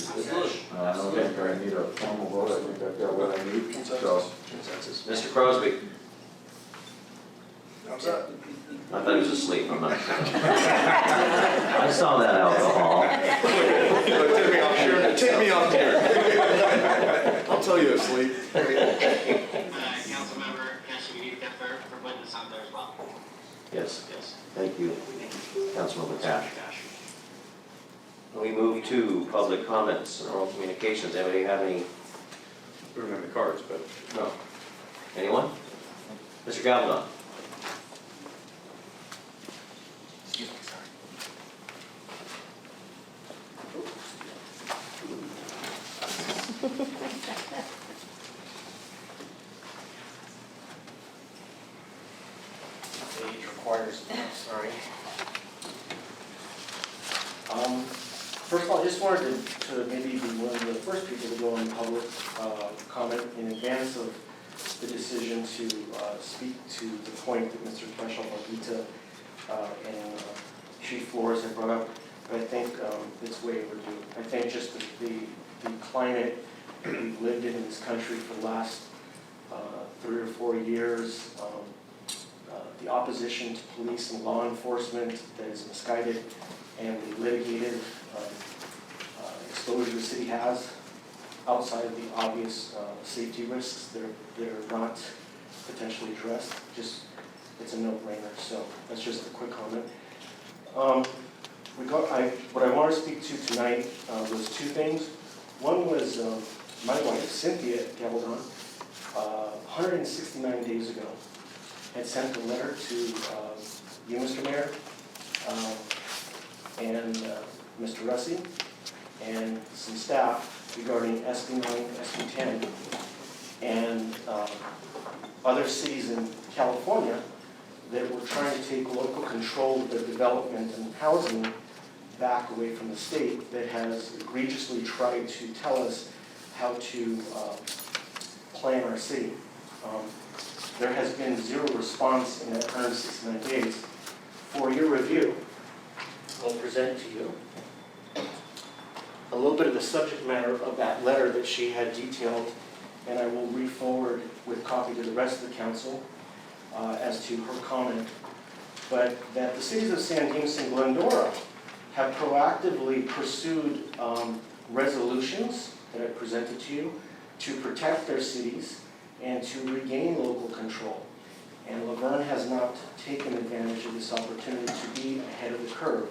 don't think I need a formal vote, I think I've got what I need, so. Consensus. Mr. Crosby? Thumbs up. I thought he was asleep, I'm not sure. I saw that alcohol. Take me off here. I'll tell you asleep. Councilmember, we need that for putting this on there as well. Yes, thank you, Councilmember Cash. We move to public comments and oral communications. Anybody have any? We don't have the cards, but. No. Anyone? Mr. Galvin? Excuse me, sorry. Age requires, sorry. First of all, I just wanted to maybe be one of the first people to go in public comment in advance of the decision to speak to the point that Mr. Finacial and Chief Flores had brought up. But I think it's way overdue. I think just the climate that we've lived in this country for the last 3 or 4 years, the opposition to police and law enforcement that is misguided, and the litigated exposure the city has outside of the obvious safety risks that are not potentially addressed. Just it's a no-brainer, so that's just a quick comment. What I want to speak to tonight was two things. One was my wife, Cynthia Gabaldon, 169 days ago, had sent a letter to you, Mr. Mayor, and Mr. Russi, and some staff regarding SB 9, SB 10, and other cities in California that were trying to take local control of their development and housing back away from the state, that has egregiously tried to tell us how to plan our city. There has been zero response in that 169 days. For your review, I'll present to you a little bit of the subject matter of that letter that she had detailed, and I will re-forward with copy to the rest of the council as to her comment. But that the cities of San Dimas and Glendora have proactively pursued resolutions that I presented to you to protect their cities and to regain local control. And LaVerne has not taken advantage of this opportunity to be ahead of the curve.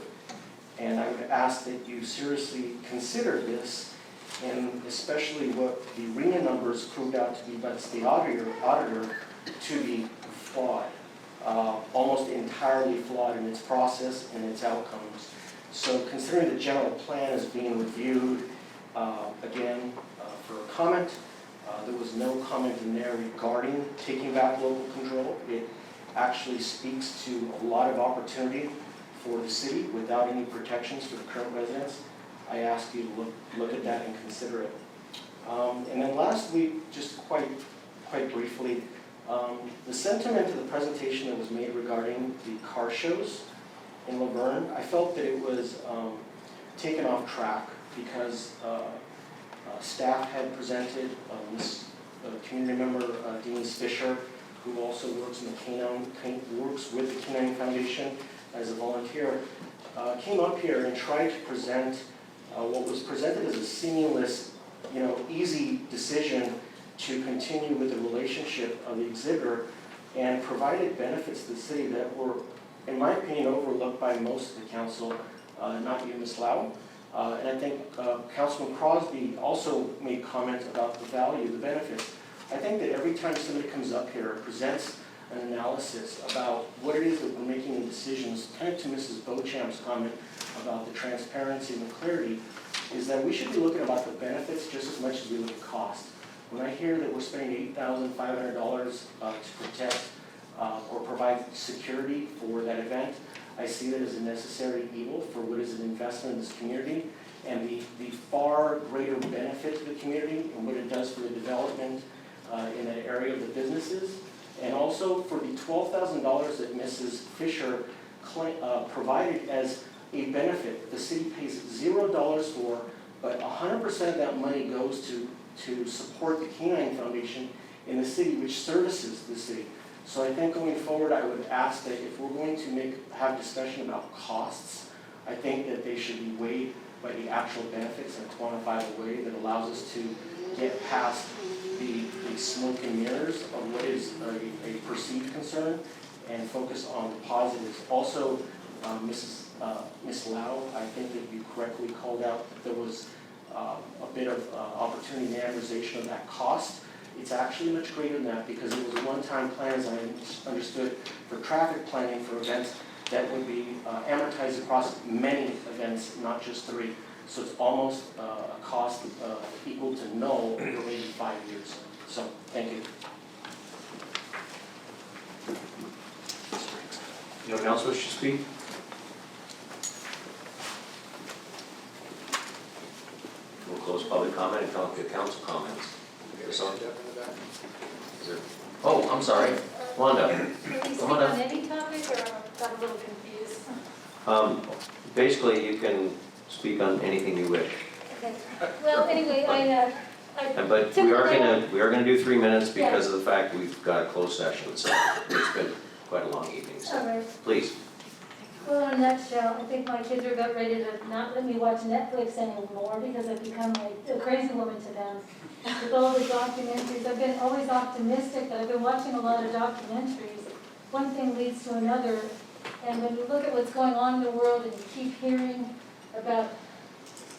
And I would ask that you seriously consider this, and especially what the RENA numbers proved out to be, but the auditor to be flawed, almost entirely flawed in its process and its outcomes. So considering the general plan is being reviewed, again, for a comment, there was no comment in there regarding taking back local control. It actually speaks to a lot of opportunity for the city without any protections for the current residents. I ask you to look at that and consider it. And then last week, just quite briefly, the sentiment of the presentation that was made regarding the car shows in LaVerne, I felt that it was taken off track because staff had presented, community member Denise Fisher, who also works in the works with the Canine Foundation as a volunteer, came up here and tried to present what was presented as a seamless, easy decision to continue with the relationship of the exhibitor, and provided benefits to the city that were, in my opinion, overlooked by most of the council, not you, Ms. Lau. And I think Councilman Crosby also made comments about the value, the benefits. I think that every time somebody comes up here and presents an analysis about what it is that we're making in decisions, kind of to Mrs. Beauchamp's comment about the transparency and the clarity, is that we should be looking about the benefits just as much as we look at cost. When I hear that we're spending $8,500 to protect or provide security for that event, I see that as a necessary evil for what is an investment in this community, and the far greater benefit to the community and what it does for the development in that area of the businesses, and also for the $12,000 that Mrs. Fisher provided as a benefit. The city pays $0 for, but 100% of that money goes to support the Canine Foundation in the city, which services the city. So I think going forward, I would ask that if we're going to have discussion about costs, I think that they should be weighed by the actual benefits in a quantifiable way that allows us to get past the smoke and mirrors of what is a perceived concern and focus on the positives. Also, Ms. Lau, I think that you correctly called out that there was a bit of opportunity and amortization of that cost. It's actually much greater than that because it was a one-time plan, as I understood, for traffic planning for events that would be amortized across many events, not just 3. So it's almost a cost equal to null over maybe 5 years. So, thank you. Anyone else wish to speak? We'll close public comment and talk to council comments. Is there? Oh, I'm sorry. Wanda. Can we speak on any topic, or got a little confused? Basically, you can speak on anything you wish. Okay. Well, anyway, But we are gonna do 3 minutes because of the fact we've got a closed session, so it's been quite a long evening, so all right. please. Well, in a nutshell, I think my kids are about ready to not let me watch Netflix anymore because I've become like a crazy woman to them. With all the documentaries, I've been always optimistic, but I've been watching a lot of documentaries. one thing leads to another. And when you look at what's going on in the world and you keep hearing about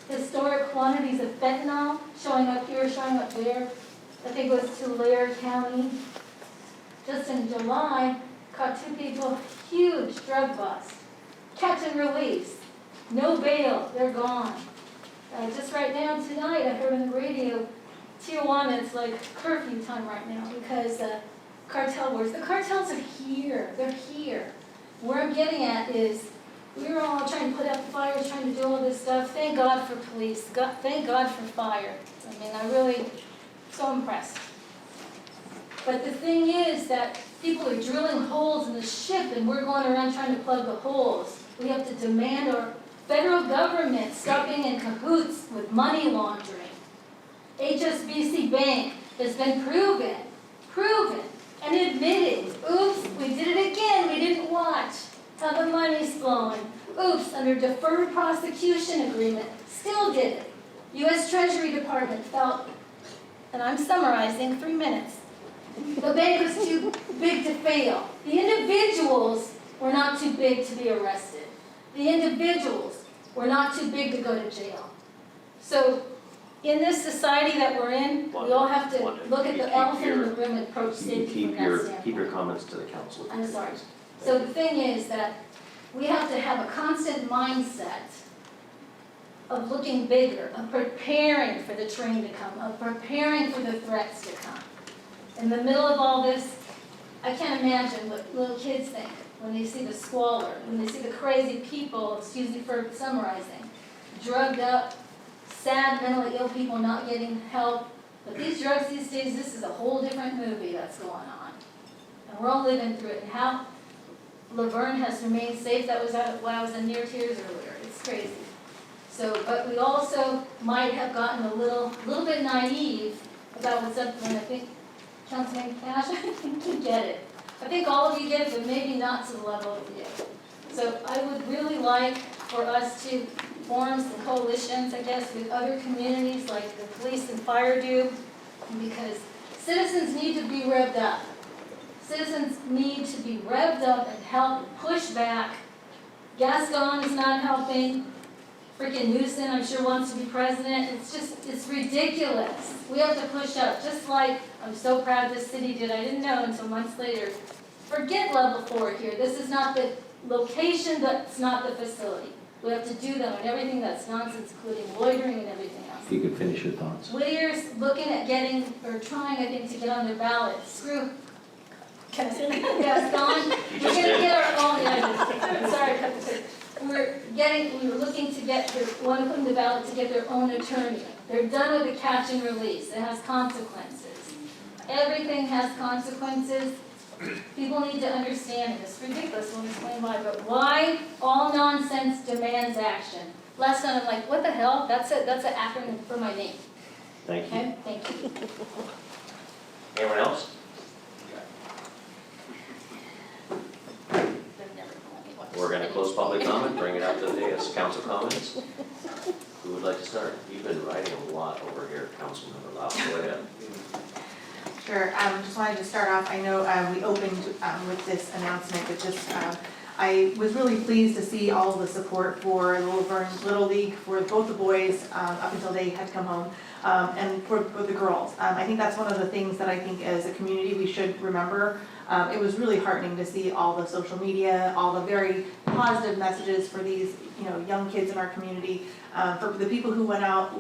historic quantities of fentanyl showing up here, showing up there, I think it was Tulare County, just in July, caught 2 people, huge drug bust. Catch and release, no bail, they're gone. Just right now, tonight, I heard on the radio, Tijuana, it's like curfew time right now because cartel wars. The cartels are here, they're here. Where I'm getting at is, we were all trying to put out fires, trying to do all this stuff. Thank God for police, thank God for fire. I mean, I really, so impressed. But the thing is that people are drilling holes in the ship and we're going around trying to plug the holes. We have to demand our federal government stop being in cahoots with money laundering. HSBC Bank has been proven, and admitted, oops, we did it again, we didn't watch how the money's flowing. Oops, under deferred prosecution agreement, still did it. U.S. Treasury Department felt, and I'm summarizing, 3 minutes, the bank was too big to fail. The individuals were not too big to be arrested. The individuals were not too big to go to jail. So in this society that we're in, we all have to look at the elephant in the room and approach safety from that standpoint. Keep your comments to the council. I'm sorry. So the thing is that we have to have a constant mindset of looking bigger, of preparing for the train to come, of preparing for the threats to come. In the middle of all this, I can't imagine what little kids think when they see the squalor, when they see the crazy people, excuse me for summarizing, drugged up, sad, mentally ill people not getting help. But these drugs these days, this is a whole different movie that's going on. And we're all living through it. And how LaVerne has remained safe, that was why I was in near tears earlier. It's crazy. So, but we also might have gotten a little bit naive about what's up there. And I think Councilman Cash, I think you get it. I think all of you get it, but maybe not to the level of you. So I would really like for us to form some coalitions, I guess, with other communities like the police and fire do, because citizens need to be revved up. Citizens need to be revved up and help push back. Gascon is not helping. Freaking Newsom, I'm sure, wants to be president. It's ridiculous. We have to push up, just like I'm so proud this city did. I didn't know until months later. Forget level 4 here. This is not the location, that's not the facility. We have to do that on everything that's nonsense, including loitering and everything else. If you could finish your thoughts. Whittier's looking at getting, or trying, I think, to get on their ballot. Screw Gascon. We're going to get our own, I'm sorry, I cut the tape. We were looking to get, want to put in the ballot to get their own attorney. They're done with the catch and release. It has consequences. Everything has consequences. People need to understand it. It's ridiculous when explain why, but why all nonsense demands action? Last night I'm like, what the hell? That's an acronym for my name. Thank you. Okay, thank you. Anyone else? We're going to close public comment, bring it up to the dais. Council comments? Who would like to start? You've been writing a lot over here, Councilmember Lau. Go ahead. Sure. Just wanted to start off, I know we opened with this announcement, but just I was really pleased to see all of the support for the LaVerne Little League for both the boys up until they had to come home, and for the girls. I think that's one of the things that I think as a community we should remember. It was really heartening to see all the social media, all the very positive messages for these young kids in our community. For the people who went out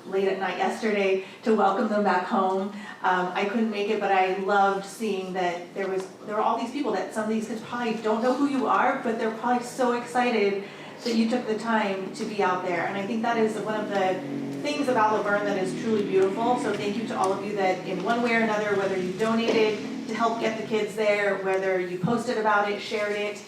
late at night yesterday to welcome them back home. I couldn't make it, but I loved seeing that there were all these people that some of these kids probably don't know who you are, but they're probably so excited that you took the time to be out there. And I think that is one of the things about LaVerne that is truly beautiful. So thank you to all of you that in one way or another, whether you donated to help get the kids there, whether you posted about it, shared it,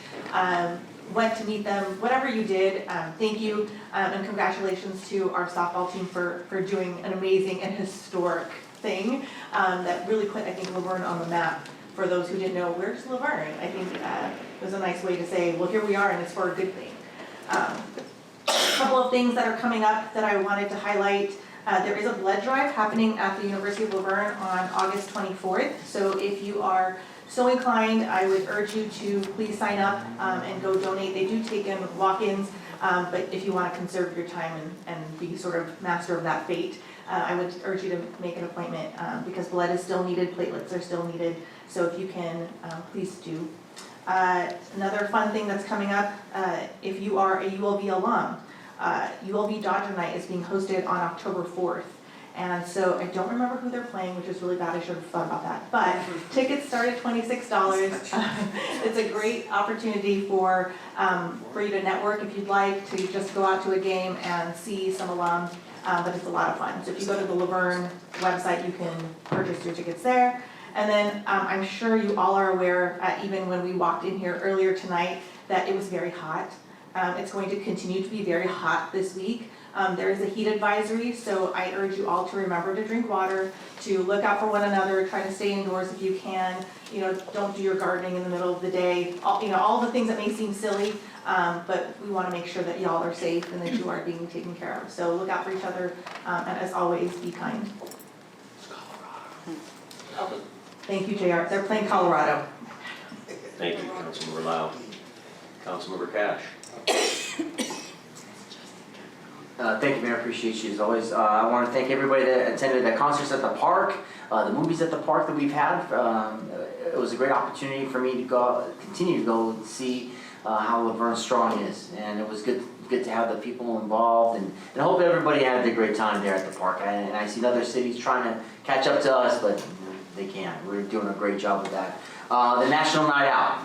went to meet them, whatever you did, thank you, and congratulations to our softball team for doing an amazing and historic thing that really put, I think, LaVerne on the map. For those who didn't know, where's LaVerne? I think it was a nice way to say, well, here we are, and it's for a good thing. A couple of things that are coming up that I wanted to highlight. There is a blood drive happening at the University of LaVerne on August 24th. So if you are so inclined, I would urge you to please sign up and go donate. They do take in walk-ins, but if you want to conserve your time and be sort of master of that fate, I would urge you to make an appointment because blood is still needed, platelets are still needed, so if you can, please do. Another fun thing that's coming up, if you are a ULV alum, ULV Dodger Night is being hosted on October 4th. And so I don't remember who they're playing, which is really bad, I should have thought about that. But tickets start at $26. It's a great opportunity for you to network if you'd like, to just go out to a game and see some alums, but it's a lot of fun. So if you go to the LaVerne website, you can purchase your tickets there. And then I'm sure you all are aware, even when we walked in here earlier tonight, that it was very hot. It's going to continue to be very hot this week. There is a heat advisory, so I urge you all to remember to drink water, to look out for one another, try to stay indoors if you can. You know, don't do your gardening in the middle of the day. All the things that may seem silly, but we want to make sure that y'all are safe and that you are being taken care of. So look out for each other, and as always, be kind. Thank you, JR. They're playing Colorado. Thank you, Councilmember Lau. Councilmember Cash. Thank you, Mayor. Appreciate you as always. I want to thank everybody that attended the concerts at the park, the movies at the park that we've had. It was a great opportunity for me to continue to go and see how LaVerne Strong is, and it was good to have the people involved, and I hope everybody had a great time there at the park. And I see other cities trying to catch up to us, but they can't. We're doing a great job with that. The National Night Out.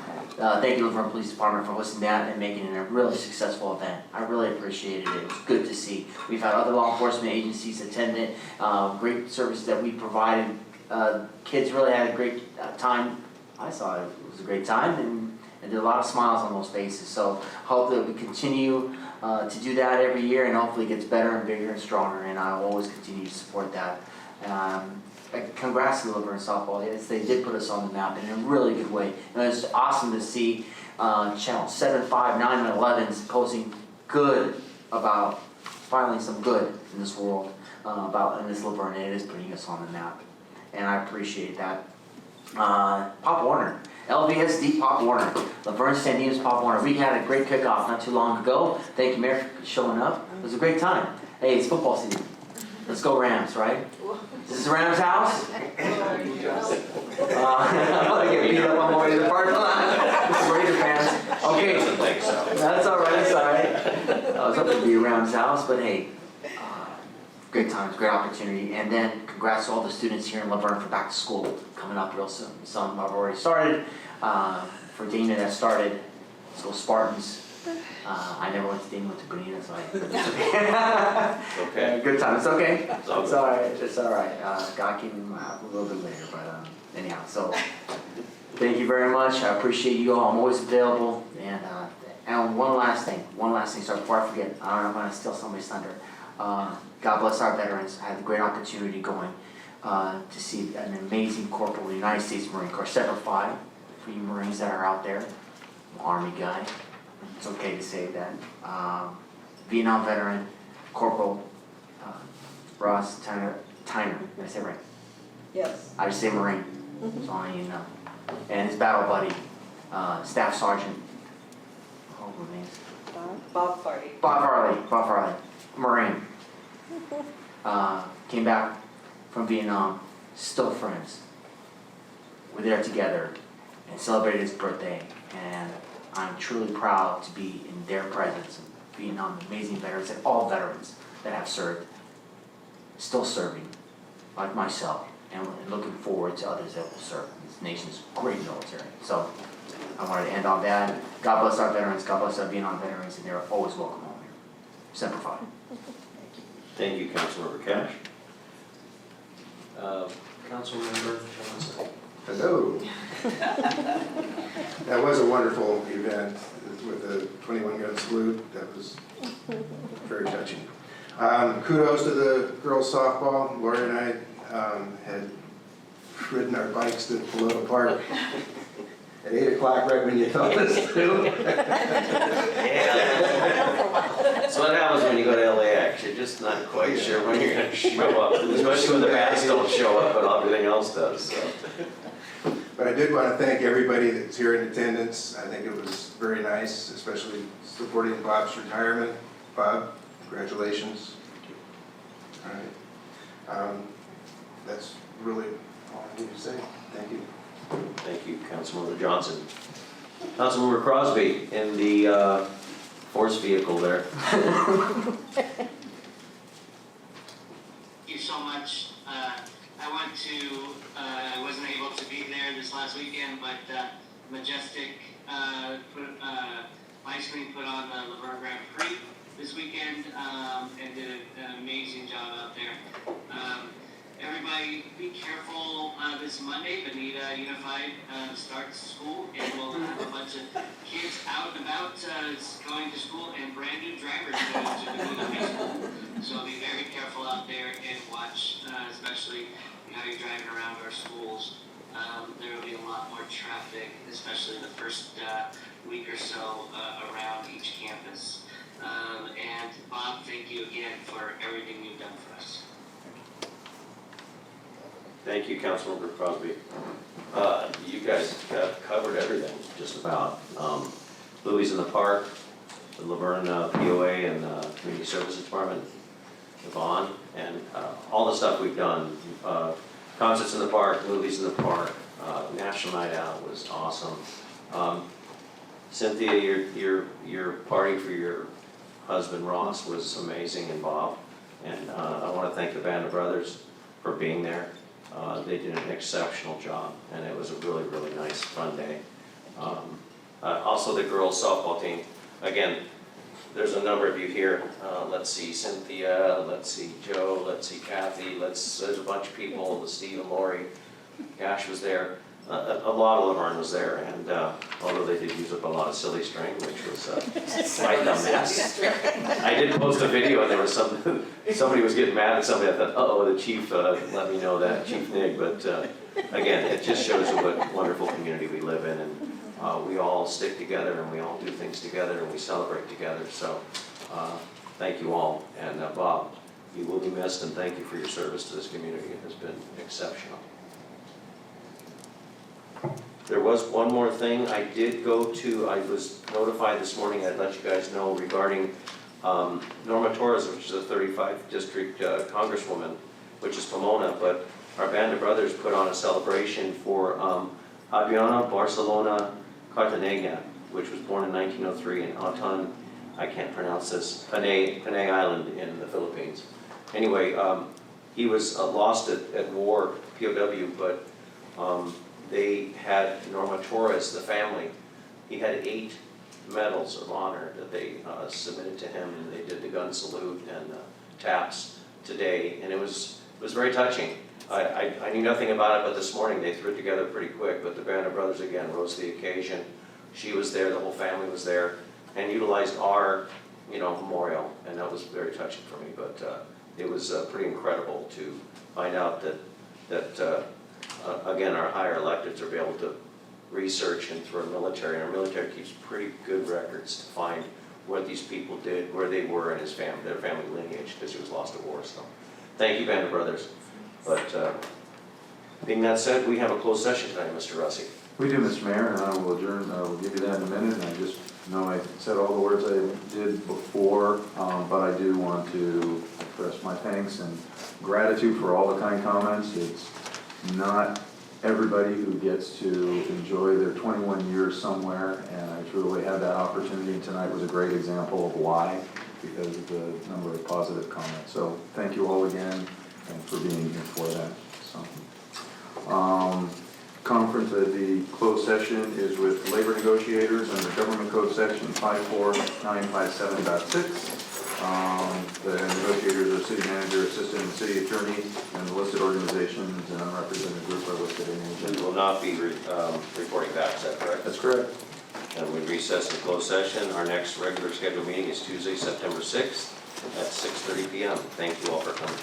Thank you, LaVerne Police Department, for hosting that and making it a really successful event. I really appreciated it. It was good to see. We've had other law enforcement agencies attend it. Great services that we provided. Kids really had a great time. I saw it was a great time, and there are a lot of smiles on those faces. So hope that we continue to do that every year, and hopefully it gets better and bigger and stronger, and I will always continue to support that. Congrats to the LaVerne softball. Yes, they did put us on the map in a really good way. And it's awesome to see channel 7, 5, 9, and 11s posting good about finally some good in this world in this LaVerne. It is putting us on the map, and I appreciate that. Pop Warner, LVSD Pop Warner, LaVerne Sandinas Pop Warner. We had a great kickoff not too long ago. Thank you, Mayor, for showing up. It was a great time. Hey, it's football season. Let's go Rams, right? Is this Rams' house? I'm gonna get beat up on the way to the parking lot. Raider fans. Okay, that's all right, that's all right. I was hoping to be Rams' house, but hey, great times, great opportunity. And then congrats to all the students here in LaVerne for back to school coming up real soon. Some have already started. For Dana that started, let's go Spartans. I never went to Dana, went to Bonita, so Okay. good time. It's okay. It's all It's all right. It's all right. God came a little bit later, but anyhow. So thank you very much. I appreciate you all. I'm always available. And one last thing. So before I forget, I don't know if I'm gonna steal somebody's thunder. God bless our veterans. I had the great opportunity going to see an amazing corporal in the United States Marine Corps, Semper Fi, for you Marines that are out there. I'm an Army guy. It's okay to say that. Vietnam veteran, Corporal Ross Tyner. Did I say it right? Yes. I just say Marine. That's all I need to know. And his battle buddy, Staff Sergeant. What was his name? Bob Farley. Bob Farley. Marine. Came back from Vietnam, still friends. We're there together and celebrated his birthday. And I'm truly proud to be in their presence and Vietnam, amazing veterans, and all veterans that have served, still serving, like myself, and looking forward to others that will serve in this nation's great military. So I wanted to end on that. God bless our veterans, God bless our Vietnam veterans, and they're always welcome home here. Semper Fi. Thank you, Councilmember Cash. Councilmember Johnson. Hello. That was a wonderful event with the 21-gun salute. That was very touching. Kudos to the girls softball. Lori and I had ridden our bikes to Pelota Park at 8 o'clock, right when you told us to. That's what happens when you go to LAX. You're just not quite sure when you're going to show up, especially when the bats don't show up, but everything else does. So. But I did want to thank everybody that's here in attendance. I think it was very nice, especially supporting Bob's retirement. Bob, congratulations. All right. That's really all I need to say. Thank you. Thank you, Councilmember Johnson. Councilmember Crosby in the force vehicle there. Thank you so much. I wasn't able to be there this last weekend, but Majestic Ice Cream put on the LaVerne Grand Prix this weekend and did an amazing job out there. Everybody be careful this Monday. Bonita Unified starts school, and we'll have a bunch of kids out and about going to school, and brand new drivers to Bonita High School. So be very careful out there and watch, especially how you're driving around our schools. There will be a lot more traffic, especially the first week or so around each campus. And Bob, thank you again for everything you've done for us. Thank you, Councilmember Crosby. You guys have covered everything, just about. Louis in the Park, the LaVerne POA and Community Services Department, Yvonne, and all the stuff we've done. Concerts in the park, movies in the park, National Night Out was awesome. Cynthia, your party for your husband Ross was amazing, and Bob. And I want to thank the Band of Brothers for being there. They did an exceptional job, and it was a really, really nice, fun day. Also the girls softball team. Again, there's a number of you here. Let's see Cynthia, let's see Joe, let's see Kathy, there's a bunch of people, Steve and Lori. Gash was there. A lot of LaVerne was there, and although they did use up a lot of silly string, which was quite a mess. I did post a video, and there was somebody was getting mad at somebody. I thought, uh-oh, the chief let me know that, Chief Nig. But again, it just shows you what wonderful community we live in, and we all stick together, and we all do things together, and we celebrate together. So thank you all, and Bob, you will be missed, and thank you for your service to this community. It has been exceptional. There was one more thing I was notified this morning, I'd let you guys know regarding Norma Torres, which is a 35th District Congresswoman, which is Pomona, but our Band of Brothers put on a celebration for Adriana Barcelona Cartanega, which was born in 1903 in Autan, I can't pronounce this, Panay Island in the Philippines. Anyway, he was lost at war, POW, but they had Norma Torres, the family, he had 8 medals of honor that they submitted to him, and they did the gun salute and taps today, and it was very touching. I knew nothing about it, but this morning they threw it together pretty quick, but the Band of Brothers again rose to the occasion. She was there, the whole family was there, and utilized our memorial, and that was very touching for me, but it was pretty incredible to find out that again, our higher electeds are able to research and through our military, and our military keeps pretty good records to find what these people did, where they were in their family lineage, because he was lost at war. So thank you, Band of Brothers. But being that said, we have a closed session tonight, Mr. Russi. We do, Mr. Mayor, and I will adjourn. I will give you that in a minute. And I just know I said all the words I did before, but I do want to express my thanks and gratitude for all the kind comments. It's not everybody who gets to enjoy their 21 years somewhere, and I truly had that opportunity. Tonight was a great example of why, because of the number of positive comments. So thank you all again, and for being here for that. So, conference at the closed session is with labor negotiators under Government Code Section 54957.6. The negotiators are city manager, assistant, and city attorney, and the listed organizations and unrepresented group are listed in the agenda. We will not be reporting back, is that correct? That's correct. And we recess in closed session. Our next regular scheduled meeting is Tuesday, September 6th at 6:30 p.m. Thank you all for coming.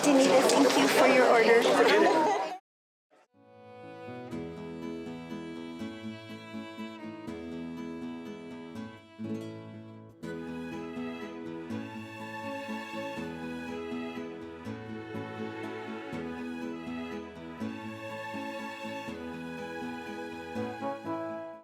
Danita, thank you for your order.